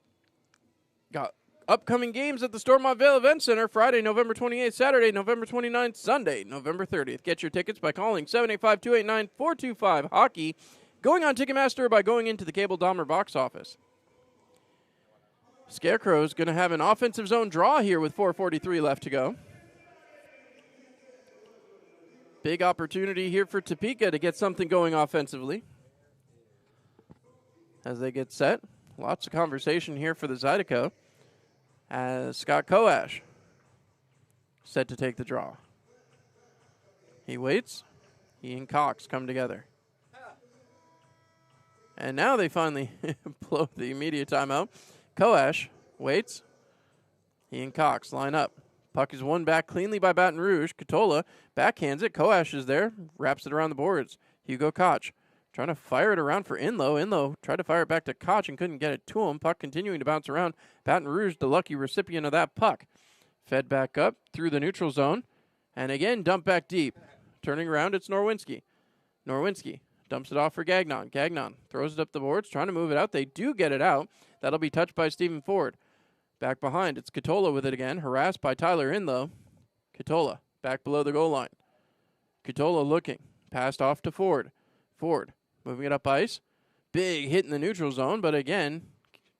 got upcoming games at the Stormont Vale Event Center, Friday, November 28th, Saturday, November 29th, Sunday, November 30th. Get your tickets by calling 785-289-425-HOCKEY, going on Ticketmaster or by going into the Cable Dahmer box office. Scarecrows going to have an offensive zone draw here with 4:43 left to go. Big opportunity here for Topeka to get something going offensively. As they get set, lots of conversation here for the Zydeco. As Scott Koash set to take the draw. He waits. He and Cox come together. And now they finally blow the immediate timeout. Koash waits. He and Cox line up. Puck is won back cleanly by Baton Rouge. Katola backhands it. Koash is there. Wraps it around the boards. Hugo Koch trying to fire it around for Inlow. Inlow tried to fire it back to Koch and couldn't get it to him. Puck continuing to bounce around. Baton Rouge, the lucky recipient of that puck. Fed back up through the neutral zone. And again, dumped back deep. Turning around, it's Norwinski. Norwinski dumps it off for Gagnon. Gagnon throws it up the boards, trying to move it out. They do get it out. That'll be touched by Stephen Ford. Back behind, it's Katola with it again, harassed by Tyler Inlow. Katola back below the goal line. Katola looking, passed off to Ford. Ford moving it up ice. Big hit in the neutral zone, but again,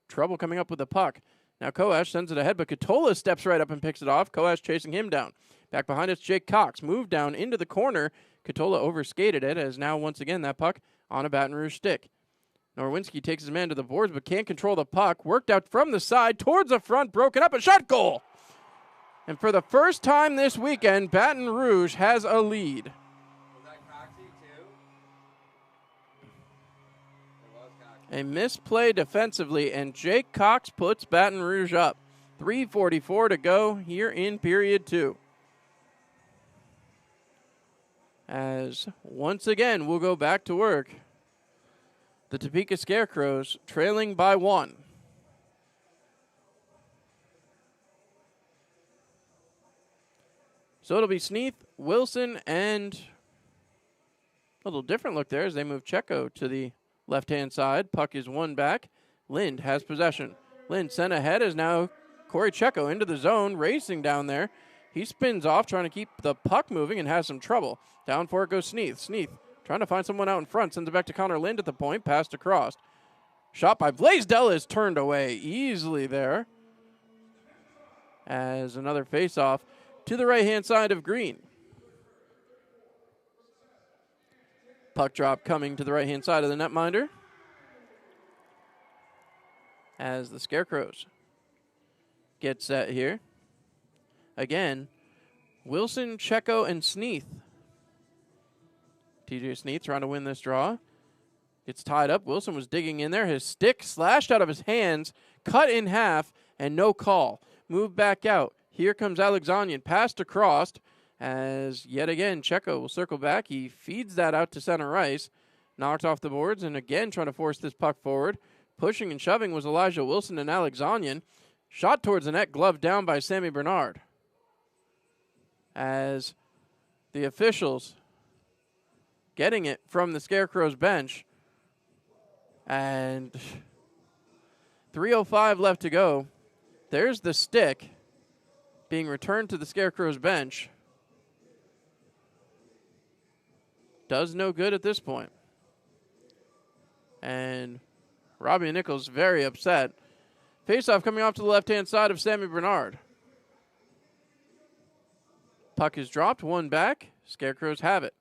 trouble coming up with the puck. Now Koash sends it ahead, but Katola steps right up and picks it off. Koash chasing him down. Back behind it's Jake Cox. Moved down into the corner. Katola overskated it as now once again that puck on a Baton Rouge stick. Norwinski takes his man to the boards but can't control the puck. Worked out from the side towards the front, broken up, a shot goal! And for the first time this weekend, Baton Rouge has a lead. A misplay defensively, and Jake Cox puts Baton Rouge up. 3:44 to go here in period 2. As once again, we'll go back to work. The Topeka Scarecrows trailing by 1. So it'll be Sneath, Wilson, and a little different look there as they move Checo to the left-hand side. Puck is one back. Lind has possession. Lind sent ahead as now Corey Checo into the zone, racing down there. He spins off, trying to keep the puck moving and has some trouble. Down for it goes Sneath. Sneath trying to find someone out in front. Sends it back to Connor Lind at the point. Passed across. Shot by Blaisdell is turned away easily there. As another face-off to the right-hand side of Green. Puck drop coming to the right-hand side of the netminder. As the Scarecrows get set here. Again, Wilson, Checo, and Sneath. TJ Sneath trying to win this draw. It's tied up. Wilson was digging in there. His stick slashed out of his hands, cut in half, and no call. Move back out. Here comes Alexanian, passed across, as yet again Checo will circle back. He feeds that out to center ice, knocked off the boards, and again trying to force this puck forward. Pushing and shoving was Elijah Wilson and Alexanian. Shot towards the net, gloved down by Sammy Bernard. As the officials getting it from the Scarecrows bench. And 3:05 left to go. There's the stick being returned to the Scarecrows bench. Does no good at this point. And Robbie Nichols very upset. Face-off coming off to the left-hand side of Sammy Bernard. Puck is dropped, one back. Scarecrows have it.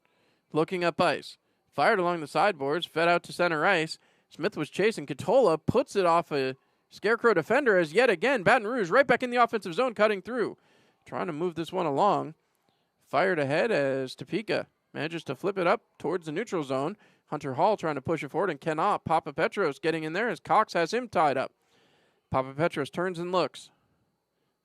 Looking up ice. Fired along the sideboards, fed out to center ice. Smith was chasing. Katola puts it off a Scarecrow defender as yet again Baton Rouge right back in the offensive zone, cutting through. Trying to move this one along. Fired ahead as Topeka manages to flip it up towards the neutral zone. Hunter Hall trying to push it forward and cannot. Papa Petros getting in there as Cox has him tied up. Papa Petros turns and looks.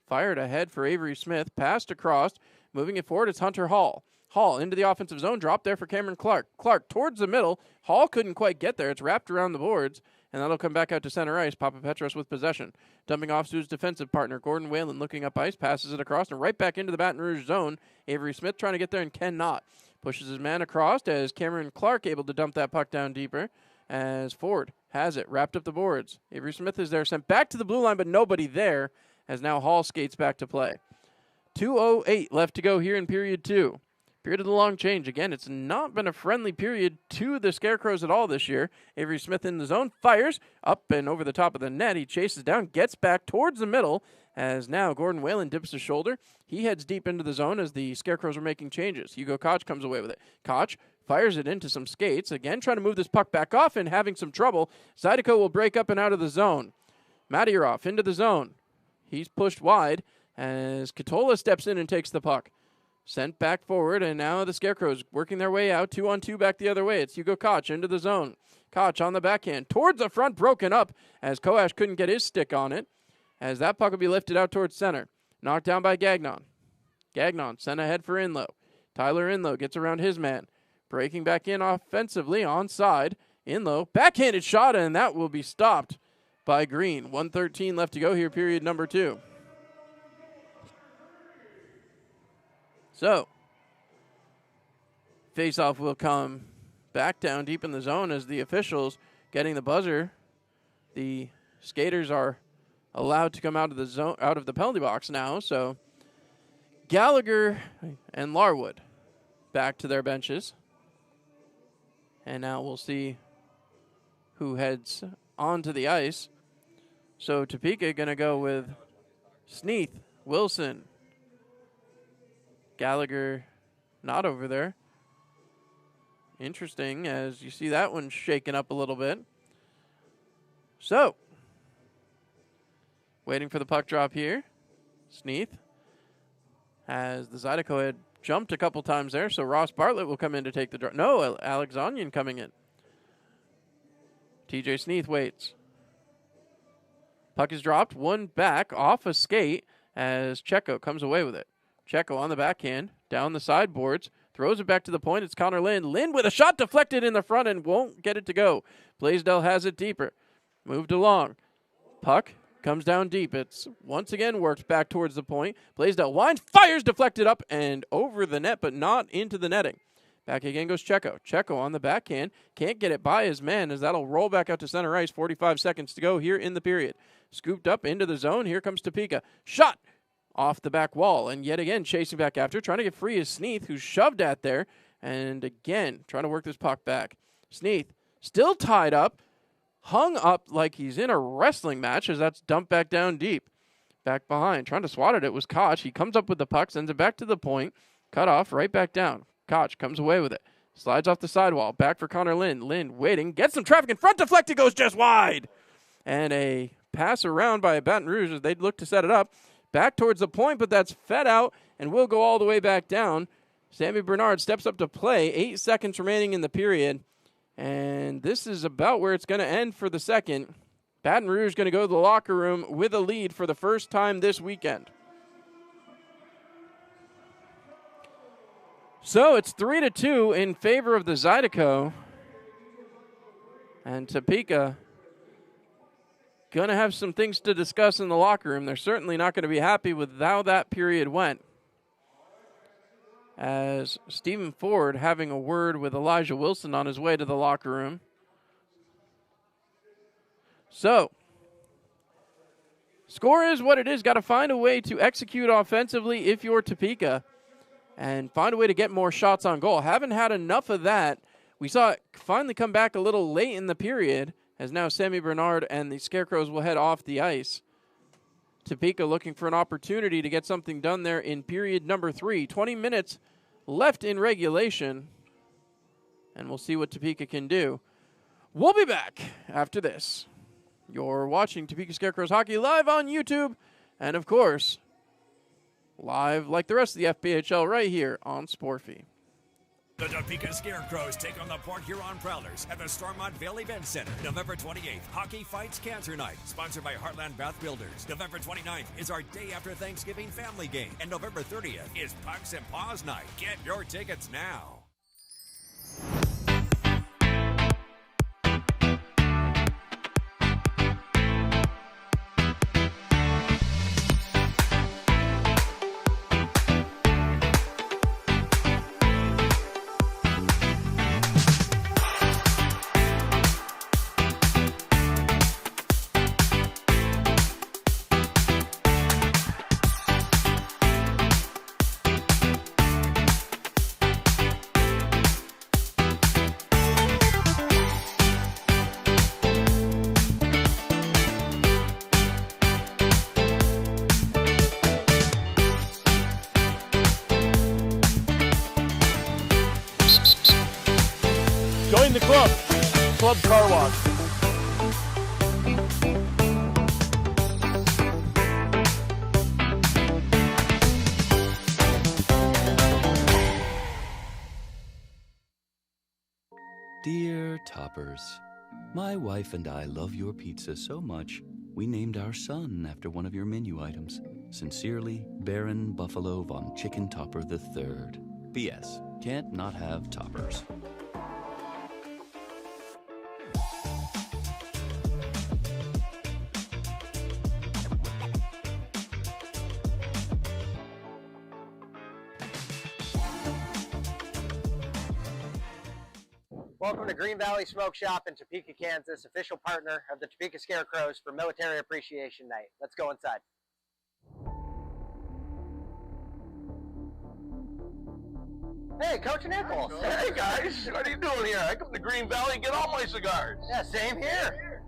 Fired ahead for Avery Smith. Passed across. Moving it forward, it's Hunter Hall. Hall into the offensive zone. Drop there for Cameron Clark. Clark towards the middle. Hall couldn't quite get there. It's wrapped around the boards. And that'll come back out to center ice. Papa Petros with possession. Dumping off to his defensive partner. Gordon Whalen looking up ice. Passes it across and right back into the Baton Rouge zone. Avery Smith trying to get there and cannot. Pushes his man across as Cameron Clark able to dump that puck down deeper. As Ford has it. Wrapped up the boards. Avery Smith is there. Sent back to the blue line, but nobody there. As now Hall skates back to play. 2:08 left to go here in period 2. Period of the long change. Again, it's not been a friendly period to the Scarecrows at all this year. Avery Smith in the zone, fires up and over the top of the net. He chases down, gets back towards the middle, as now Gordon Whalen dips his shoulder. He heads deep into the zone as the Scarecrows are making changes. Hugo Koch comes away with it. Koch fires it into some skates. Again, trying to move this puck back off and having some trouble. Zydeco will break up and out of the zone. Matyarov into the zone. He's pushed wide as Katola steps in and takes the puck. Sent back forward, and now the Scarecrows working their way out. 2-on-2 back the other way. It's Hugo Koch into the zone. Koch on the backhand. Towards the front, broken up as Koash couldn't get his stick on it. As that puck will be lifted out towards center. Knocked down by Gagnon. Gagnon sent ahead for Inlow. Tyler Inlow gets around his man. Breaking back in offensively, onside. Inlow, backhanded shot, and that will be stopped by Green. 1:13 left to go here, period number 2. So, face-off will come back down deep in the zone as the officials getting the buzzer. The skaters are allowed to come out of the zone, out of the penalty box now. So, Gallagher and Larwood back to their benches. And now we'll see who heads onto the ice. So, Topeka going to go with Sneath, Wilson, Gallagher not over there. Interesting as you see that one shaken up a little bit. So, waiting for the puck drop here. Sneath as the Zydeco had jumped a couple times there, so Ross Bartlett will come in to take the drop. No, Alexanian coming in. TJ Sneath waits. Puck is dropped, one back off a skate as Checo comes away with it. Checo on the backhand, down the sideboards, throws it back to the point. It's Connor Lynn. Lynn with a shot deflected in the front and won't get it to go. Blaisdell has it deeper. Moved along. Puck comes down deep. It's once again worked back towards the point. Blaisdell winds, fires, deflected up and over the net, but not into the netting. Back again goes Checo. Checo on the backhand. Can't get it by his man as that'll roll back out to center ice. 45 seconds to go here in the period. Scooped up into the zone. Here comes Topeka. Shot off the back wall. And yet again chasing back after. Trying to get free is Sneath, who's shoved at there. And again trying to work this puck back. Sneath still tied up. Hung up like he's in a wrestling match as that's dumped back down deep. Back behind. Trying to swat at it was Koch. He comes up with the puck. Sends it back to the point. Cut off. Right back down. Koch comes away with it. Slides off the sidewall. Back for Connor Lynn. Lynn waiting. Gets some traffic in front. Deflected. Goes just wide. And a pass around by Baton Rouge as they'd look to set it up. Back towards the point, but that's fed out and will go all the way back down. Sammy Bernard steps up to play. 8 seconds remaining in the period. And this is about where it's going to end for the second. Baton Rouge going to go to the locker room with a lead for the first time this weekend. So it's 3-2 in favor of the Zydeco. And Topeka going to have some things to discuss in the locker room. They're certainly not going to be happy with how that period went. As Stephen Ford having a word with Elijah Wilson on his way to the locker room. So, score is what it is. Got to find a way to execute offensively if you're Topeka and find a way to get more shots on goal. Haven't had enough of that. We saw it finally come back a little late in the period as now Sammy Bernard and the Scarecrows will head off the ice. Topeka looking for an opportunity to get something done there in period number 3. 20 minutes left in regulation, and we'll see what Topeka can do. We'll be back after this. You're watching Topeka Scarecrows Hockey live on YouTube, and of course, live like the rest of the FPHL right here on Sporfy. The Topeka Scarecrows take on the Port Huron Prowlers at the Stormont Vale Event Center. November 28th, Hockey Fights Cancer Night, sponsored by Heartland Bath Builders. November 29th is our day after Thanksgiving family game. And November 30th is Pucks and Paws Night. Get your tickets now. Join the club. Club Car Wash. Dear Toppers, my wife and I love your pizza so much, we named our son after one of your menu items. Sincerely, Baron Buffalo von Chicken Topper III. P.S. Can't not have toppers. Welcome to Green Valley Smoke Shop in Topeka, Kansas, official partner of the Topeka Scarecrows for Military Appreciation Night. Let's go inside. Hey, Coach Nichols. Hey guys, what are you doing here? I come to Green Valley and get all my cigars. Yeah, same here.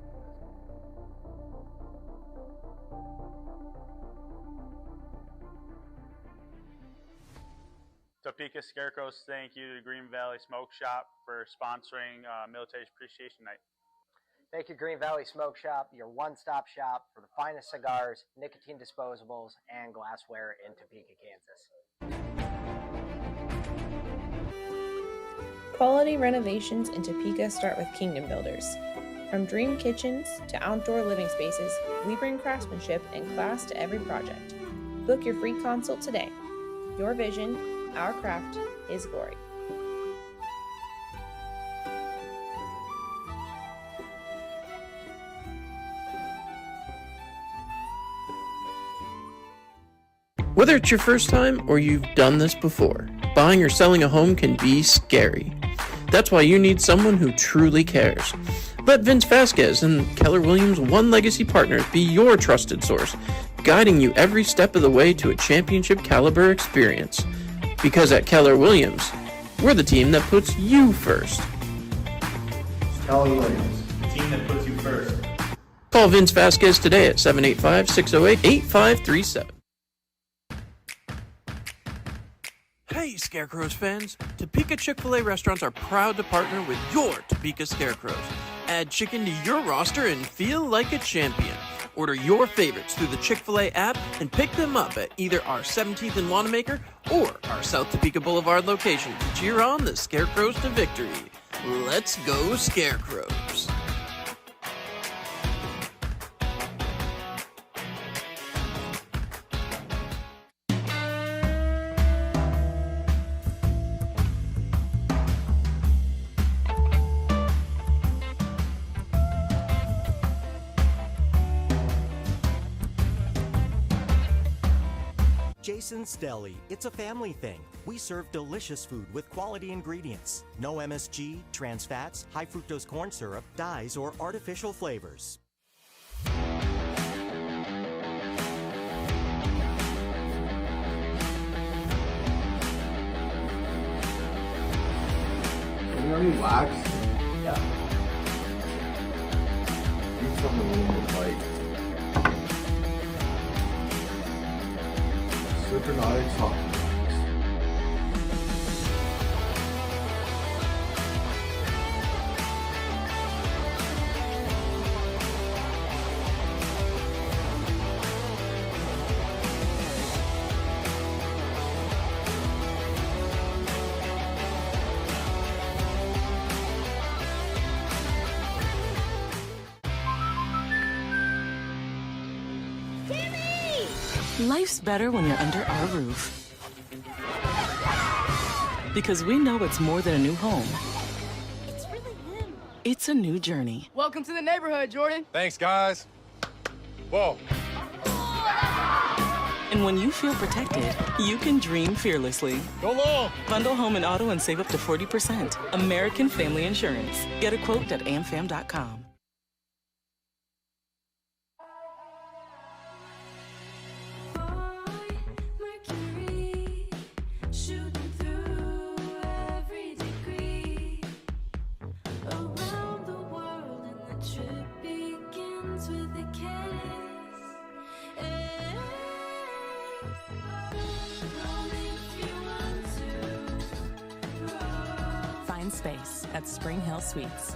Topeka Scarecrows, thank you to Green Valley Smoke Shop for sponsoring Military Appreciation Night. Thank you, Green Valley Smoke Shop, your one-stop shop for the finest cigars, nicotine disposables, and glassware in Topeka, Kansas. Quality renovations in Topeka start with Kingdom Builders. From dream kitchens to outdoor living spaces, we bring craftsmanship and class to every project. Book your free consult today. Your vision, Our craft, His glory. Whether it's your first time or you've done this before, buying or selling a home can be scary. That's why you need someone who truly cares. Let Vince Vasquez and Keller Williams One Legacy Partners be your trusted source, guiding you every step of the way to a championship caliber experience. Because at Keller Williams, we're the team that puts you first. Keller Williams, the team that puts you first. Call Vince Vasquez today at 785-608-8537. Hey, Scarecrows fans! Topeka Chick-fil-A restaurants are proud to partner with your Topeka Scarecrows. Add chicken to your roster and feel like a champion. Order your favorites through the Chick-fil-A app and pick them up at either our 17th and Wanamaker or our South Topeka Boulevard location to cheer on the Scarecrows to victory. Let's go, Scarecrows! Jason's Deli, it's a family thing. We serve delicious food with quality ingredients. No MSG, trans fats, high fructose corn syrup, dyes, or artificial flavors. Can you already wax? Yeah. Need something a little more light. Supernautics hot. Life's better when you're under our roof. Because we know it's more than a new home. It's really him. It's a new journey. Welcome to the neighborhood, Jordan. Thanks, guys. Whoa. And when you feel protected, you can dream fearlessly. Go long. Bundle home and auto and save up to 40%. American Family Insurance. Get a quote at amfam.com. Find space at Spring Hill Suites.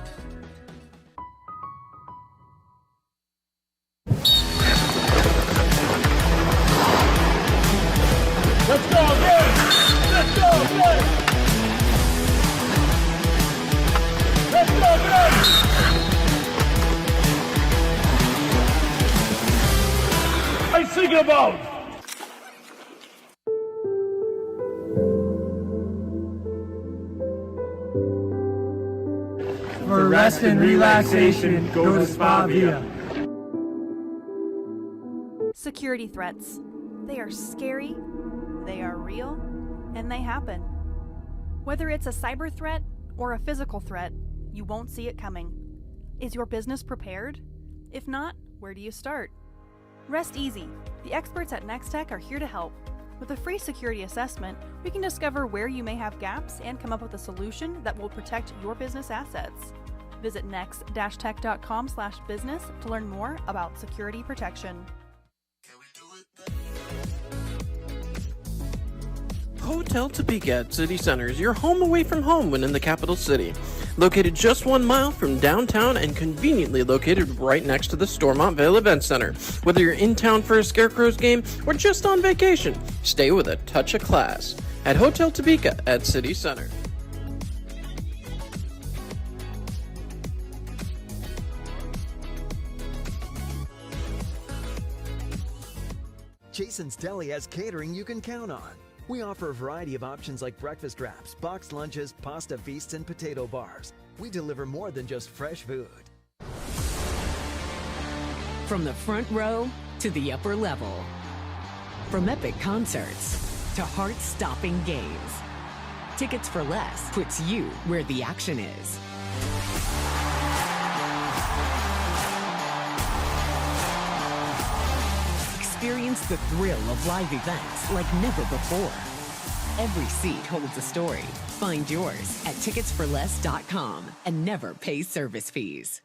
Let's go, again! Let's go, again! Let's go, again! I'm thinking about. For rest and relaxation, go to Spa Via. Security threats. They are scary, they are real, and they happen. Whether it's a cyber threat or a physical threat, you won't see it coming. Is your business prepared? If not, where do you start? Rest easy. The experts at Nextech are here to help. With a free security assessment, we can discover where you may have gaps and come up with a solution that will protect your business assets. Visit next-tech.com/business to learn more about security protection. Hotel Topeka at City Center is your home away from home when in the capital city. Located just 1 mile from downtown and conveniently located right next to the Stormont Vale Event Center. Whether you're in town for a Scarecrows game or just on vacation, stay with a touch of class at Hotel Topeka at City Center. Jason's Deli has catering you can count on. We offer a variety of options like breakfast wraps, boxed lunches, pasta feasts, and potato bars. We deliver more than just fresh food. From the front row to the upper level. From epic concerts to heart-stopping games. Tickets for Less puts you where the action is. Experience the thrill of live events like never before. Every seat holds a story. Find yours at ticketsforless.com and never pay service fees.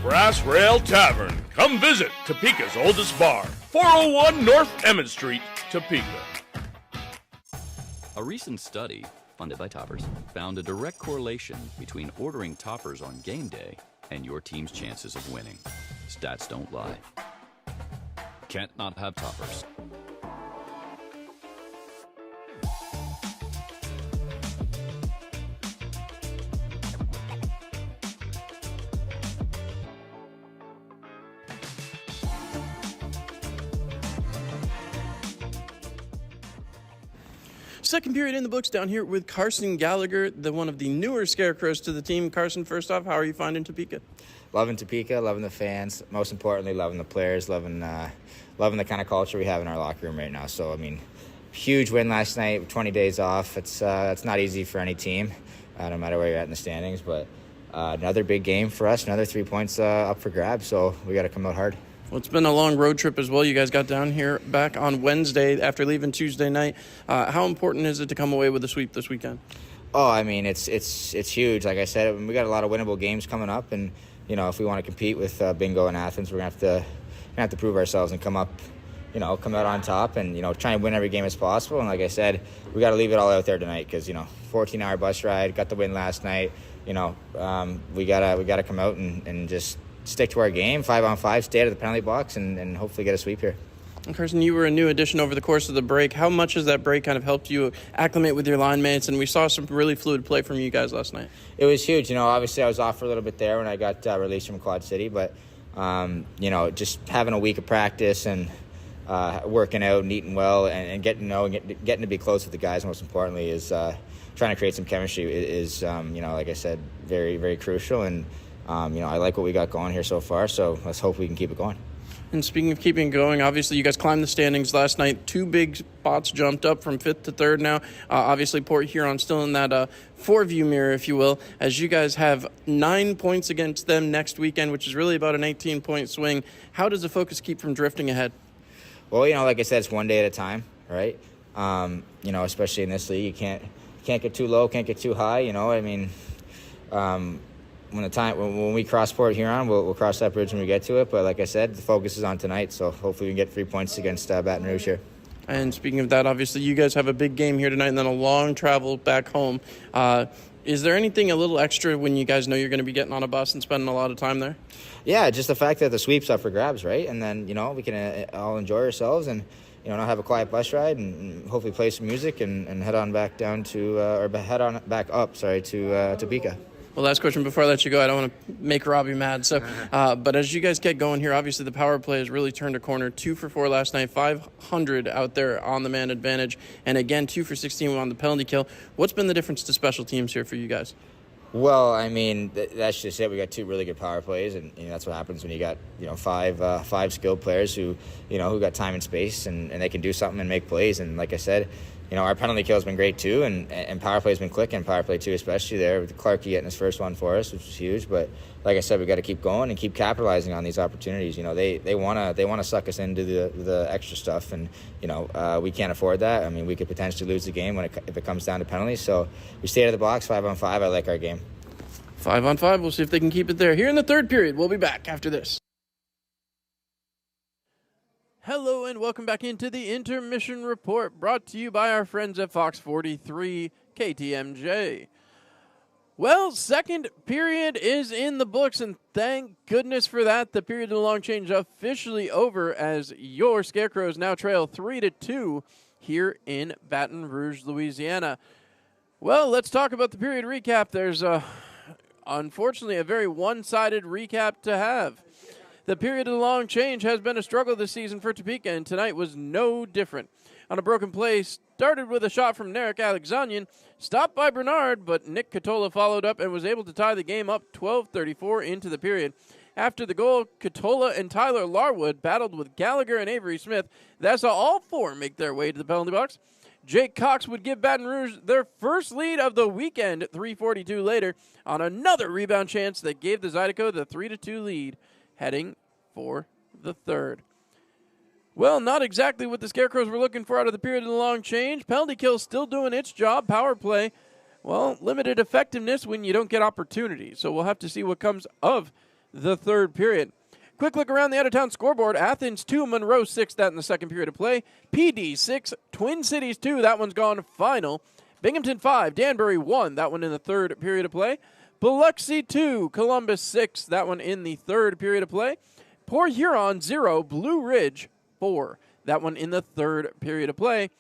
Brass Rail Tavern. Come visit Topeka's oldest bar, 401 North Emmett Street, Topeka. A recent study, funded by Toppers, found a direct correlation between ordering Toppers on game day and your team's chances of winning. Stats don't lie. Can't not have Toppers. Second period in the books down here with Carson Gallagher, one of the newer Scarecrows to the team. Carson, first off, how are you finding Topeka? Loving Topeka, loving the fans. Most importantly, loving the players, loving the kind of culture we have in our locker room right now. So, I mean, huge win last night, 20 days off. It's not easy for any team, no matter where you're at in the standings. But another big game for us, another 3 points up for grabs. So we got to come out hard. Well, it's been a long road trip as well. You guys got down here back on Wednesday after leaving Tuesday night. How important is it to come away with a sweep this weekend? Oh, I mean, it's huge. Like I said, we got a lot of winnable games coming up, and you know, if we want to compete with Bingo and Athens, we're gonna have to prove ourselves and come out on top, and try and win every game as possible. And like I said, we got to leave it all out there tonight because 14-hour bus ride, got the win last night. We gotta come out and just stick to our game, 5-on-5, stay out of the penalty box, and hopefully get a sweep here. And Carson, you were a new addition over the course of the break. How much has that break kind of helped you acclimate with your line mates? And we saw some really fluid play from you guys last night. It was huge. Obviously I was off for a little bit there when I got released from Quad City, but just having a week of practice and working out and eating well and getting to be close with the guys, most importantly, is trying to create some chemistry is like I said, very, very crucial. And I like what we got going here so far, so let's hope we can keep it going. And speaking of keeping it going, obviously you guys climbed the standings last night. 2 big spots jumped up from 5th to 3rd now. Obviously Port Huron still in that 4-view mirror, if you will, as you guys have 9 points against them next weekend, which is really about an 18-point swing. How does the focus keep from drifting ahead? Well, like I said, it's one day at a time, right? Especially in this league, you can't get too low, can't get too high. When we cross Port Huron, we'll cross that bridge when we get to it. But like I said, the focus is on tonight, so hopefully we can get 3 points against Baton Rouge here. And speaking of that, obviously you guys have a big game here tonight and then a long travel back home. Is there anything a little extra when you guys know you're going to be getting on a bus and spending a lot of time there? Yeah, just the fact that the sweep's up for grabs, right? And then, we can all enjoy ourselves and, not have a quiet bus ride and hopefully play some music and head on back down to, to Topeka. Well, last question before I let you go. I don't want to make Robbie mad. So, but as you guys get going here, obviously the power play has really turned a corner. 2 for 4 last night, 500 out there on the man advantage, and again 2 for 16 on the penalty kill. What's been the difference to special teams here for you guys? Well, I mean, that's just it. We got 2 really good power plays, and that's what happens when you got 5 skilled players who got time and space and they can do something and make plays. And like I said, our penalty kill has been great too, and power play has been clicking. Power play too, especially there with Clarkie getting his first one for us, which was huge. But like I said, we got to keep going and keep capitalizing on these opportunities. They wanna suck us into the extra stuff, and we can't afford that. I mean, we could potentially lose the game if it comes down to penalties. So we stay out of the box, 5-on-5. I like our game. 5-on-5. We'll see if they can keep it there. Here in the third period, we'll be back after this. Hello and welcome back into the Intermission Report, brought to you by our friends at Fox 43 KTMJ. Well, second period is in the books, and thank goodness for that. The period of the long change officially over as your Scarecrows now trail 3-2 here in Baton Rouge, Louisiana. Well, let's talk about the period recap. There's unfortunately a very one-sided recap to have. The period of the long change has been a struggle this season for Topeka, and tonight was no different. On a broken play, started with a shot from Narek Alexanian, stopped by Bernard, but Nick Catola followed up and was able to tie the game up 12-34 into the period. After the goal, Catola and Tyler Larwood battled with Gallagher and Avery Smith. That saw all four make their way to the penalty box. Jake Cox would give Baton Rouge their first lead of the weekend 3:42 later on another rebound chance that gave the Zydeco the 3-2 lead, heading for the third. Well, not exactly what the Scarecrows were looking for out of the period of the long change. Penalty kill still doing its job. Power play, well, limited effectiveness when you don't get opportunities. So we'll have to see what comes of the third period. Quick look around the out-of-town scoreboard. Athens 2, Monroe 6, that in the second period of play. PD 6, Twin Cities 2, that one's gone final. Binghamton 5, Danbury 1, that one in the third period of play. Biloxi 2, Columbus 6, that one in the third period of play. Port Huron 0, Blue Ridge 4, that one in the third period of play.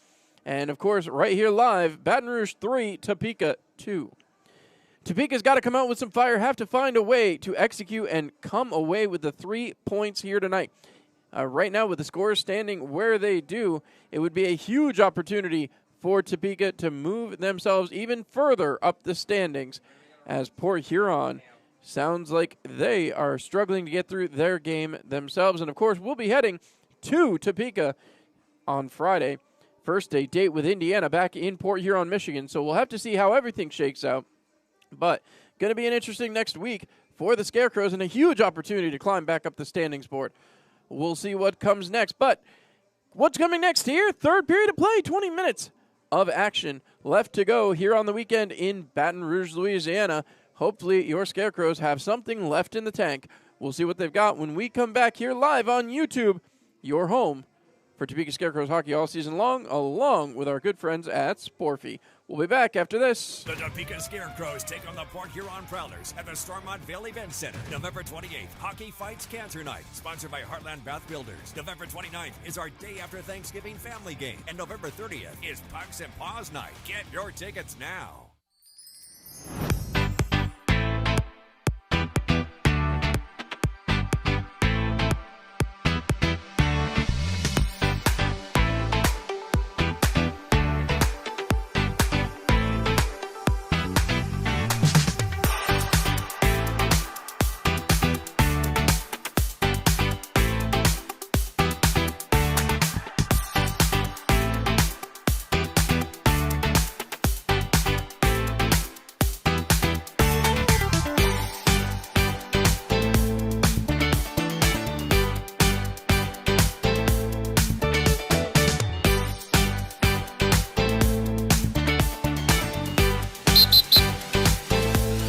And, of course, right here live, Baton Rouge 3, Topeka 2. Topeka's got to come out with some fire, have to find a way to execute and come away with the 3 points here tonight. Right now, with the scores standing where they do, it would be a huge opportunity for Topeka to move themselves even further up the standings, as Port Huron sounds like they are struggling to get through their game themselves. And, of course, we'll be heading to Topeka on Friday. First day date with Indiana back in Port Huron, Michigan. So we'll have to see how everything shakes out. But going to be an interesting next week for the Scarecrows and a huge opportunity to climb back up the standings board. We'll see what comes next. But what's coming next here? Third period of play, 20 minutes of action left to go here on the weekend in Baton Rouge, Louisiana. Hopefully your Scarecrows have something left in the tank. We'll see what they've got when we come back here live on YouTube, your home for Topeka Scarecrows hockey all season long, along with our good friends at Sporfy. We'll be back after this. The Topeka Scarecrows take on the Port Huron Prowlers at the Stormont Vale Event Center. November 28th, Hockey Fights Cancer Night, sponsored by Heartland Bath Builders. November 29th is our day after Thanksgiving family game. And November 30th is Pucks and Paws Night. Get your tickets now.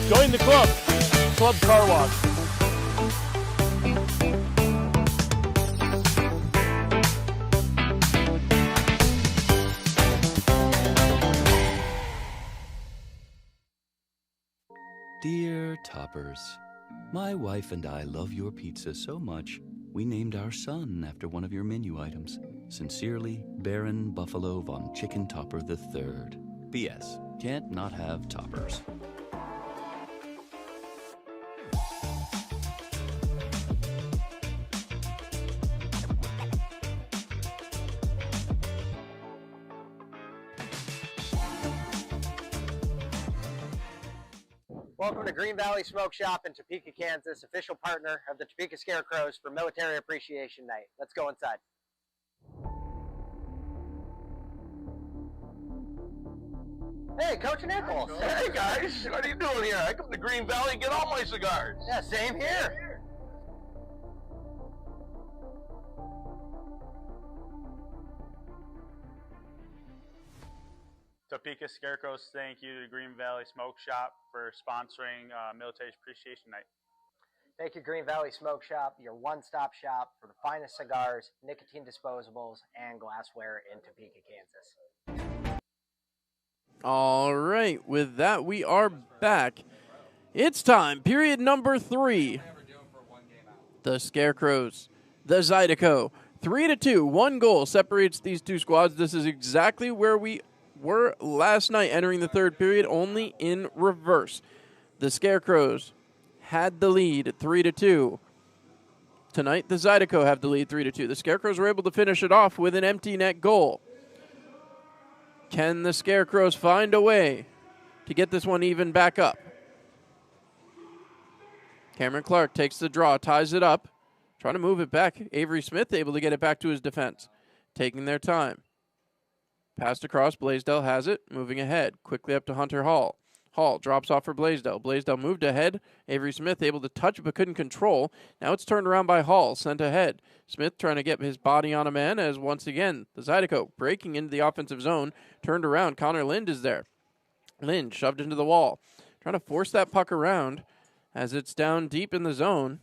Join the club. Club Car Wash. Dear Toppers, my wife and I love your pizza so much, we named our son after one of your menu items. Sincerely, Baron Buffalo von Chicken Topper III. P.S. Can't not have toppers. Welcome to Green Valley Smoke Shop in Topeka, Kansas, official partner of the Topeka Scarecrows for Military Appreciation Night. Let's go inside. Hey, Coach Nichols. Hey, guys. What are you doing here? I come to Green Valley and get all my cigars. Yeah, same here. Topeka Scarecrows, thank you to Green Valley Smoke Shop for sponsoring Military Appreciation Night. Thank you, Green Valley Smoke Shop, your one-stop shop for the finest cigars, nicotine disposables, and glassware in Topeka, Kansas. All right, with that, we are back. It's time, period number 3. The Scarecrows, the Zydeco, 3-2. One goal separates these two squads. This is exactly where we were last night entering the third period, only in reverse. The Scarecrows had the lead at 3-2. Tonight, the Zydeco have the lead 3-2. The Scarecrows were able to finish it off with an empty net goal. Can the Scarecrows find a way to get this one even back up? Cameron Clark takes the draw, ties it up, trying to move it back. Avery Smith able to get it back to his defense, taking their time. Passed across, Blaisdell has it, moving ahead, quickly up to Hunter Hall. Hall drops off for Blaisdell. Blaisdell moved ahead. Avery Smith able to touch but couldn't control. Now it's turned around by Hall, sent ahead. Smith trying to get his body on a man as once again the Zydeco breaking into the offensive zone. Turned around. Connor Lind is there. Lind shoved into the wall. Trying to force that puck around as it's down deep in the zone.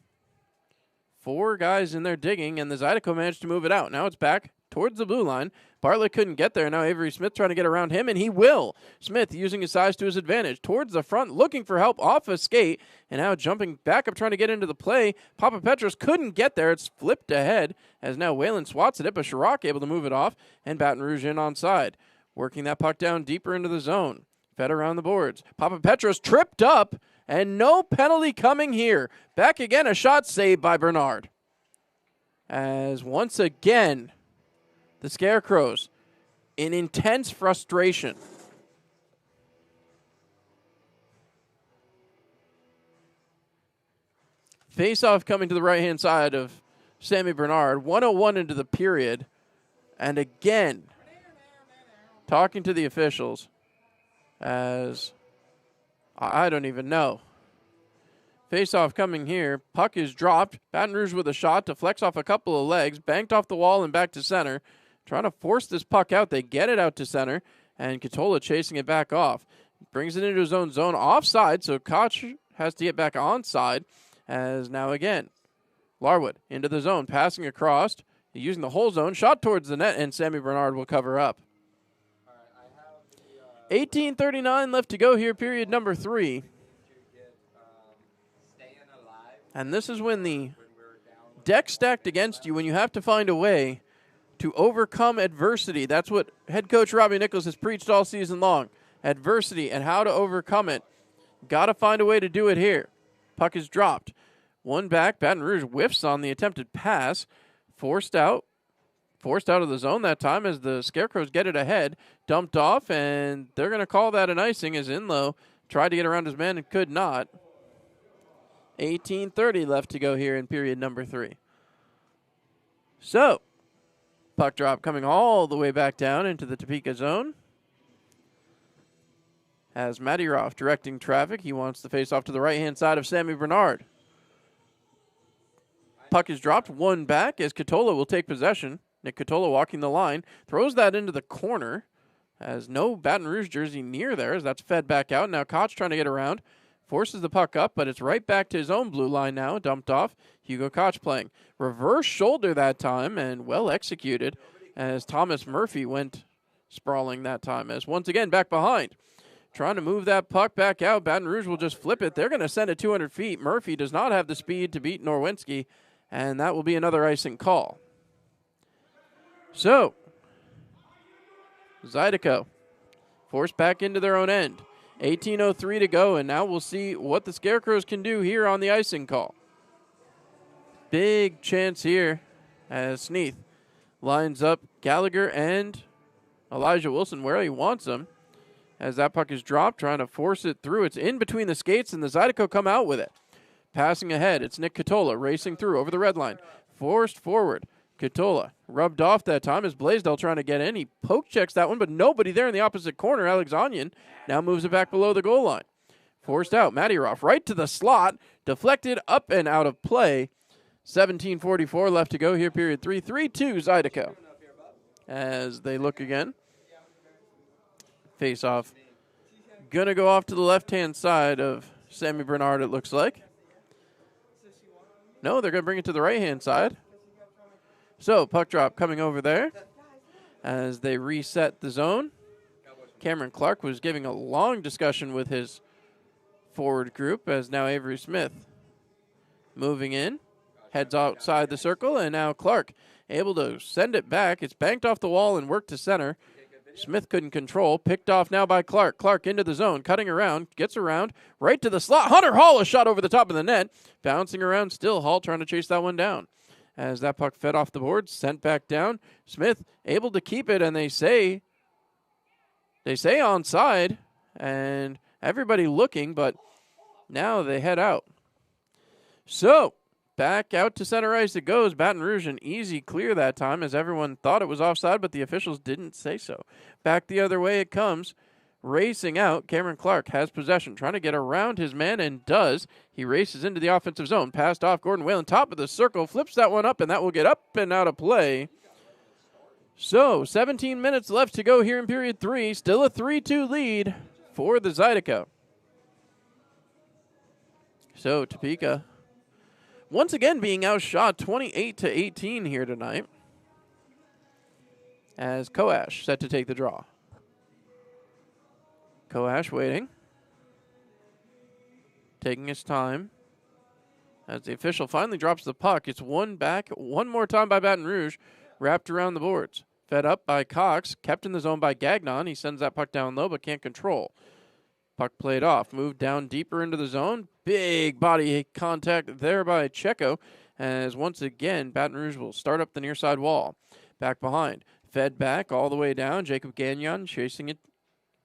4 guys in there digging, and the Zydeco managed to move it out. Now it's back towards the blue line. Bartlett couldn't get there. Now Avery Smith trying to get around him, and he will. Smith using his size to his advantage. Towards the front, looking for help off a skate, and now jumping back up, trying to get into the play. Papa Petros couldn't get there. It's flipped ahead, as now Whalen swats at it, but Chirac able to move it off, and Baton Rouge in onside. Working that puck down deeper into the zone. Fed around the boards. Papa Petros tripped up, and no penalty coming here. Back again, a shot saved by Bernard. As once again, the Scarecrows in intense frustration. Face-off coming to the right-hand side of Sammy Bernard. 1:01 into the period. And again, talking to the officials as I don't even know. Face-off coming here. Puck is dropped. Baton Rouge with a shot to flex off a couple of legs. Banked off the wall and back to center. Trying to force this puck out. They get it out to center. And Katola chasing it back off. Brings it into his own zone. Offside, so Koch has to get back onside. As now again, Larwood into the zone. Passing across. Using the whole zone. Shot towards the net, and Sammy Bernard will cover up. 18:39 left to go here, period number 3. And this is when the deck's stacked against you, when you have to find a way to overcome adversity. That's what head coach Robbie Nichols has preached all season long. Adversity and how to overcome it. Got to find a way to do it here. Puck is dropped. One back. Baton Rouge whiffs on the attempted pass. Forced out of the zone that time as the Scarecrows get it ahead. Dumped off, and they're going to call that an icing as Inlow tried to get around his man and could not. 18:30 left to go here in period number 3. So, puck drop coming all the way back down into the Topeka zone. As Matyroff directing traffic, he wants the face off to the right-hand side of Sammy Bernard. Puck is dropped, one back as Katola will take possession. Nick Katola walking the line, throws that into the corner as no Baton Rouge jersey near there as that's fed back out. Now Koch trying to get around. Forces the puck up, but it's right back to his own blue line now. Dumped off. Hugo Koch playing. Reverse shoulder that time, and well executed as Thomas Murphy went sprawling that time. As once again, back behind. Trying to move that puck back out. Baton Rouge will just flip it. They're going to send it 200 feet. Murphy does not have the speed to beat Norwinski, and that will be another icing call. So, Zydeco forced back into their own end. 18:03 to go, and now we'll see what the Scarecrows can do here on the icing call. Big chance here as Sneath lines up Gallagher and Elijah Wilson where he wants them. As that puck is dropped, trying to force it through. It's in between the skates, and the Zydeco come out with it. Passing ahead, it's Nick Katola racing through over the red line. Forced forward. Katola rubbed off that time as Blaisdell trying to get in. He poke checks that one, but nobody there in the opposite corner. Alex Onion now moves it back below the goal line. Forced out. Matyroff right to the slot. Deflected up and out of play. 17:44 left to go here, period 3. 3-2 Zydeco. As they look again. Face off. Gonna go off to the left-hand side of Sammy Bernard, it looks like. No, they're going to bring it to the right-hand side. So, puck drop coming over there as they reset the zone. Cameron Clark was giving a long discussion with his forward group as now Avery Smith moving in. Heads outside the circle, and now Clark able to send it back. It's banked off the wall and worked to center. Smith couldn't control. Picked off now by Clark. Clark into the zone, cutting around, gets around, right to the slot. Hunter Hall, a shot over the top of the net. Bouncing around still. Hall trying to chase that one down. As that puck fed off the board, sent back down. Smith able to keep it, and they say onside, and everybody looking, but now they head out. So, back out to center ice it goes. Baton Rouge, an easy clear that time as everyone thought it was offside, but the officials didn't say so. Back the other way it comes. Racing out, Cameron Clark has possession, trying to get around his man, and does. He races into the offensive zone. Passed off Gordon Whalen, top of the circle, flips that one up, and that will get up and out of play. So, 17 minutes left to go here in period 3. Still a 3-2 lead for the Zydeco. So, Topeka once again being outshot 28-18 here tonight. As Koash set to take the draw. Koash waiting. Taking his time. As the official finally drops the puck. It's won back one more time by Baton Rouge. Wrapped around the boards. Fed up by Cox. Kept in the zone by Gagnon. He sends that puck down low but can't control. Puck played off. Moved down deeper into the zone. Big body contact there by Checo. As once again, Baton Rouge will start up the near side wall. Back behind. Fed back all the way down. Jacob Gagnon chasing it.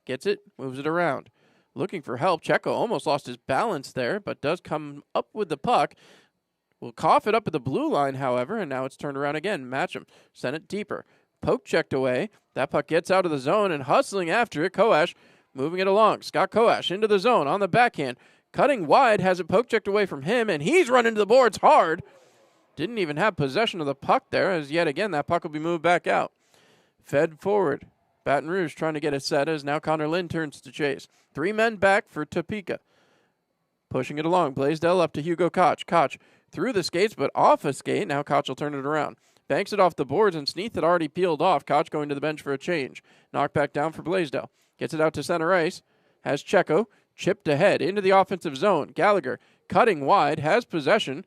Gets it. Moves it around. Looking for help. Checo almost lost his balance there, but does come up with the puck. Will cough it up at the blue line, however, and now it's turned around again. Match him. Send it deeper. Poke checked away. That puck gets out of the zone and hustling after it. Koash moving it along. Scott Koash into the zone on the backhand. Cutting wide, has it poke checked away from him, and he's run into the boards hard. Didn't even have possession of the puck there, as yet again that puck will be moved back out. Fed forward. Baton Rouge trying to get a set as now Connor Lynn turns to chase. 3 men back for Topeka. Pushing it along. Blaisdell up to Hugo Koch. Koch through the skates, but off a skate. Now Koch will turn it around. Banks it off the boards, and Sneath had already peeled off. Koch going to the bench for a change. Knocked back down for Blaisdell. Gets it out to center ice. Has Checo. Chipped ahead into the offensive zone. Gallagher cutting wide. Has possession.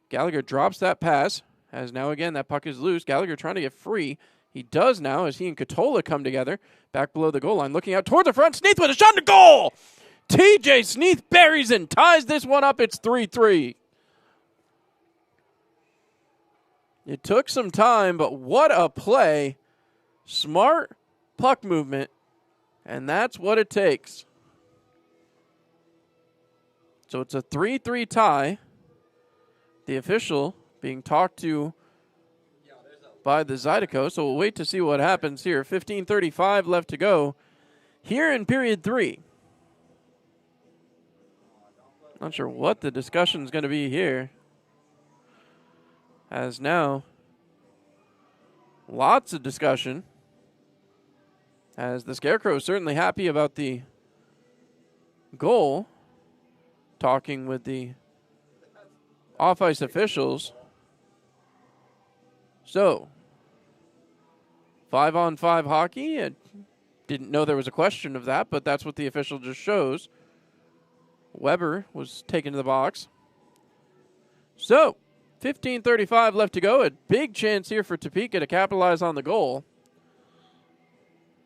Gallagher drops that pass. As now again that puck is loose. Gallagher trying to get free. He does now as he and Katola come together. Back below the goal line. Looking out toward the front. Sneath with a shot to goal. TJ Sneath buries and ties this one up. It's 3-3. It took some time, but what a play. Smart puck movement. And that's what it takes. So it's a 3-3 tie. The official being talked to by the Zydeco, so we'll wait to see what happens here. 15:35 left to go here in period 3. Not sure what the discussion is going to be here. As now, lots of discussion. As the Scarecrows certainly happy about the goal. Talking with the off-ice officials. So, 5-on-5 hockey. I didn't know there was a question of that, but that's what the official just shows. Weber was taken to the box. So, 15:35 left to go. A big chance here for Topeka to capitalize on the goal.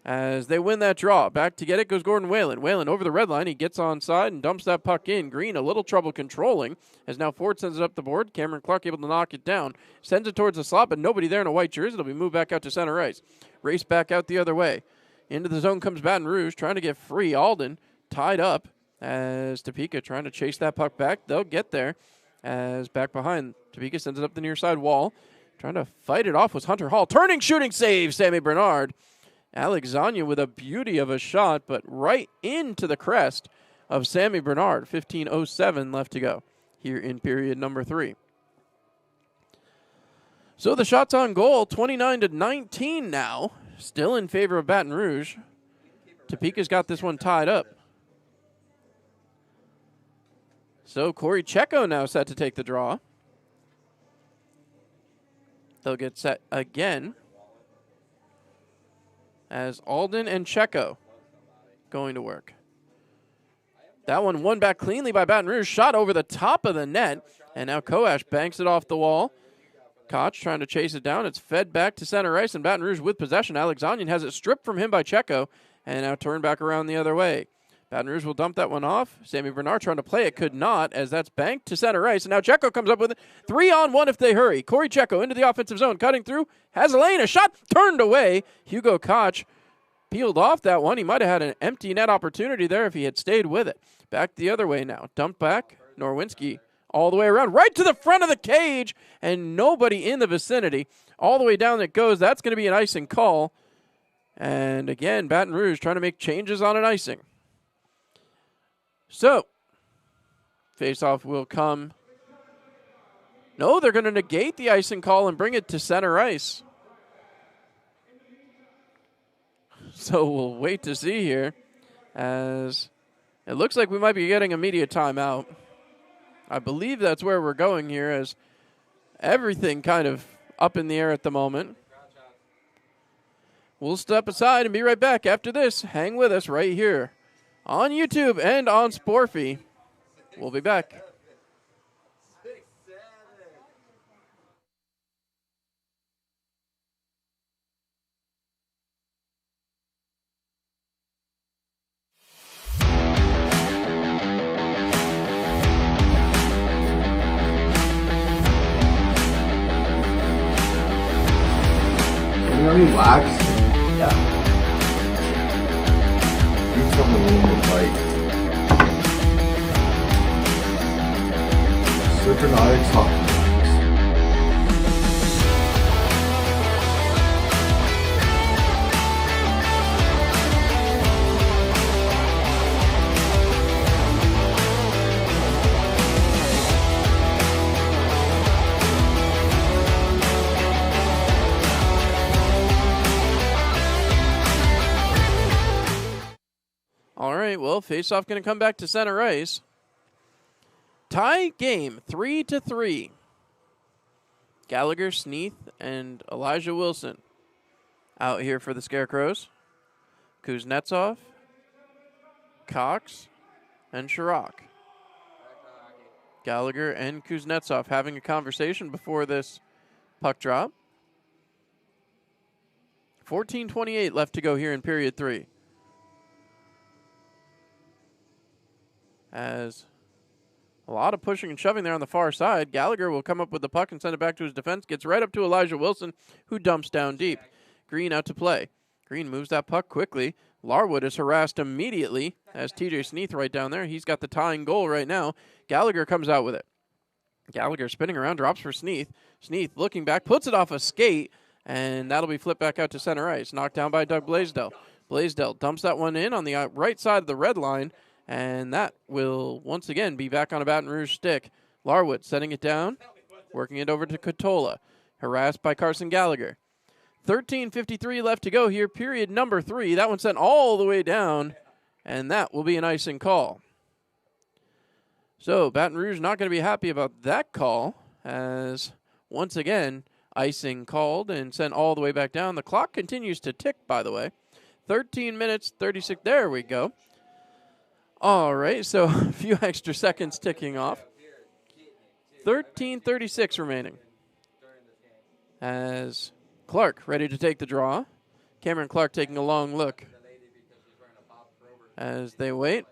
As they win that draw. Back to get it goes Gordon Whalen. Whalen over the red line. He gets onside and dumps that puck in. Green a little trouble controlling. As now Ford sends it up the board. Cameron Clark able to knock it down. Sends it towards the slot, but nobody there in a white jersey. It'll be moved back out to center ice. Race back out the other way. Into the zone comes Baton Rouge. Trying to get free. Alden tied up. As Topeka trying to chase that puck back. They'll get there. As back behind. Topeka sends it up the near side wall. Trying to fight it off was Hunter Hall. Turning, shooting save, Sammy Bernard. Alexandria with a beauty of a shot, but right into the crest of Sammy Bernard. 15:07 left to go here in period number 3. So the shots on goal, 29-19 now. Still in favor of Baton Rouge. Topeka's got this one tied up. So Corey Checo now set to take the draw. They'll get set again as Alden and Checo going to work. That one won back cleanly by Baton Rouge. Shot over the top of the net. And now Koash banks it off the wall. Koch trying to chase it down. It's fed back to center ice, and Baton Rouge with possession. Alexandrian has it stripped from him by Checo, and now turned back around the other way. Baton Rouge will dump that one off. Sammy Bernard trying to play it, could not, as that's banked to center ice. And now Checo comes up with it. 3-on-1 if they hurry. Corey Checo into the offensive zone, cutting through. Has a lane, a shot turned away. Hugo Koch peeled off that one. He might have had an empty net opportunity there if he had stayed with it. Back the other way now. Dumped back. Norwinski all the way around, right to the front of the cage, and nobody in the vicinity. All the way down it goes. That's going to be an icing call. And again, Baton Rouge trying to make changes on an icing. So, faceoff will come. No, they're going to negate the icing call and bring it to center ice. So we'll wait to see here, as it looks like we might be getting immediate timeout. I believe that's where we're going here, as everything kind of up in the air at the moment. We'll step aside and be right back after this. Hang with us right here on YouTube and on Sporfy. We'll be back. Are you wax? Yeah. You tell me when to fight. Citronatics hockey wax. All right, well, faceoff going to come back to center ice. Tie game, 3-3. Gallagher, Sneath, and Elijah Wilson out here for the Scarecrows. Kuznetsov, Cox, and Chirac. Gallagher and Kuznetsov having a conversation before this puck drop. 14:28 left to go here in period 3. As a lot of pushing and shoving there on the far side. Gallagher will come up with the puck and send it back to his defense. Gets right up to Elijah Wilson, who dumps down deep. Green out to play. Green moves that puck quickly. Larwood is harassed immediately as TJ Sneath right down there. He's got the tying goal right now. Gallagher comes out with it. Gallagher spinning around, drops for Sneath. Sneath looking back, puts it off a skate, and that'll be flipped back out to center ice. Knocked down by Doug Blaisdell. Blaisdell dumps that one in on the right side of the red line, and that will once again be back on a Baton Rouge stick. Larwood setting it down, working it over to Cotola. Harassed by Carson Gallagher. 13:53 left to go here, period number 3. That one sent all the way down, and that will be an icing call. So Baton Rouge not going to be happy about that call, as once again, icing called and sent all the way back down. The clock continues to tick, by the way. 13 minutes, 36. There we go. All right, so a few extra seconds ticking off. 13:36 remaining. As Clark ready to take the draw. Cameron Clark taking a long look. As they wait.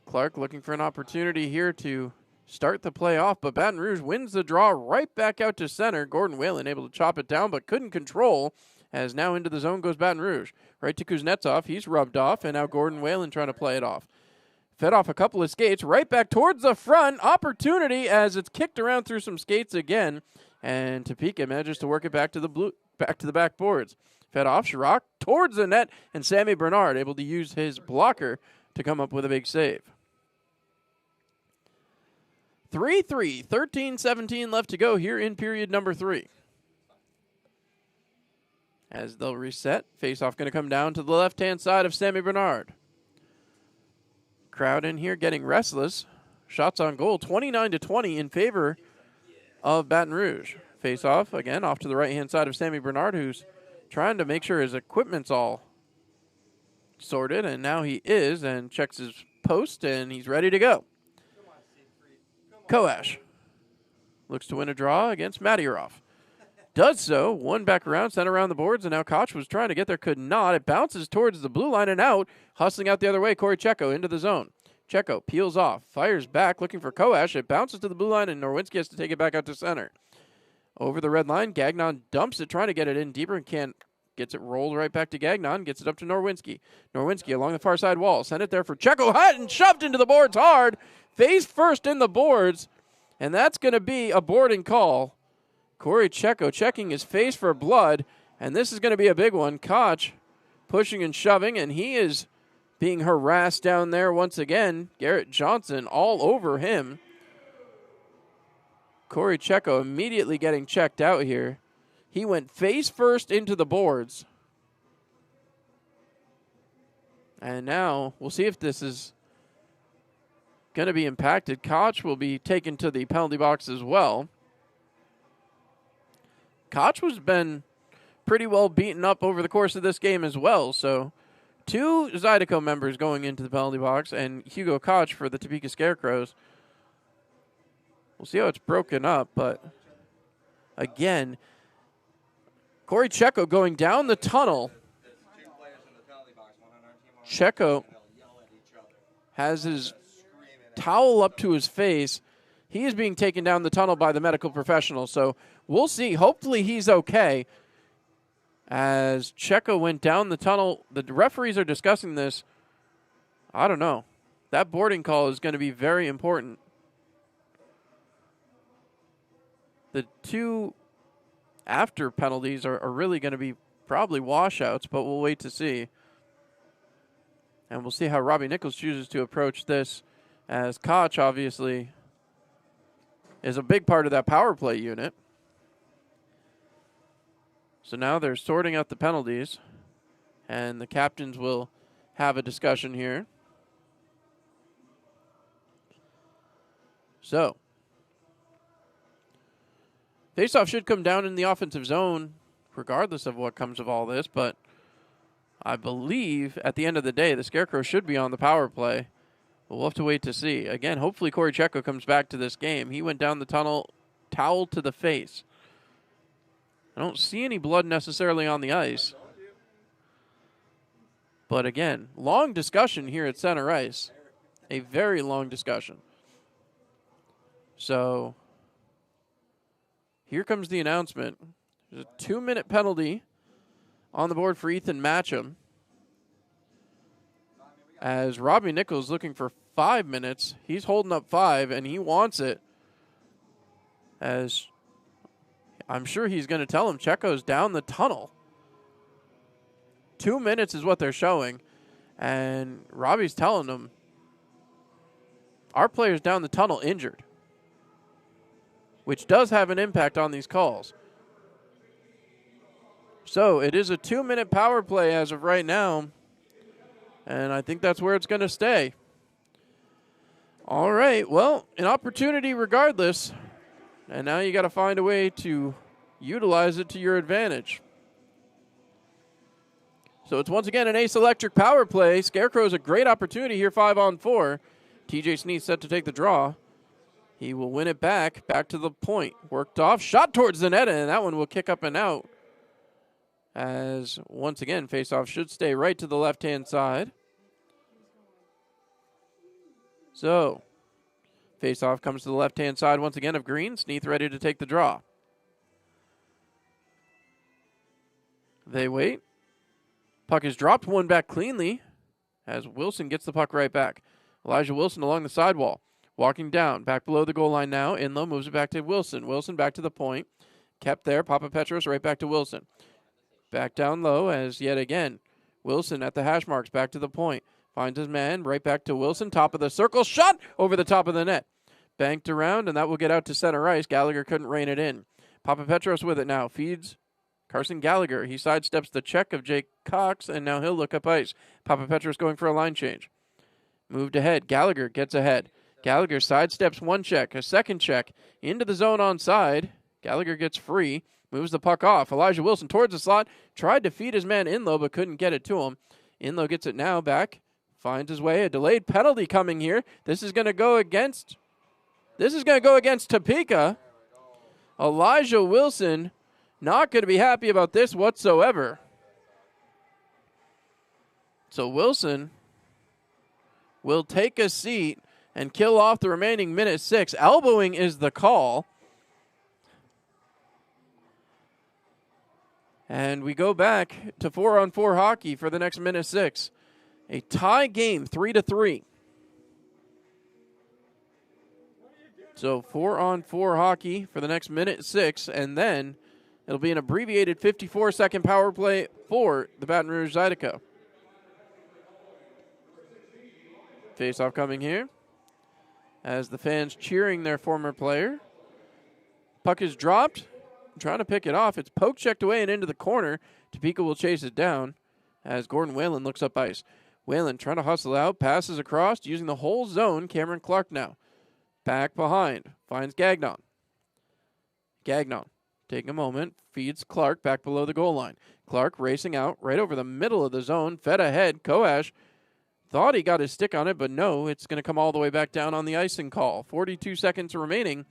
Clark looking for an opportunity here to start the play off, but Baton Rouge wins the draw right back out to center. Gordon Whalen able to chop it down, but couldn't control. As now into the zone goes Baton Rouge. Right to Kuznetsov. He's rubbed off, and now Gordon Whalen trying to play it off. Fed off a couple of skates. Right back towards the front. Opportunity as it's kicked around through some skates again. And Topeka manages to work it back to the backboards. Fed off, Chirac towards the net, and Sammy Bernard able to use his blocker to come up with a big save. 3-3, 13-17 left to go here in period number 3. As they'll reset, face-off going to come down to the left-hand side of Sammy Bernard. Crowd in here getting restless. Shots on goal, 29-20 in favor of Baton Rouge. Face-off, again, off to the right-hand side of Sammy Bernard, who's trying to make sure his equipment's all sorted, and now he is, and checks his post, and he's ready to go. Koash looks to win a draw against Matyarov. Does so, one back around, sent around the boards, and now Koch was trying to get there, could not. It bounces towards the blue line and out, hustling out the other way, Corey Checo into the zone. Checo peels off, fires back, looking for Koash. It bounces to the blue line, and Norwinski has to take it back out to center. Over the red line, Gagnon dumps it, trying to get it in deeper, and can't. Gets it rolled right back to Gagnon, gets it up to Norwinski. Norwinski along the far side wall, sent it there for Checo, hot and shoved into the boards hard, face first in the boards, and that's going to be a boarding call. Corey Checo checking his face for blood, and this is going to be a big one. Koch pushing and shoving, and he is being harassed down there once again. Garrett Johnson all over him. Corey Checo immediately getting checked out here. He went face first into the boards. And now we'll see if this is going to be impacted. Koch will be taken to the penalty box as well. Koch has been pretty well beaten up over the course of this game as well. So 2 Zydeco members going into the penalty box and Hugo Koch for the Topeka Scarecrows. We'll see how it's broken up, but again, Corey Checo going down the tunnel. Checo has his towel up to his face. He is being taken down the tunnel by the medical professional, so we'll see. Hopefully he's okay. As Checo went down the tunnel, the referees are discussing this. I don't know. That boarding call is going to be very important. The 2 after penalties are really going to be probably washouts, but we'll wait to see. And we'll see how Robbie Nichols chooses to approach this, as Koch obviously is a big part of that power play unit. So now they're sorting out the penalties, and the captains will have a discussion here. So faceoff should come down in the offensive zone regardless of what comes of all this, but I believe at the end of the day the Scarecrow should be on the power play. We'll have to wait to see. Again, hopefully Corey Checo comes back to this game. He went down the tunnel, towel to the face. I don't see any blood necessarily on the ice. But again, long discussion here at center ice. A very long discussion. So here comes the announcement. There's a 2-minute penalty on the board for Ethan Matcham, as Robbie Nichols looking for 5 minutes. He's holding up 5, and he wants it, as I'm sure he's going to tell him Checo's down the tunnel. 2 minutes is what they're showing, and Robbie's telling them, our player's down the tunnel injured, which does have an impact on these calls. So it is a 2-minute power play as of right now, and I think that's where it's going to stay. All right, well, an opportunity regardless, and now you got to find a way to utilize it to your advantage. So it's once again an Ace Electric power play. Scarecrow's a great opportunity here, 5-on-4. TJ Sneath set to take the draw. He will win it back to the point. Worked off, shot towards the net, and that one will kick up and out. As once again, faceoff should stay right to the left-hand side. So, faceoff comes to the left-hand side once again of green. Sneath ready to take the draw. They wait. Puck is dropped, one back cleanly, as Wilson gets the puck right back. Elijah Wilson along the sidewall. Walking down, back below the goal line now. Inlow moves it back to Wilson. Wilson back to the point. kept there. Papapetros right back to Wilson. Back down low as yet again. Wilson at the hash marks, back to the point. Finds his man, right back to Wilson. Top of the circle, shot over the top of the net. Banked around, and that will get out to center ice. Gallagher couldn't rein it in. Papapetros with it now. Feeds Carson Gallagher. He sidesteps the check of Jake Cox, and now he'll look up ice. Papapetros going for a line change. Moved ahead. Gallagher gets ahead. Gallagher sidesteps one check, a second check, into the zone onside. Gallagher gets free, moves the puck off. Elijah Wilson towards the slot, tried to feed his man Inlow, but couldn't get it to him. Inlow gets it now back, finds his way. A delayed penalty coming here. This is going to go against Topeka. Elijah Wilson not going to be happy about this whatsoever. So Wilson will take a seat and kill off the remaining minute 6. Elbowing is the call. And we go back to 4-on-4 hockey for the next minute 6. A tie game, 3-3. So 4-on-4 hockey for the next minute 6, and then it'll be an abbreviated 54-second power play for the Baton Rouge Zydeco. Face-off coming here as the fans cheering their former player. Puck is dropped. Trying to pick it off. It's poke checked away and into the corner. Topeka will chase it down as Gordon Whalen looks up ice. Whalen trying to hustle out. Passes across using the whole zone. Cameron Clark now. Back behind. Finds Gagnon. Gagnon taking a moment. Feeds Clark back below the goal line. Clark racing out right over the middle of the zone. Fed ahead. Koash thought he got his stick on it, but no. It's going to come all the way back down on the icing call. 42 seconds remaining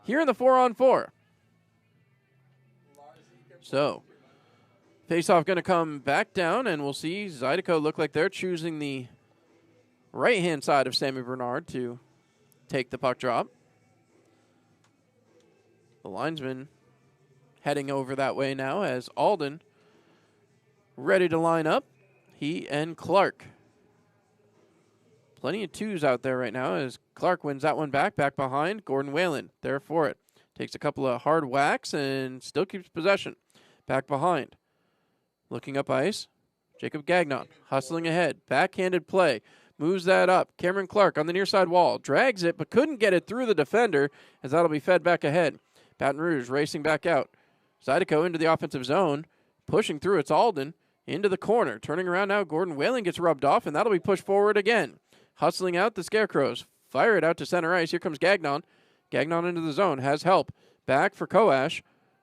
here in the 4-on-4. So, face-off going to come back down, and we'll see Zydeco look like they're choosing the right-hand side of Sammy Bernard to take the puck drop. The linesman heading over that way now as Alden ready to line up. He and Clark. Plenty of twos out there right now as Clark wins that one back behind. Gordon Whalen there for it. Takes a couple of hard whacks and still keeps possession. Back behind. Looking up ice. Jacob Gagnon hustling ahead. Backhanded play. Moves that up. Cameron Clark on the near side wall. Drags it, but couldn't get it through the defender as that'll be fed back ahead. Baton Rouge racing back out. Zydeco into the offensive zone. Pushing through. It's Alden into the corner. Turning around now. Gordon Whalen gets rubbed off, and that'll be pushed forward again. Hustling out the Scarecrows. Fire it out to center ice. Here comes Gagnon. Gagnon into the zone. Has help. Back for Koash.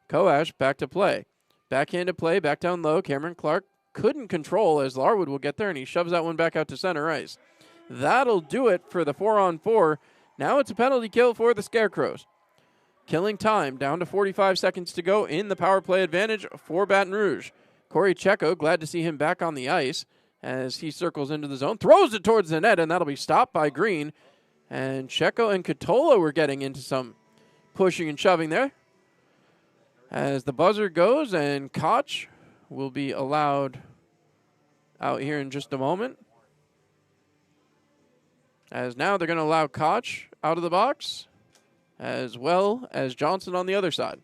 Koash back to play. Backhanded play, back down low. Cameron Clark couldn't control as Larwood will get there, and he shoves that one back out to center ice. That'll do it for the 4-on-4. Now it's a penalty kill for the Scarecrows. Killing time, down to 45 seconds to go in the power play advantage for Baton Rouge. Corey Checo, glad to see him back on the ice as he circles into the zone. Throws it towards the net, and that'll be stopped by Green. And Checo and Catola were getting into some pushing and shoving there. As the buzzer goes, and Koch will be allowed out here in just a moment. As now they're going to allow Koch out of the box, as well as Johnson on the other side.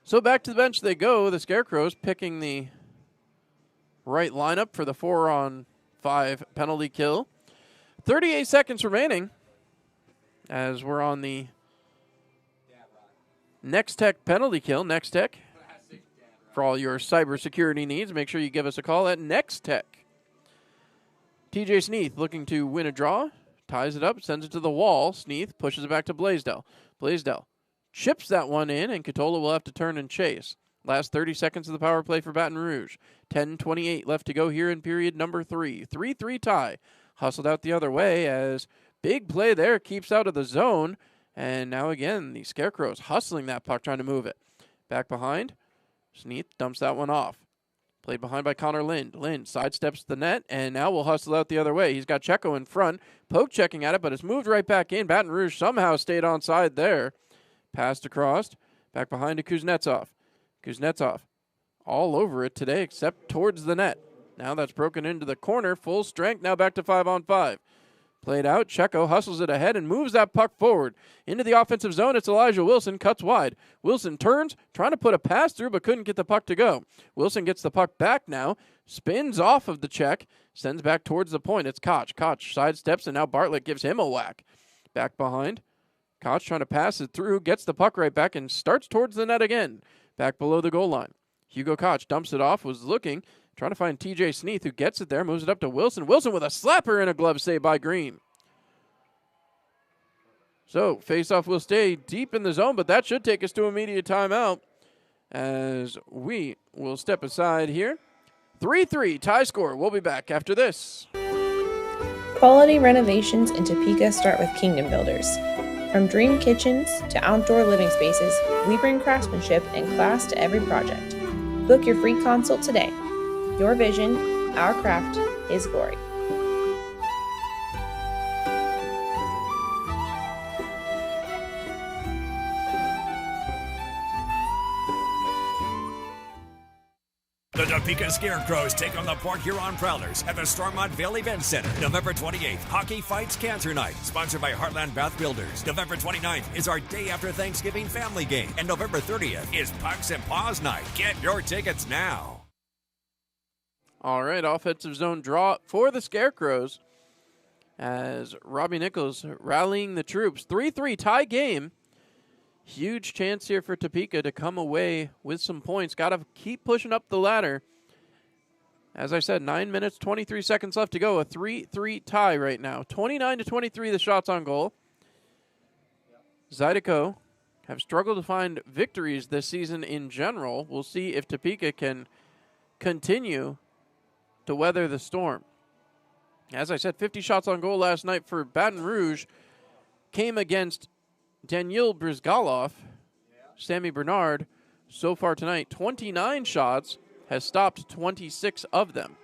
So back to the bench they go. The Scarecrows picking the right lineup for the 4-on-5 penalty kill. 38 seconds remaining as we're on the Next Tech penalty kill. Next Tech, for all your cybersecurity needs, make sure you give us a call at Next Tech. TJ Sneath looking to win a draw. Ties it up, sends it to the wall. Sneath pushes it back to Blaisdell. Blaisdell chips that one in, and Catola will have to turn and chase. Last 30 seconds of the power play for Baton Rouge. 10:28 left to go here in period number 3. 3-3 tie. Hustled out the other way as big play there keeps out of the zone. And now again, the Scarecrows hustling that puck, trying to move it. Back behind. Sneath dumps that one off. Played behind by Connor Lind. Lind sidesteps the net, and now will hustle out the other way. He's got Checo in front. Poke checking at it, but it's moved right back in. Baton Rouge somehow stayed onside there. Passed across. Back behind to Kuznetsov. Kuznetsov all over it today except towards the net. Now that's broken into the corner. Full strength. Now back to 5-on-5. Played out. Checo hustles it ahead and moves that puck forward. Into the offensive zone, it's Elijah Wilson. Cuts wide. Wilson turns, trying to put a pass through, but couldn't get the puck to go. Wilson gets the puck back now. Spins off of the check. Sends back towards the point. It's Koch. Koch sidesteps, and now Bartlett gives him a whack. Back behind. Koch trying to pass it through. Gets the puck right back and starts towards the net again. Back below the goal line. Hugo Koch dumps it off. Was looking. Trying to find TJ Sneath, who gets it there, moves it up to Wilson. Wilson with a slapper and a glove save by Green. So, faceoff will stay deep in the zone, but that should take us to immediate timeout as we will step aside here. 3-3 tie score. We'll be back after this. Quality renovations in Topeka start with Kingdom Builders. From dream kitchens to outdoor living spaces, we bring craftsmanship and class to every project. Book your free consult today. Your vision, our craft, His glory. The Topeka Scarecrows take on the Port Huron Prowlers at the Stormont Vale Event Center. November 28th, Hockey Fights Cancer Night, sponsored by Heartland Bath Builders. November 29th is our day after Thanksgiving family game. And November 30th is Pucks and Paws Night. Get your tickets now. All right, offensive zone draw for the Scarecrows as Robbie Nichols rallying the troops. 3-3 tie game. Huge chance here for Topeka to come away with some points. Got to keep pushing up the ladder. As I said, 9 minutes, 23 seconds left to go. A 3-3 tie right now. 29-23 the shots on goal. Zydeco have struggled to find victories this season in general. We'll see if Topeka can continue to weather the storm. As I said, 50 shots on goal last night for Baton Rouge came against Daniil Brizgalov, Sammy Bernard. So far tonight, 29 shots, has stopped 26 of them.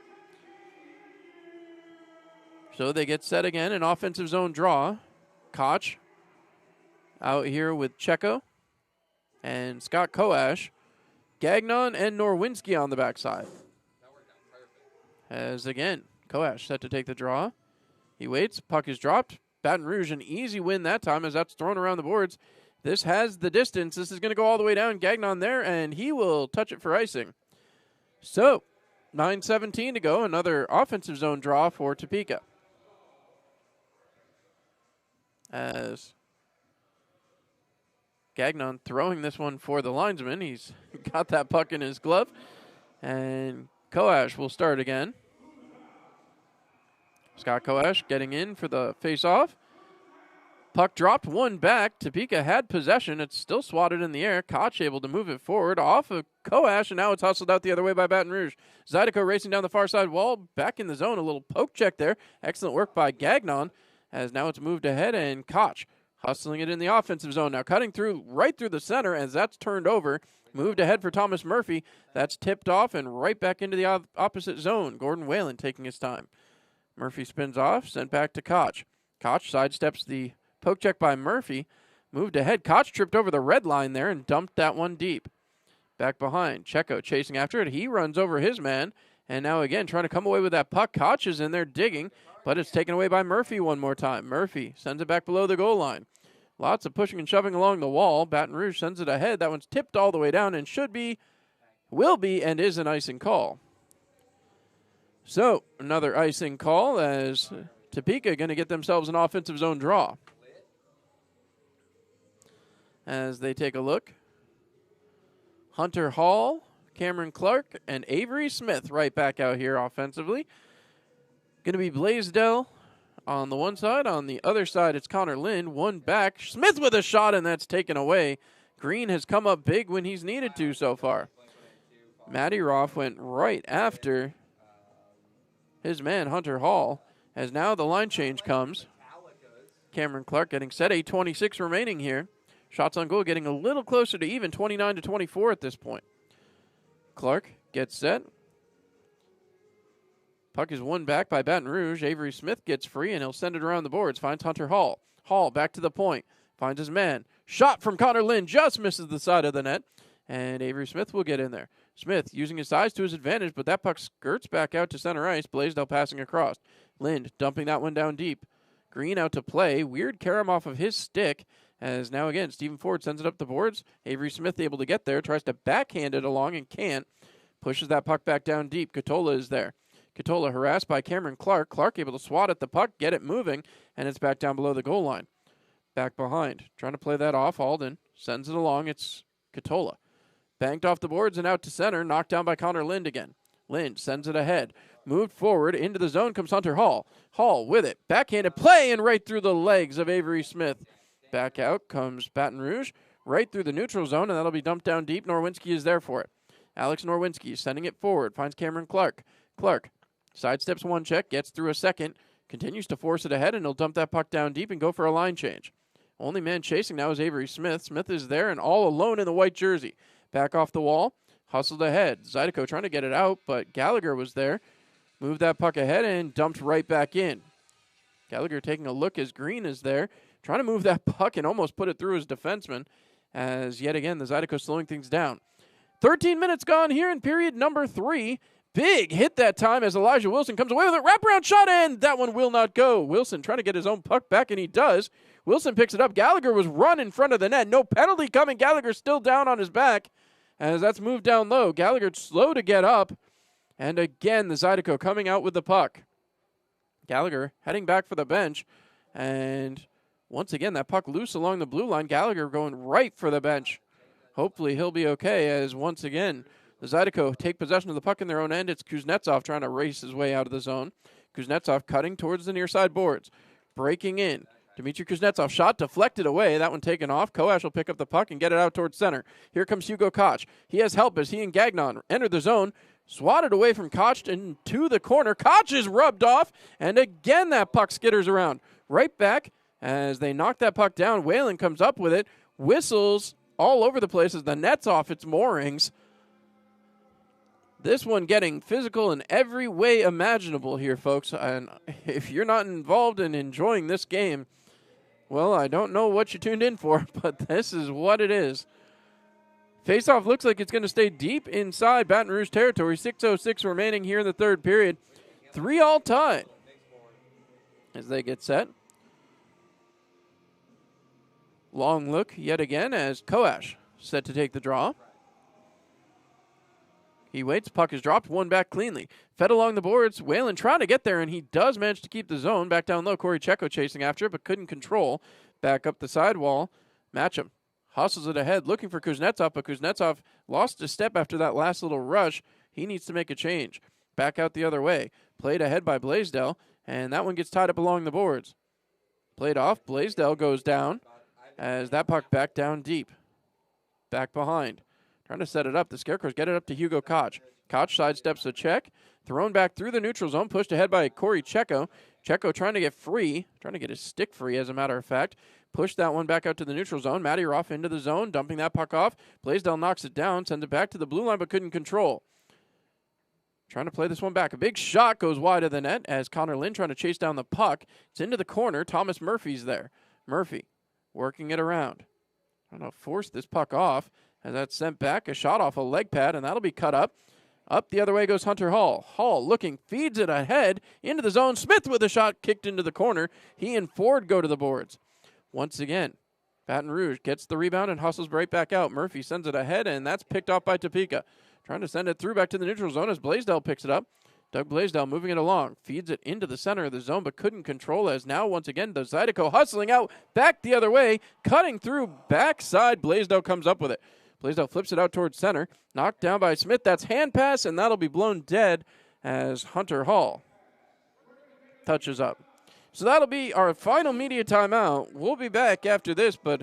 So they get set again, an offensive zone draw. Koch out here with Checo and Scott Koash. Gagnon and Norwinski on the backside. As again, Koash set to take the draw. He waits, puck is dropped. Baton Rouge, an easy win that time as that's thrown around the boards. This has the distance. This is going to go all the way down. Gagnon there, and he will touch it for icing. So, 9:17 to go. Another offensive zone draw for Topeka. As Gagnon throwing this one for the linesman. He's got that puck in his glove. And Koash will start again. Scott Koash getting in for the face-off. Puck dropped, one back. Topeka had possession. It's still swatted in the air. Koch able to move it forward off of Koash, and now it's hustled out the other way by Baton Rouge. Zydeco racing down the far side wall, back in the zone. A little poke check there. Excellent work by Gagnon, as now it's moved ahead, and Koch hustling it in the offensive zone. Now cutting through, right through the center, as that's turned over. Moved ahead for Thomas Murphy. That's tipped off and right back into the opposite zone. Gordon Whalen taking his time. Murphy spins off, sent back to Koch. Koch sidesteps the poke check by Murphy. Moved ahead. Koch tripped over the red line there and dumped that one deep. Back behind. Checo chasing after it. He runs over his man. And now again trying to come away with that puck. Koch is in there digging, but it's taken away by Murphy one more time. Murphy sends it back below the goal line. Lots of pushing and shoving along the wall. Baton Rouge sends it ahead. That one's tipped all the way down and should be, will be, and is an icing call. So, another icing call as Topeka going to get themselves an offensive zone draw. As they take a look. Hunter Hall, Cameron Clark, and Avery Smith right back out here offensively. Going to be Blaisdell on the one side. On the other side, it's Connor Lind. One back. Smith with a shot, and that's taken away. Green has come up big when he's needed to so far. Matty Roth went right after his man, Hunter Hall, as now the line change comes. Cameron Clark getting set. 8:26 remaining here. Shots on goal getting a little closer to even, 29-24 at this point. Clark gets set. Puck is won back by Baton Rouge. Avery Smith gets free, and he'll send it around the boards. Finds Hunter Hall. Hall back to the point. Finds his man. Shot from Connor Lind. Just misses the side of the net. And Avery Smith will get in there. Smith using his size to his advantage, but that puck skirts back out to center ice. Blaisdell passing across. Lind dumping that one down deep. Green out to play. Weird carom off of his stick. As now again, Stephen Ford sends it up the boards. Avery Smith able to get there. Tries to backhand it along and can't. Pushes that puck back down deep. Catola is there. Catola harassed by Cameron Clark. Clark able to swat at the puck, get it moving, and it's back down below the goal line. Back behind. Trying to play that off. Alden sends it along. It's Catola. Banked off the boards and out to center. Knocked down by Connor Lind again. Lind sends it ahead. Moved forward. Into the zone comes Hunter Hall. Hall with it. Backhanded play and right through the legs of Avery Smith. Back out comes Baton Rouge. Right through the neutral zone, and that'll be dumped down deep. Norwinski is there for it. Alex Norwinski sending it forward. Finds Cameron Clark. Clark sidesteps one check. Gets through a second. Continues to force it ahead, and he'll dump that puck down deep and go for a line change. Only man chasing now is Avery Smith. Smith is there and all alone in the white jersey. Back off the wall. Hustled ahead. Zydeco trying to get it out, but Gallagher was there. Moved that puck ahead and dumped right back in. Gallagher taking a look as Green is there. Trying to move that puck and almost put it through his defenseman. As yet again, the Zydeco slowing things down. 13 minutes gone here in period number 3. Big hit that time as Elijah Wilson comes away with it. Wraparound shot, and that one will not go. Wilson trying to get his own puck back, and he does. Wilson picks it up. Gallagher was run in front of the net. No penalty coming. Gallagher still down on his back as that's moved down low. Gallagher slow to get up. And again, the Zydeco coming out with the puck. Gallagher heading back for the bench. And once again, that puck loose along the blue line. Gallagher going right for the bench. Hopefully he'll be okay as once again, the Zydeco take possession of the puck in their own end. It's Kuznetsov trying to race his way out of the zone. Kuznetsov cutting towards the near side boards. Breaking in. Dmitry Kuznetsov shot deflected away. That one taken off. Koash will pick up the puck and get it out towards center. Here comes Hugo Koch. He has help as he and Gagnon enter the zone. Swatted away from Koch into the corner. Koch is rubbed off. And again that puck skitters around. Right back as they knock that puck down. Whalen comes up with it. Whistles all over the place as the net's off its moorings. This one getting physical in every way imaginable here, folks. And if you're not involved in enjoying this game, well, I don't know what you tuned in for, but this is what it is. Faceoff looks like it's going to stay deep inside Baton Rouge territory. 6:06 remaining here in the third period. 3 all tied as they get set. Long look yet again as Koash set to take the draw. He waits, puck is dropped, one back cleanly. Fed along the boards, Whalen trying to get there, and he does manage to keep the zone. Back down low, Corey Checo chasing after it, but couldn't control. Back up the sidewall, Matcham hustles it ahead, looking for Kuznetsov, but Kuznetsov lost a step after that last little rush. He needs to make a change. Back out the other way. Played ahead by Blaisdell, and that one gets tied up along the boards. Played off, Blaisdell goes down as that puck back down deep. Back behind. Trying to set it up. The Scarecrows get it up to Hugo Koch. Koch sidesteps a check. Thrown back through the neutral zone. Pushed ahead by Corey Checo. Checo trying to get free. Trying to get his stick free, as a matter of fact. Pushed that one back out to the neutral zone. Matty Roth into the zone. Dumping that puck off. Blaisdell knocks it down. Sends it back to the blue line, but couldn't control. Trying to play this one back. A big shot goes wide of the net as Connor Lind trying to chase down the puck. It's into the corner. Thomas Murphy's there. Murphy working it around. Trying to force this puck off. As that's sent back, a shot off a leg pad, and that'll be cut up. Up the other way goes Hunter Hall. Hall looking, feeds it ahead into the zone. Smith with a shot kicked into the corner. He and Ford go to the boards. Once again, Baton Rouge gets the rebound and hustles right back out. Murphy sends it ahead, and that's picked off by Topeka. Trying to send it through back to the neutral zone as Blaisdell picks it up. Doug Blaisdell moving it along. Feeds it into the center of the zone, but couldn't control as now, once again, the Zydeco hustling out back the other way. Cutting through backside. Blaisdell comes up with it. Blaisdell flips it out towards center. Knocked down by Smith. That's hand pass, and that'll be blown dead as Hunter Hall touches up. So that'll be our final media timeout. We'll be back after this, but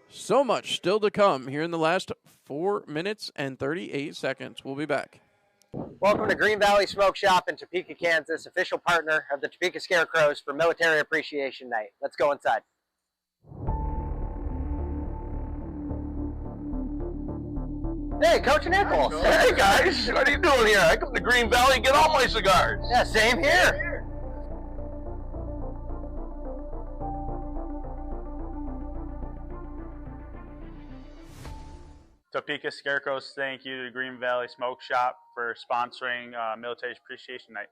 so much still to come here in the last 4 minutes and 38 seconds. We'll be back. Welcome to Green Valley Smoke Shop in Topeka, Kansas, official partner of the Topeka Scarecrows for Military Appreciation Night. Let's go inside. Hey, Coach Nichols. Hey, guys. What are you doing here? I come to Green Valley and get all my cigars. Yeah, same here. Topeka Scarecrows, thank you to Green Valley Smoke Shop for sponsoring Military Appreciation Night.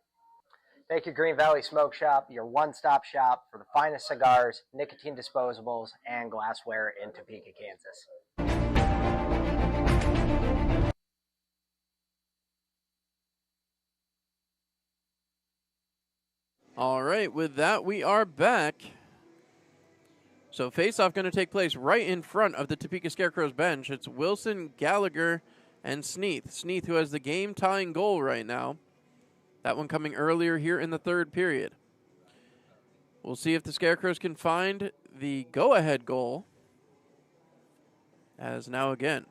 Thank you, Green Valley Smoke Shop, your one-stop shop for the finest cigars, nicotine disposables, and glassware in Topeka, Kansas. All right, with that, we are back. So face-off going to take place right in front of the Topeka Scarecrows bench. It's Wilson, Gallagher, and Sneath. Sneath, who has the game-tying goal right now. That one coming earlier here in the third period. We'll see if the Scarecrows can find the go-ahead goal. As now again,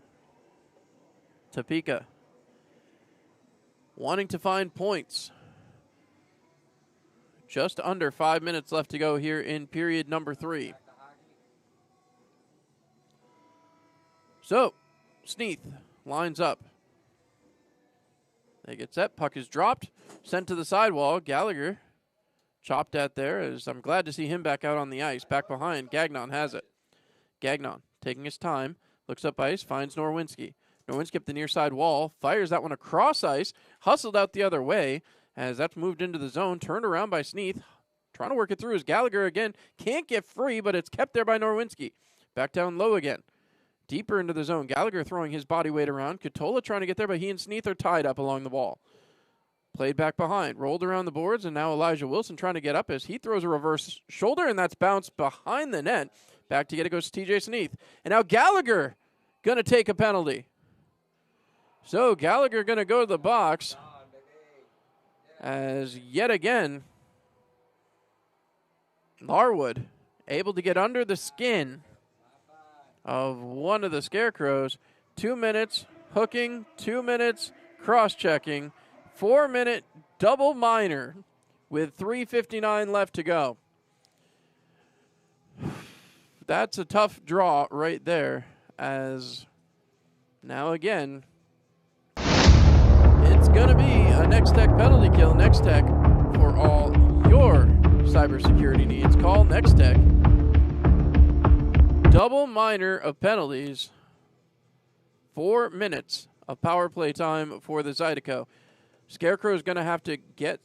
Topeka wanting to find points. Just under 5 minutes left to go here in period number 3. So, Sneath lines up. They get set. Puck is dropped. Sent to the sidewall. Gallagher chopped at there, as I'm glad to see him back out on the ice. Back behind. Gagnon has it. Gagnon taking his time. Looks up ice. Finds Norwinski. Norwinski up the near side wall. Fires that one across ice. Hustled out the other way as that's moved into the zone. Turned around by Sneath. Trying to work it through as Gallagher again. Can't get free, but it's kept there by Norwinski. Back down low again. Deeper into the zone. Gallagher throwing his body weight around. Katola trying to get there, but he and Sneath are tied up along the wall. Played back behind. Rolled around the boards, and now Elijah Wilson trying to get up as he throws a reverse shoulder, and that's bounced behind the net. Back to get it goes to TJ Sneath. And now Gallagher going to take a penalty. So Gallagher going to go to the box as yet again Larwood able to get under the skin of one of the Scarecrows. 2 minutes hooking, 2 minutes cross-checking, 4-minute double minor with 3:59 left to go. That's a tough draw right there, as now again, it's going to be a Next Tech penalty kill. Next Tech, for all your cybersecurity needs, call Next Tech. Double minor of penalties. 4 minutes of power play time for the Zydeco. Scarecrow is going to have to get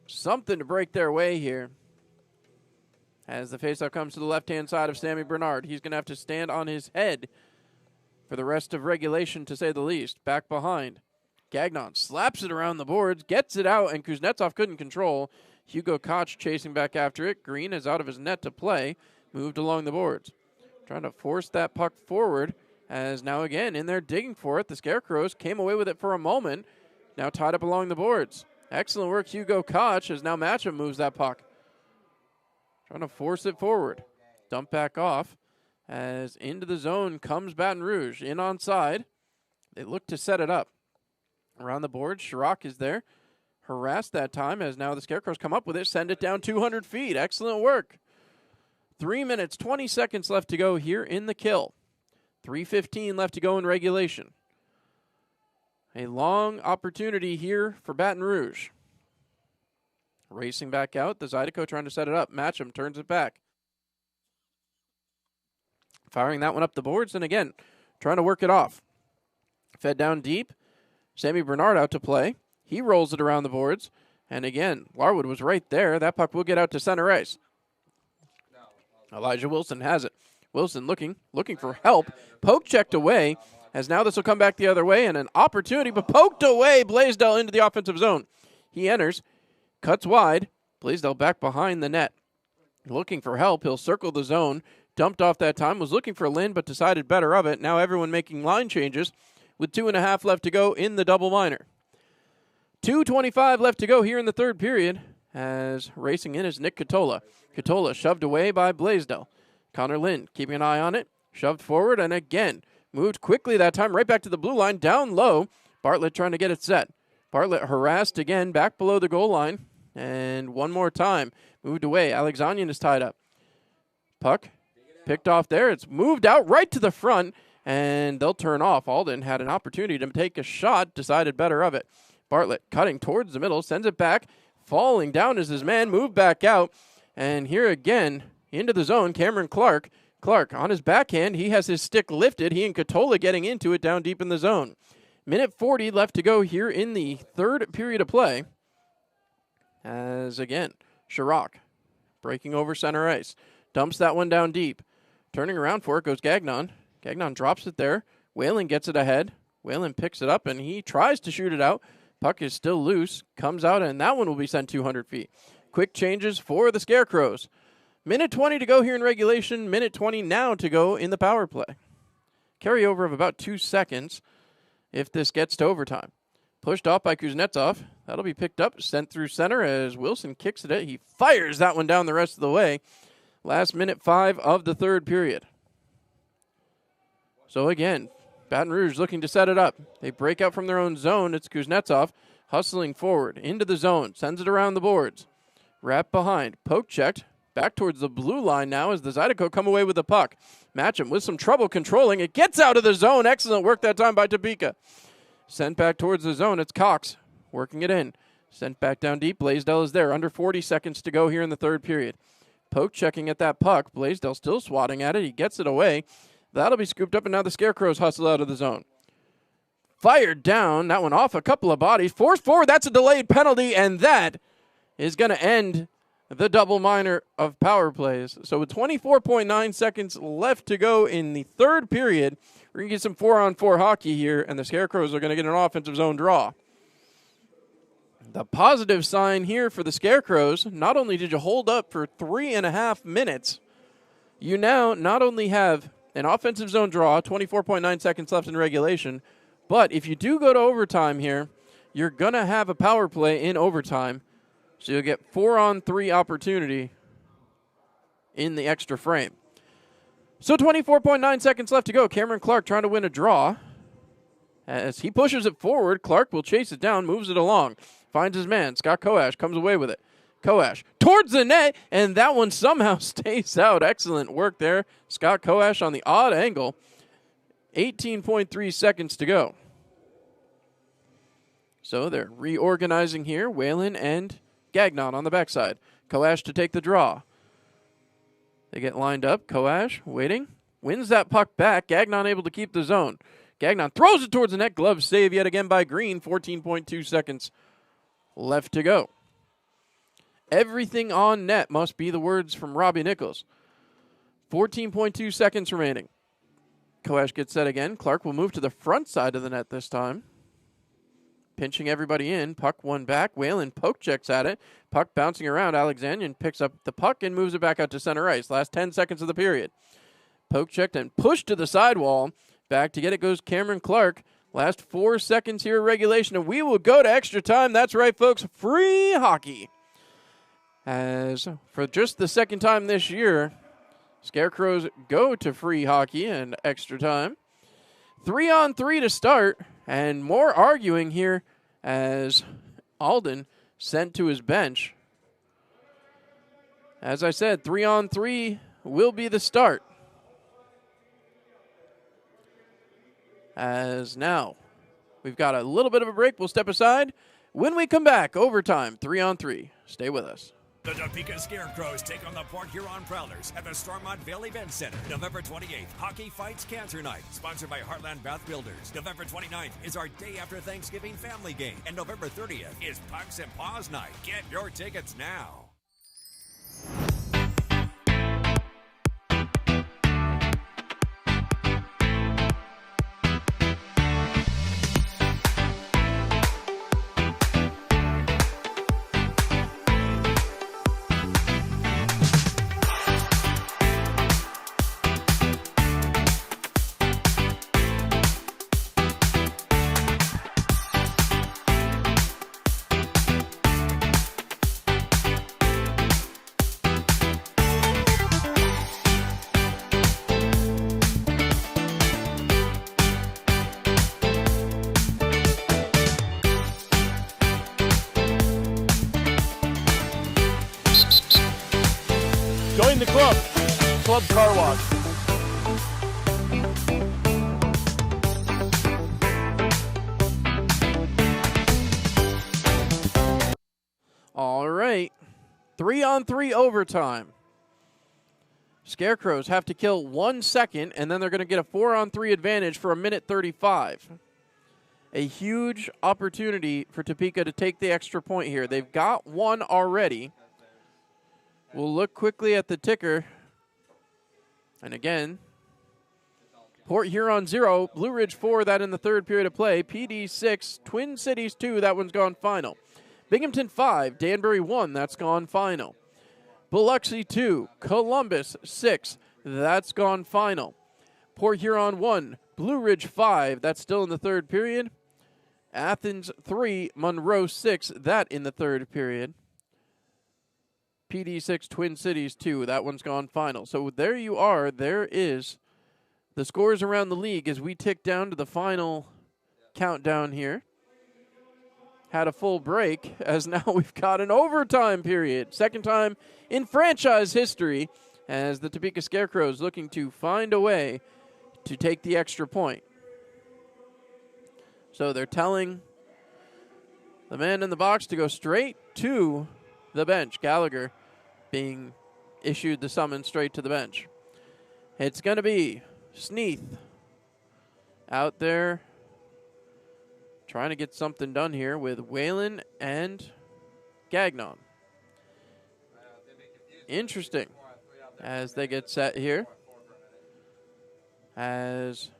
something to break their way here. As the faceoff comes to the left-hand side of Sammy Bernard, he's going to have to stand on his head for the rest of regulation, to say the least. Back behind. Gagnon slaps it around the boards, gets it out, and Kuznetsov couldn't control. Hugo Koch chasing back after it. Green is out of his net to play. Moved along the boards. Trying to force that puck forward, as now again in there digging for it. The Scarecrows came away with it for a moment. Now tied up along the boards. Excellent work, Hugo Koch, as now Matcham moves that puck. Trying to force it forward. Dump back off, as into the zone comes Baton Rouge. In onside. They look to set it up. Around the board, Chirac is there. Harassed that time, as now the Scarecrows come up with it. Send it down 200 feet. Excellent work. 3 minutes, 20 seconds left to go here in the kill. 3:15 left to go in regulation. A long opportunity here for Baton Rouge. Racing back out. The Zydeco trying to set it up. Matcham turns it back. Firing that one up the boards, and again, trying to work it off. Fed down deep. Sammy Bernard out to play. He rolls it around the boards. And again, Larwood was right there. That puck will get out to center ice. Elijah Wilson has it. Wilson looking for help. Poke checked away, as now this will come back the other way, and an opportunity, but poked away. Blaisdell into the offensive zone. He enters, cuts wide. Blaisdell back behind the net. Looking for help. He'll circle the zone. Dumped off that time. Was looking for Lynn, but decided better of it. Now everyone making line changes with 2.5 left to go in the double minor. 2:25 left to go here in the third period, as racing in is Nick Katola. Katola shoved away by Blaisdell. Connor Lynn keeping an eye on it. Shoved forward, and again moved quickly that time right back to the blue line. Down low. Bartlett trying to get it set. Bartlett harassed again back below the goal line. And one more time. Moved away. Alexanian is tied up. Puck picked off there. It's moved out right to the front, and they'll turn off. Alden had an opportunity to take a shot. Decided better of it. Bartlett cutting towards the middle. Sends it back. Falling down as his man moved back out. And here again, into the zone, Cameron Clark. Clark on his backhand. He has his stick lifted. He and Katola getting into it down deep in the zone. Minute 40 left to go here in the third period of play. As again, Chirac breaking over center ice. Dumps that one down deep. Turning around for it goes Gagnon. Gagnon drops it there. Whalen gets it ahead. Whalen picks it up, and he tries to shoot it out. Puck is still loose. Comes out, and that one will be sent 200 feet. Quick changes for the Scarecrows. Minute 20 to go here in regulation. Minute 20 now to go in the power play. Carryover of about 2 seconds if this gets to overtime. Pushed off by Kuznetsov. That'll be picked up, sent through center as Wilson kicks it. He fires that one down the rest of the way. Last minute 5 of the third period. So again, Baton Rouge looking to set it up. They break out from their own zone. It's Kuznetsov hustling forward into the zone. Sends it around the boards. Wrap behind. Poke checked. Back towards the blue line now as the Zydeco come away with the puck. Matcham with some trouble controlling. It gets out of the zone. Excellent work that time by Topeka. Sent back towards the zone. It's Cox working it in. Sent back down deep. Blaisdell is there. Under 40 seconds to go here in the third period. Poke checking at that puck. Blaisdell still swatting at it. He gets it away. That'll be scooped up, and now the Scarecrows hustle out of the zone. Fired down. That one off a couple of bodies. Forced forward. That's a delayed penalty, and that is going to end the double minor of power plays. So with 24.9 seconds left to go in the third period, we're going to get some 4-on-4 hockey here, and the Scarecrows are going to get an offensive zone draw. The positive sign here for the Scarecrows, not only did you hold up for 3.5 minutes, you now not only have an offensive zone draw, 24.9 seconds left in regulation, but if you do go to overtime here, you're going to have a power play in overtime, so you'll get 4-on-3 opportunity in the extra frame. So 24.9 seconds left to go. Cameron Clark trying to win a draw. As he pushes it forward, Clark will chase it down, moves it along, finds his man. Scott Koash comes away with it. Koash towards the net, and that one somehow stays out. Excellent work there. Scott Koash on the odd angle. 18.3 seconds to go. So they're reorganizing here. Whalen and Gagnon on the backside. Koash to take the draw. They get lined up. Koash waiting. Wins that puck back. Gagnon able to keep the zone. Gagnon throws it towards the net. Glove save yet again by Green. 14.2 seconds left to go. Everything on net must be the words from Robbie Nichols. 14.2 seconds remaining. Koash gets set again. Clark will move to the front side of the net this time. Pinching everybody in. Puck one back. Whalen poke checks at it. Puck bouncing around. Alexandrian picks up the puck and moves it back out to center ice. Last 10 seconds of the period. Poke checked and pushed to the sidewall. Back to get it goes Cameron Clark. Last 4 seconds here in regulation, and we will go to extra time. That's right, folks. Free hockey. As for just the second time this year, Scarecrows go to free hockey and extra time. 3-on-3 to start, and more arguing here as Alden sent to his bench. As I said, 3-on-3 will be the start. As now, we've got a little bit of a break. We'll step aside. When we come back, overtime, 3-on-3. Stay with us. The Topeka Scarecrows take on the Port Huron Prowlers at the Stormont Vale Event Center. November 28th, Hockey Fights Cancer Night, sponsored by Heartland Bath Builders. November 29th is our day after Thanksgiving family game. And November 30th is Pucks and Paws Night. Get your tickets now. Join the club. Club Car Wash. All right. 3-on-3 overtime. Scarecrows have to kill 1 second, and then they're going to get a 4-on-3 advantage for a minute 35. a huge opportunity for Topeka to take the extra point here. They've got one already. We'll look quickly at the ticker. And again, Port Huron 0, Blue Ridge 4, that in the third period of play. PD 6, Twin Cities 2, that one's gone final. Binghamton 5, Danbury 1, that's gone final. Biloxi 2, Columbus 6, that's gone final. Port Huron 1, Blue Ridge 5, that's still in the third period. Athens 3, Monroe 6, that in the third period. PD 6, Twin Cities 2, that one's gone final. So there you are. There is the scores around the league as we tick down to the final countdown here. Had a full break as now we've got an overtime period. Second time in franchise history as the Topeka Scarecrows looking to find a way to take the extra point. So they're telling the man in the box to go straight to the bench. Gallagher being issued the summons straight to the bench. It's going to be Sneath out there trying to get something done here with Whalen and Gagnon. Interesting as they get set here. As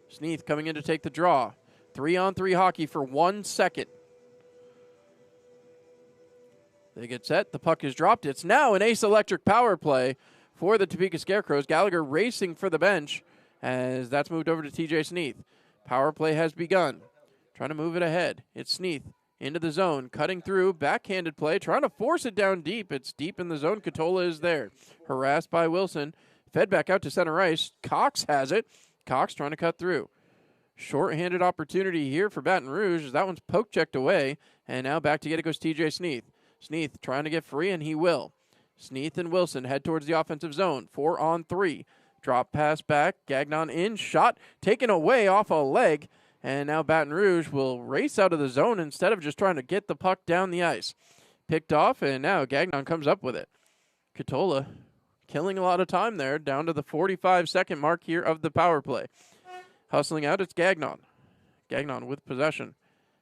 Sneath coming in to take the draw. 3-on-3 hockey for 1 second. They get set. The puck is dropped. It's now an Ace Electric power play for the Topeka Scarecrows. Gallagher racing for the bench as that's moved over to TJ Sneath. Power play has begun. Trying to move it ahead. It's Sneath into the zone. Cutting through. Backhanded play. Trying to force it down deep. It's deep in the zone. Katola is there. Harassed by Wilson. Fed back out to center ice. Cox has it. Cox trying to cut through. Short-handed opportunity here for Baton Rouge as that one's poke-checked away. And now back to get it goes TJ Sneath. Sneath trying to get free, and he will. Sneath and Wilson head towards the offensive zone. 4-on-3. Drop pass back. Gagnon in. Shot taken away off a leg. And now Baton Rouge will race out of the zone instead of just trying to get the puck down the ice. Picked off, and now Gagnon comes up with it. Katola killing a lot of time there, down to the 45-second mark here of the power play. Hustling out, it's Gagnon. Gagnon with possession.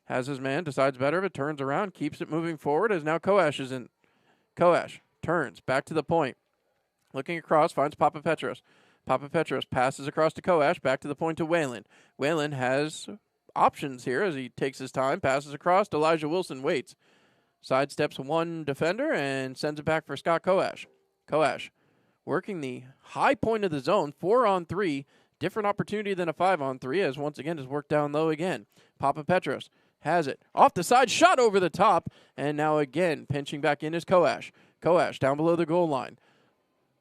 Has his man, decides better of it, turns around, keeps it moving forward as now Koash is in. Koash turns back to the point. Looking across, finds Papa Petros. Papa Petros passes across to Koash, back to the point to Whalen. Whalen has options here as he takes his time, passes across. Elijah Wilson waits. Sidesteps one defender and sends it back for Scott Koash. Koash working the high point of the zone, 4-on-3. Different opportunity than a 5-on-3 as once again is worked down low again. Papa Petros has it. Off the side, shot over the top. And now again, pinching back in is Koash. Koash down below the goal line.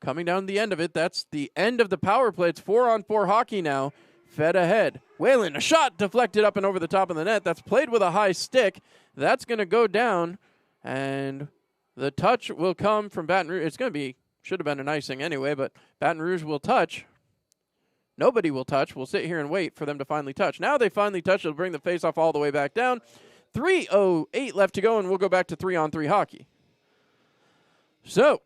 Coming down the end of it, that's the end of the power play. It's 4-on-4 hockey now. Fed ahead. Whalen, a shot deflected up and over the top of the net. That's played with a high stick. That's going to go down. And the touch will come from Baton Rouge. It's going to be, should have been an icing anyway, but Baton Rouge will touch. Nobody will touch. We'll sit here and wait for them to finally touch. Now they finally touch. It'll bring the faceoff all the way back down. 3:08 left to go, and we'll go back to 3-on-3 hockey. So,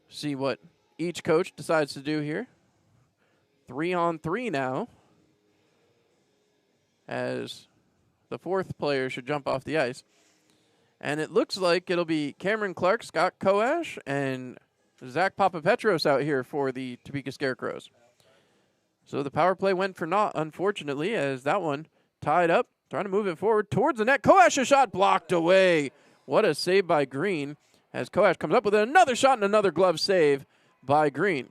see what each coach decides to do here. 3-on-3 now, as the fourth player should jump off the ice. And it looks like it'll be Cameron Clark, Scott Koash, and Zach Papapetros out here for the Topeka Scarecrows. So the power play went for naught, unfortunately, as that one tied up, trying to move it forward towards the net. Koash, a shot blocked away. What a save by Green, as Koash comes up with another shot and another glove save by Green.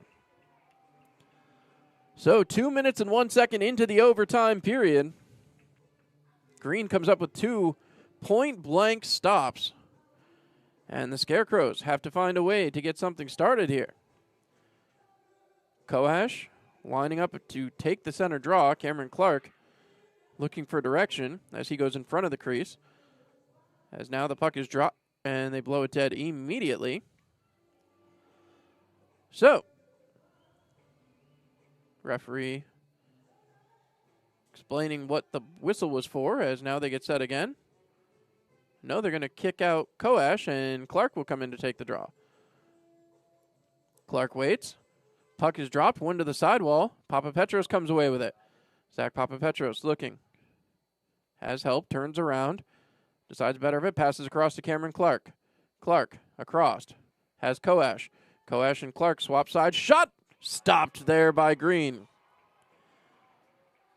So 2 minutes and 1 second into the overtime period. Green comes up with 2 point-blank stops. And the Scarecrows have to find a way to get something started here. Koash lining up to take the center draw. Cameron Clark looking for direction as he goes in front of the crease. As now the puck is dropped and they blow it dead immediately. So, referee explaining what the whistle was for as now they get set again. No, they're going to kick out Koash, and Clark will come in to take the draw. Clark waits. Puck is dropped, one to the sidewall. Papapetros comes away with it. Zach Papapetros looking. Has help, turns around. Decides better of it, passes across to Cameron Clark. Clark across. Has Koash. Koash and Clark swap sides. Shot! Stopped there by Green.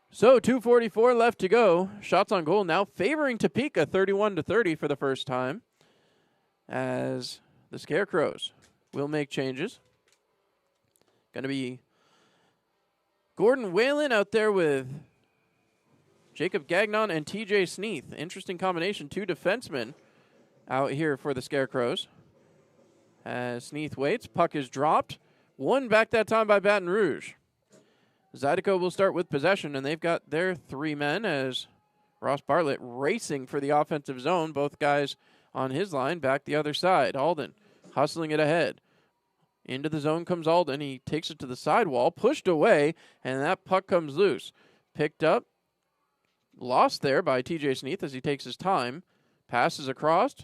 So 2:44 left to go. Shots on goal now favoring Topeka 31-30 for the first time. As the Scarecrows will make changes. Going to be Gordon Whalen out there with Jacob Gagnon and TJ Sneath. Interesting combination. 2 defensemen out here for the Scarecrows. As Sneath waits, puck is dropped. Won back that time by Baton Rouge. Zydeco will start with possession, and they've got their 3 men as Ross Bartlett racing for the offensive zone. Both guys on his line back the other side. Alden hustling it ahead. Into the zone comes Alden. He takes it to the sidewall, pushed away, and that puck comes loose. Picked up, lost there by TJ Sneath as he takes his time. Passes across,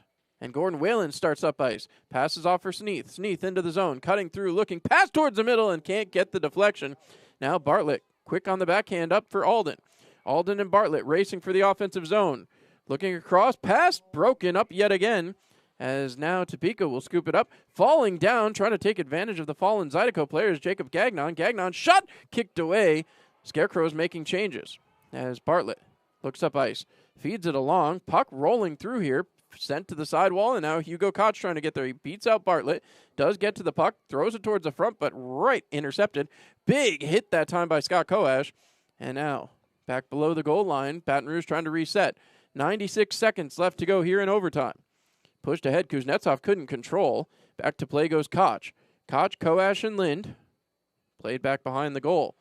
and Gordon Whalen starts up ice. Passes off for Sneath. Sneath into the zone, cutting through, looking, pass towards the middle, and can't get the deflection. Now Bartlett, quick on the backhand up for Alden. Alden and Bartlett racing for the offensive zone. Looking across, pass broken up yet again, as now Topeka will scoop it up. Falling down, trying to take advantage of the fallen Zydeco players, Jacob Gagnon. Gagnon shot, kicked away. Scarecrows making changes as Bartlett looks up ice. Feeds it along, puck rolling through here, sent to the sidewall, and now Hugo Koch trying to get there. He beats out Bartlett, does get to the puck, throws it towards the front, but right intercepted. Big hit that time by Scott Koash. And now, back below the goal line, Baton Rouge trying to reset. 96 seconds left to go here in overtime. Pushed ahead, Kuznetsov couldn't control. Back to play goes Koch. Koch, Koash, and Lind. Played back behind the goal.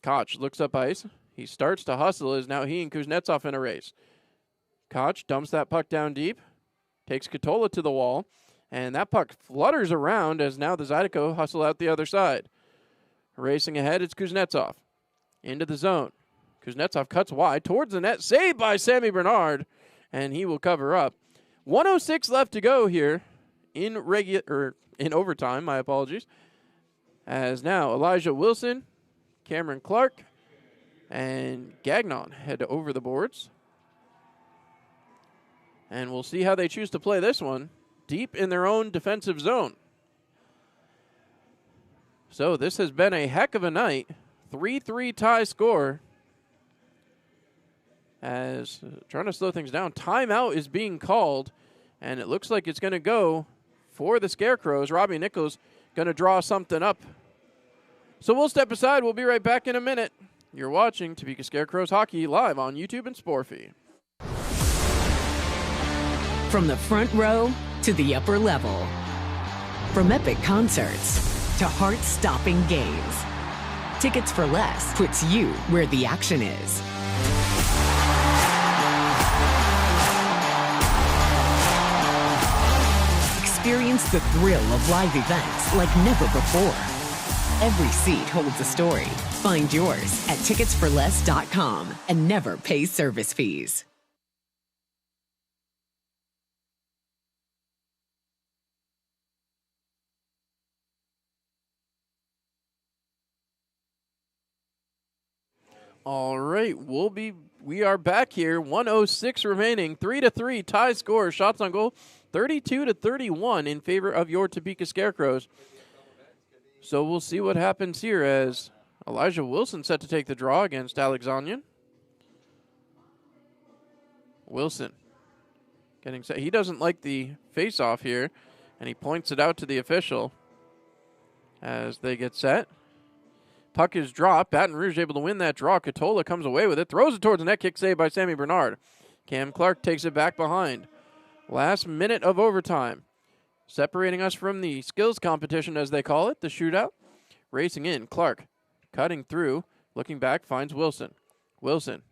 Koch looks up ice. He starts to hustle as now he and Kuznetsov in a race. Koch dumps that puck down deep. Takes Katola to the wall. And that puck flutters around as now the Zydeco hustle out the other side. Racing ahead, it's Kuznetsov. Into the zone. Kuznetsov cuts wide towards the net. Saved by Sammy Bernard. And he will cover up. 1:06 left to go here in overtime, my apologies. As now Elijah Wilson, Cameron Clark, and Gagnon head over the boards. And we'll see how they choose to play this one, deep in their own defensive zone. So this has been a heck of a night. 3-3 tie score. As trying to slow things down, timeout is being called, and it looks like it's going to go for the Scarecrows. Robbie Nichols going to draw something up. So we'll step aside. We'll be right back in a minute. You're watching Topeka Scarecrows Hockey live on YouTube and Sporfy. From the front row to the upper level. From epic concerts to heart-stopping games. Tickets for Less puts you where the action is. Experience the thrill of live events like never before. Every seat holds a story. Find yours at ticketsforless.com and never pay service fees. All right, we are back here. 1:06 remaining, 3-3 tie score. Shots on goal, 32-31 in favor of your Topeka Scarecrows. So we'll see what happens here as Elijah Wilson set to take the draw against Alexandrian. Wilson getting set. He doesn't like the face-off here, and he points it out to the official as they get set. Puck is dropped. Baton Rouge able to win that draw. Katola comes away with it. Throws it towards the net. Kick saved by Sammy Bernard. Cam Clark takes it back behind. Last minute of overtime. Separating us from the skills competition, as they call it, the shootout. Racing in. Clark cutting through. Looking back. Finds Wilson. Wilson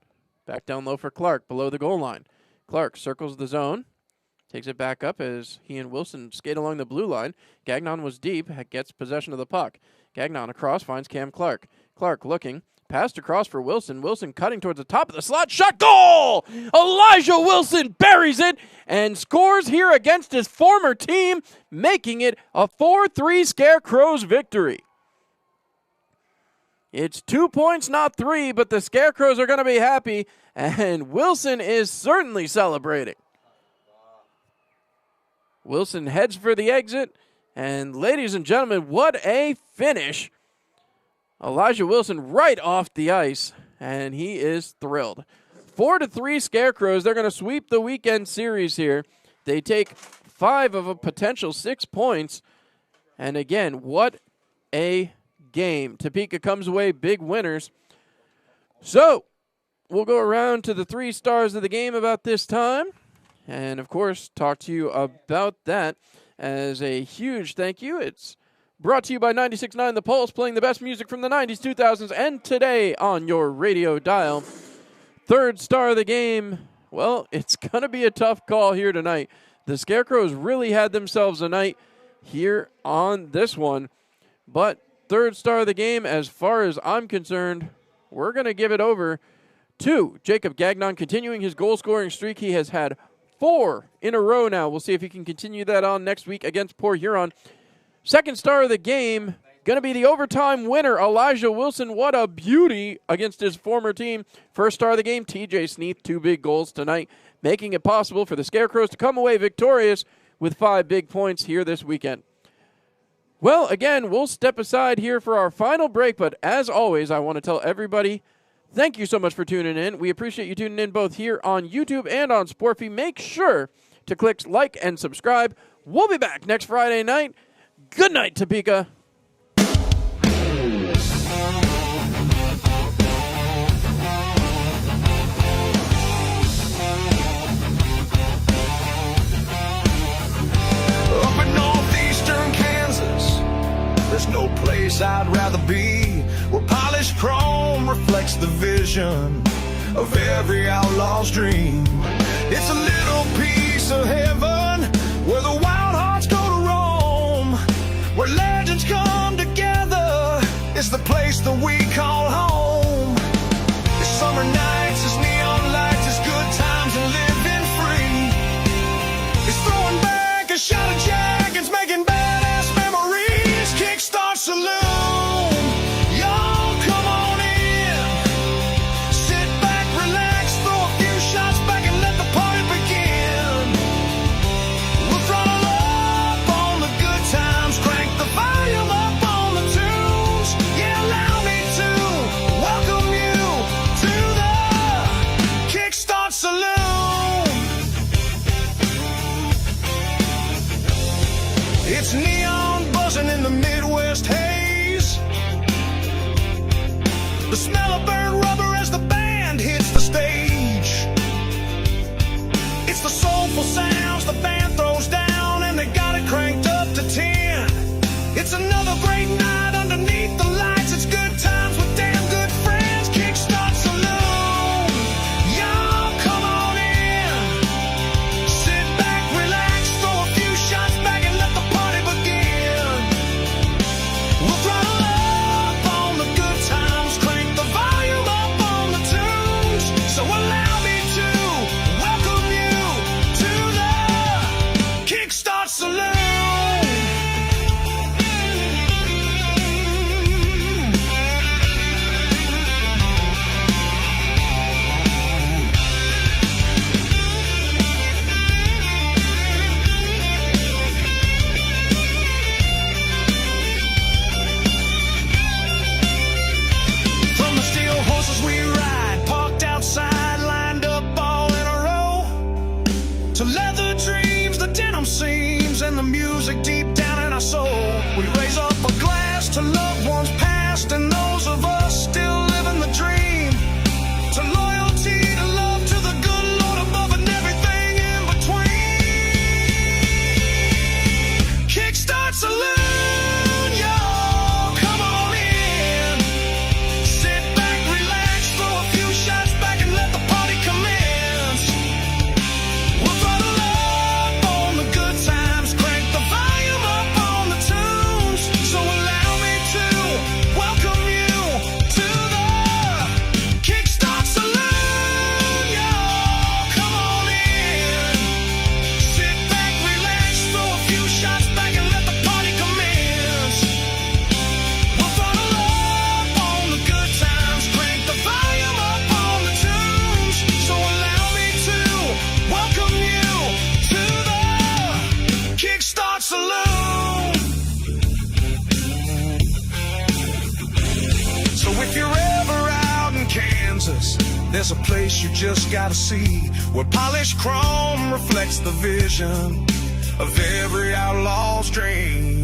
back down low for Clark below the goal line. Clark circles the zone. Takes it back up as he and Wilson skate along the blue line. Gagnon was deep. Gets possession of the puck. Gagnon across, finds Cam Clark. Clark looking, passed across for Wilson. Wilson cutting towards the top of the slot. Shot, goal! Elijah Wilson buries it and scores here against his former team, making it a 4-3 Scarecrows victory. It's 2 points, not 3, but the Scarecrows are going to be happy, and Wilson is certainly celebrating. Wilson heads for the exit, and ladies and gentlemen, what a finish. Elijah Wilson right off the ice, and he is thrilled. 4-3 Scarecrows. They're going to sweep the weekend series here. They take 5 of a potential 6 points, and again, what a game. Topeka comes away big winners. So, we'll go around to the 3 stars of the game about this time. And, of course, talk to you about that as a huge thank you. It's brought to you by 96.9 The Pulse, playing the best music from the 90s, 2000s, and today on your radio dial. 3rd star of the game, well, it's going to be a tough call here tonight. The Scarecrows really had themselves a night here on this one. But 3rd star of the game, as far as I'm concerned, we're going to give it over to Jacob Gagnon, continuing his goal-scoring streak. He has had 4 in a row now. We'll see if he can continue that on next week against Port Huron. 2nd star of the game, going to be the overtime winner, Elijah Wilson. What a beauty against his former team. 1st star of the game, TJ Sneath, 2 big goals tonight, making it possible for the Scarecrows to come away victorious with 5 big points here this weekend. Well, again, we'll step aside here for our final break, but as always, I want to tell everybody, thank you so much for tuning in. We appreciate you tuning in both here on YouTube and on Sportfy. Make sure to click like and subscribe. We'll be back next Friday night. Good night, Topeka. There's no place I'd rather be, where polished chrome reflects the vision of every outlaw's dream. It's a little piece of heaven where the wild hearts go to roam, where legends come together. It's the place that we call home. It's summer nights, it's neon lights, it's good times and living free. It's throwing back a shot of Jack, it's making badass memories. Kickstart Saloon, y'all come on in. Sit back, relax, throw a few shots back and let the party begin. We'll throttle up on the good times, crank the volume up on the tunes. Yeah, allow me to welcome you to the Kickstart Saloon. It's neon buzzing in the Midwest haze. The smell of burnt rubber as the band hits the stage. It's the soulful sounds the band throws down, and they got it cranked up to 10. It's another great night underneath the lights. It's good times with damn good friends. Kickstart Saloon, y'all come on in. Sit back, relax, throw a few shots back and let the party begin. We'll throttle up on the good times, crank the volume up on the tunes. So allow me to welcome you to the Kickstart Saloon. From the steel horses we ride, parked outside, lined up all in a row, to leather dreams, the denim seams, and the music deep down in our soul. We raise up a glass to loved ones past and those of us still living the dream, to loyalty, to love, to the good Lord above and everything in between. Kickstart Saloon, y'all come on in. Sit back, relax, throw a few shots back and let the party commence. We'll throttle up on the good times, crank the volume up on the tunes. there's a place you just gotta see, where polished chrome reflects the vision of every outlaw's dream.